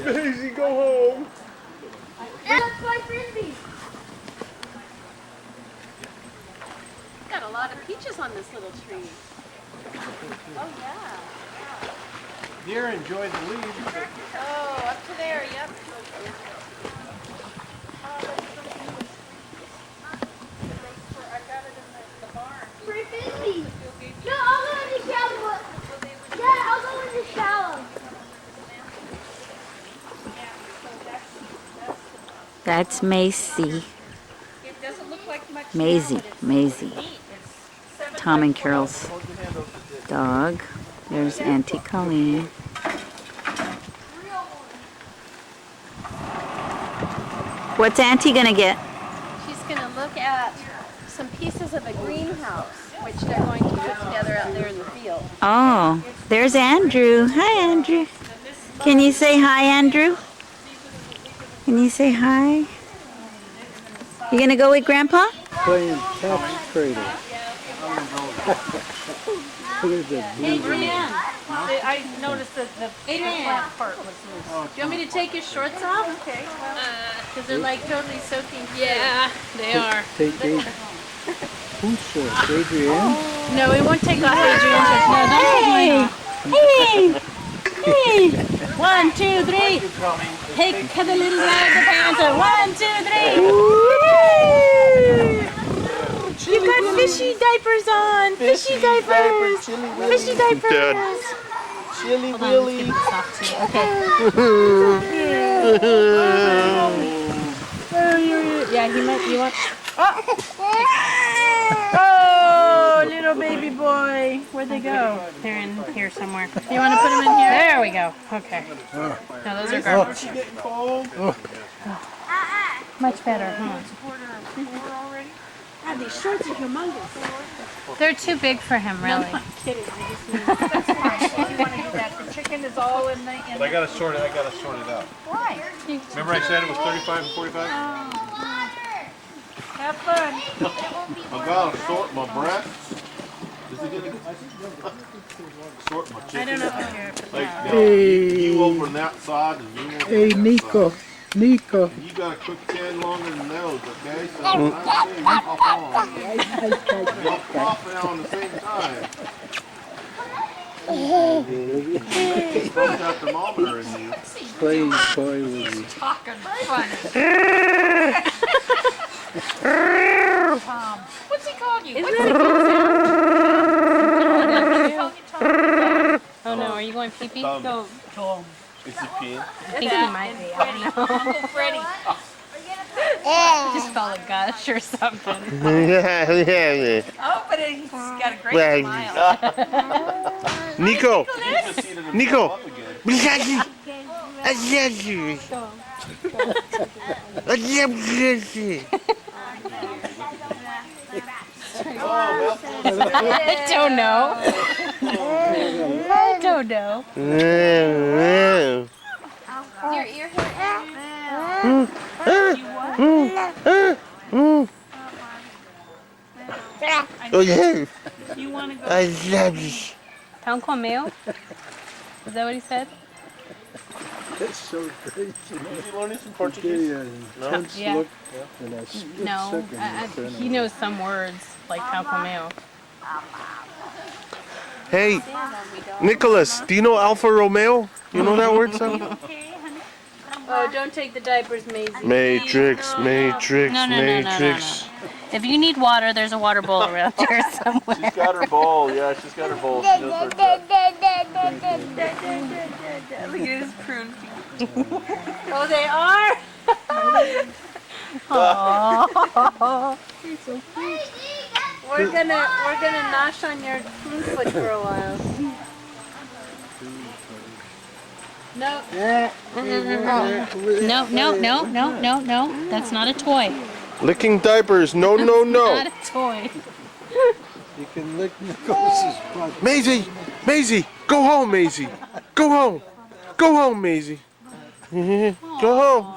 Daisy, go home. That's my frisbee. Got a lot of peaches on this little tree. Oh, yeah. Deer, enjoy the leaves. Oh, up to there, yep. Free frisbee. No, I'll go in the shower. Dad, I'll go in the shower. That's Macy. It doesn't look like much. Maisie. Maisie. Tom and Carol's dog. There's Auntie Colleen. What's Auntie gonna get? She's going to look at some pieces of a greenhouse, which they're going to put together out there in the field. Oh, there's Andrew. Hi, Andrew. Can you say hi, Andrew? Can you say hi? You gonna go with Grandpa? Playing tax cradle. Look at the Adrienne, I noticed that the black part was loose. Do you want me to take your shorts off? Okay. Because they're like totally soaking. Yeah, they are. Take Adrienne. Who's short? Adrienne? No, we won't take off Adrienne's shorts. No, don't take mine off. Hey! Hey! 1, 2, 3. Take the little guy the pants. 1, 2, 3. You got fishy diapers on. Fishy diapers. Fishy diapers. Chili Willy. Okay. Yeah, he might. You want? Oh, little baby boy. Where'd they go? They're in here somewhere. You want to put them in here? There we go. Okay. No, those are garbage. Much better, huh? God, these shorts are humongous. They're too big for him, really. No, I'm kidding. That's fine. If you want to do that, the chicken is all in the. But I gotta sort it out. Why? Remember I said it was 35 and 45? Have fun. I gotta sort my breasts. Is it gonna sort my chicken? I don't know if you're. Like, Hey. you over on that side and you over Hey, on that Nico. side. Nico. You got a quick 10 longer than those, okay? So when I say hop on, y'all pop now on the same time. Put that thermometer in you. Playing toy with you. Talking funny. What's he called you? What's he called you? Oh no, are you going pee-pee? Tom. Go. Tom. Is he peeing? I think he might be. I don't know. Uncle Freddie. Just felt a gush or something. Yeah. Oh, but he's got a great Well, smile. Nico. Nico. I don't know. I don't know. Your ear Oh yeah. You want to go? I love you. Pão com mel? Is that what he said? That's so great. Is he learning some Portuguese? No. Yeah. Look in a split No, second. he knows some words like pão com mel. Hey, Nicholas, do you know Alfa Romeo? You know that word, son? Oh, don't take the diapers, Maisie. Matrix, Matrix, No. Matrix. If you need water, there's a water bowl around here somewhere. She's got her bowl. Yeah, she's got her bowl. She knows where it's at. Look at his prune feet. Oh, they are? Aww. You're so cute. We're gonna nosh on your prune foot for a while. No. No. That's not a toy. Licking diapers. No, no, no. Not a toy. You can lick Nicholas's butt. Maisie, Maisie, go home, Maisie. Go home. Go home, Maisie. Go home.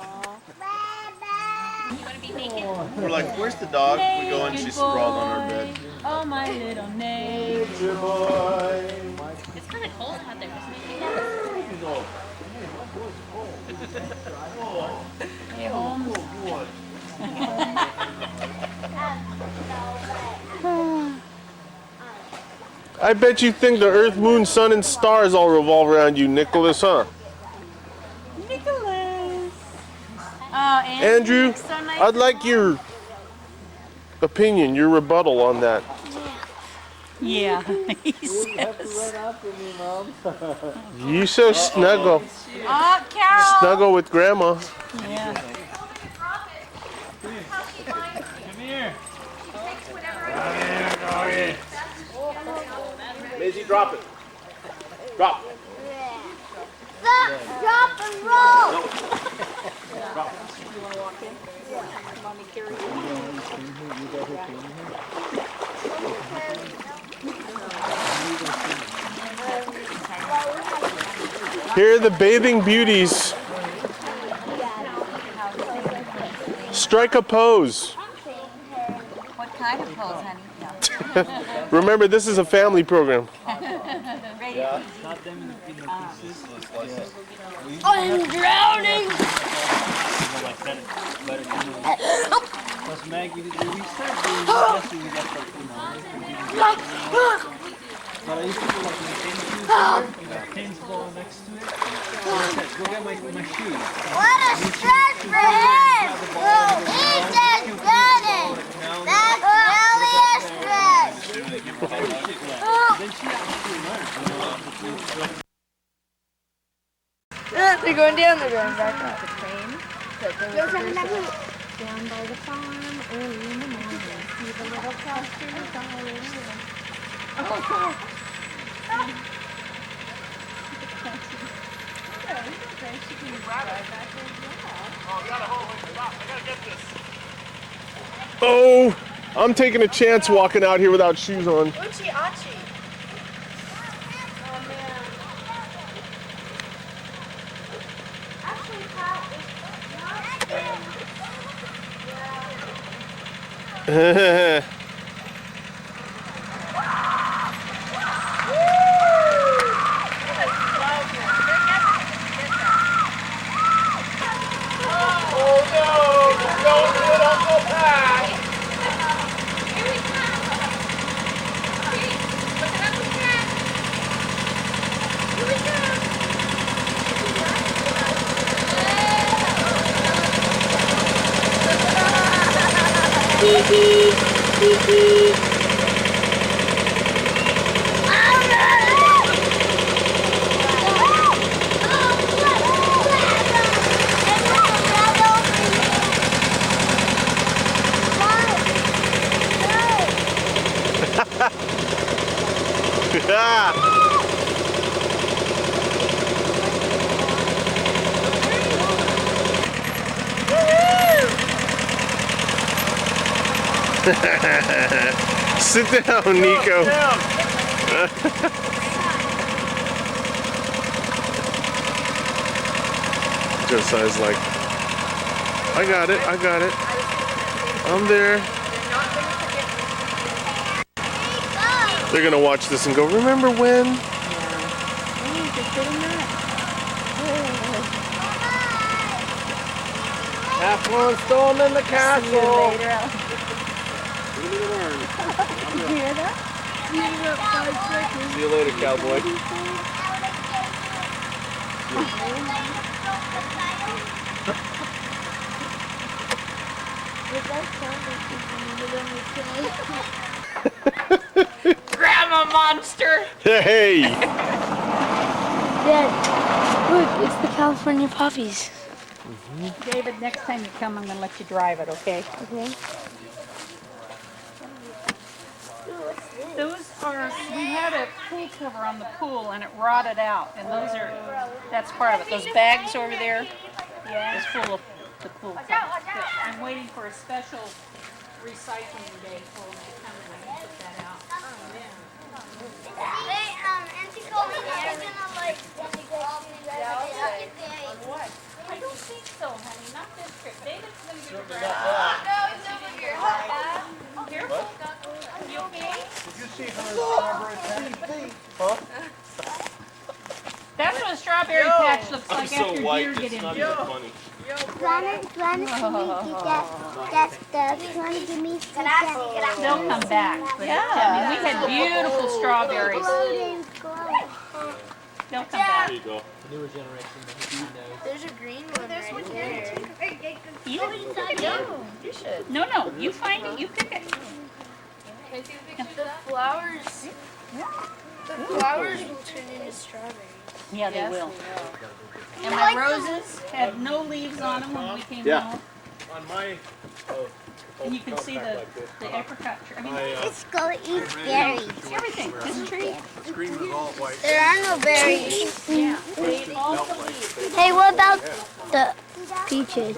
We're like, where's the dog? We go and she's sprawled on our bed. Oh, my little nature boy. It's kind of cold out there, isn't it? Hey, Holmes. I bet you think the earth, moon, sun, and stars all revolve around you, Nicholas, huh? Nicholas. Oh, Andrew, so nice. I'd like your opinion, your rebuttal on that. Yeah, he says. You so snuggle. Oh, Carol. Snuggle with Grandma. Yeah. Come here. Maisie, drop it. Drop. Stop, drop, and roll. Drop. You want to walk in? Mommy carry Here are the bathing beauties. Strike a pose. What kind of pose, honey? Remember, this is a family program. I'm drowning. Plus Maggie, we started doing this, we got but I used to do like my tennis shoes, my tennis ball next to it. So I said, go get my shoes. What a stretch for him. He just done it. That's really a stretch. Then she actually learned. They're going down, they're going back up. The train down by the farm early in the morning. See the little clusters all in the Oh, I'm taking a chance walking out here without shoes on. Uchi Achi. Oh, man. Actually, Pat is not Oh, Sit down, Nico. Josiah's like, I got it, I'm there. They're gonna watch this and go, remember when? Have fun storming the castle. See you later, cowboy. Grandma monster! Hey! Dad, look, it's the California poppies. David, next time you come, I'm going to let you drive it, okay? Okay. Those are, we had a pool cover on the pool and it rotted out, and that's part of it. Those bags over there is full of the pool cover. But I'm waiting for a special recycling day for them to come in and put that out. Hey, Auntie Colleen, are you gonna like I don't think so, honey. Not this trip. David's going to be the No, it's over here. Careful. You okay? Did you see her strawberry patch? Huh? That's what a strawberry patch looks I'm like so after white, deer get it's in not here. even funny. Glenna, can we get that stuff? You want to give me some stuff? They'll come back. But I mean, we had beautiful strawberries. They'll come back. There you go. Newer generation, but he knows. There's a green one right there. You should. No, you find it, you pick it. The flowers will turn into strawberries. Yeah, they will. And my roses had no leaves on them when we came home. On my And you can see the apricot tree. I mean, Let's go eat berries. everything. This tree. screen was all white. There are no berries. Yeah, they all the leaves. Hey, what about the peaches?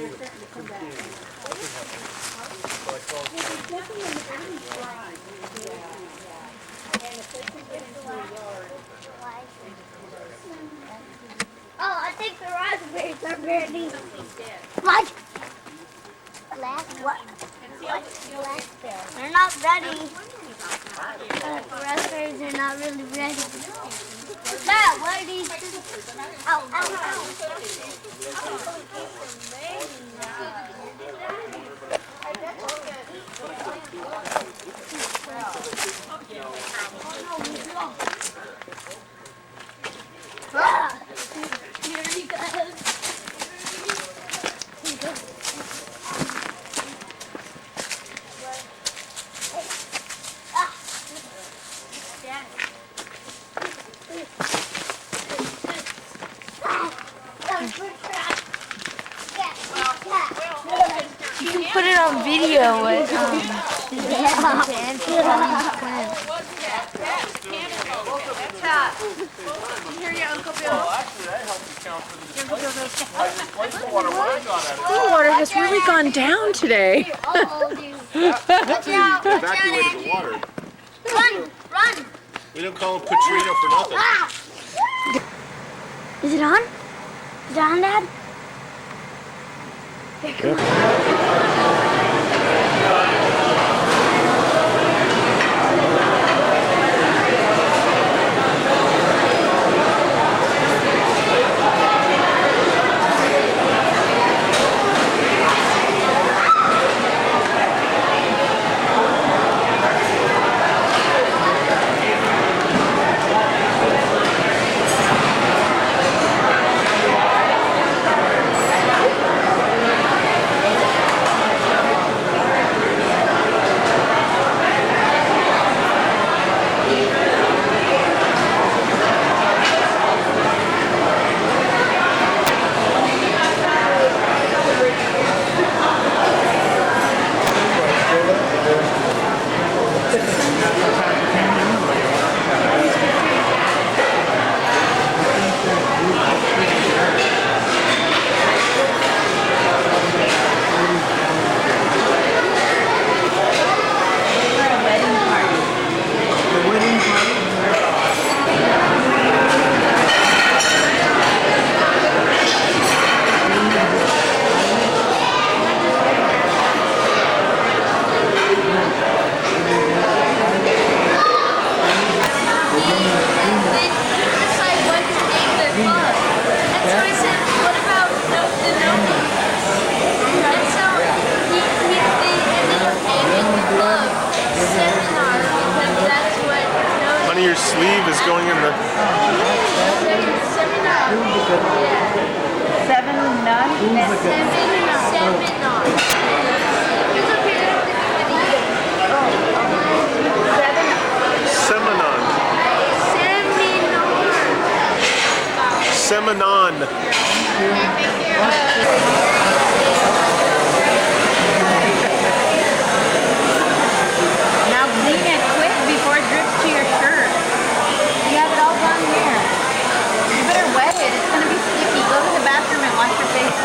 Oh, I think the raspberries are ready. What? What? They're not ready. The raspberries are not really ready. Dad, what are these? Ow, ow, ow. Here he goes. You can put it on video with Here you Uncle Bill. Actually, that helped you count for the water when I got at it. Pool water has really gone down today. Watch out, Evacuated the water. Run, run. We don't call him Petrino for nothing. Is it on? Is it on, Dad? Here, come on. is going in the... Seven nuns? Seminon. Seminon. Now clean it quick before it drips to your shirt. You have it all done here. You better wet it. It's going to be sticky. Go to the bathroom and wash your face.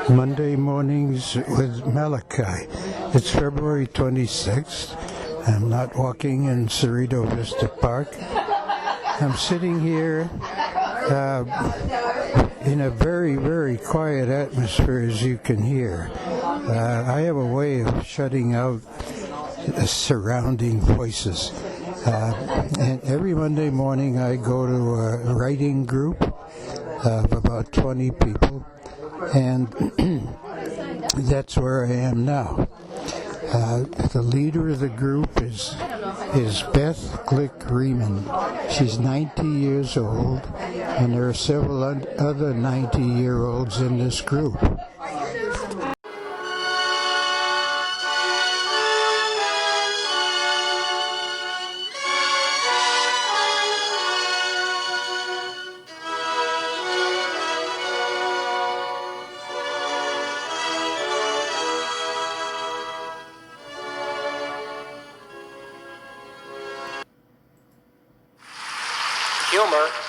Monday mornings with Malachi. It's February 26th. I'm not walking in Cerrito Vista Park. I'm sitting here in a very, very quiet atmosphere, as you can hear. I have a way of shutting out surrounding voices. And every Monday morning I go to a writing group of about 20 people, and that's where I am now. The leader of the group is Beth Glick Riemann. She's 90 years old, and there are several other 90-year-olds in this group. Humor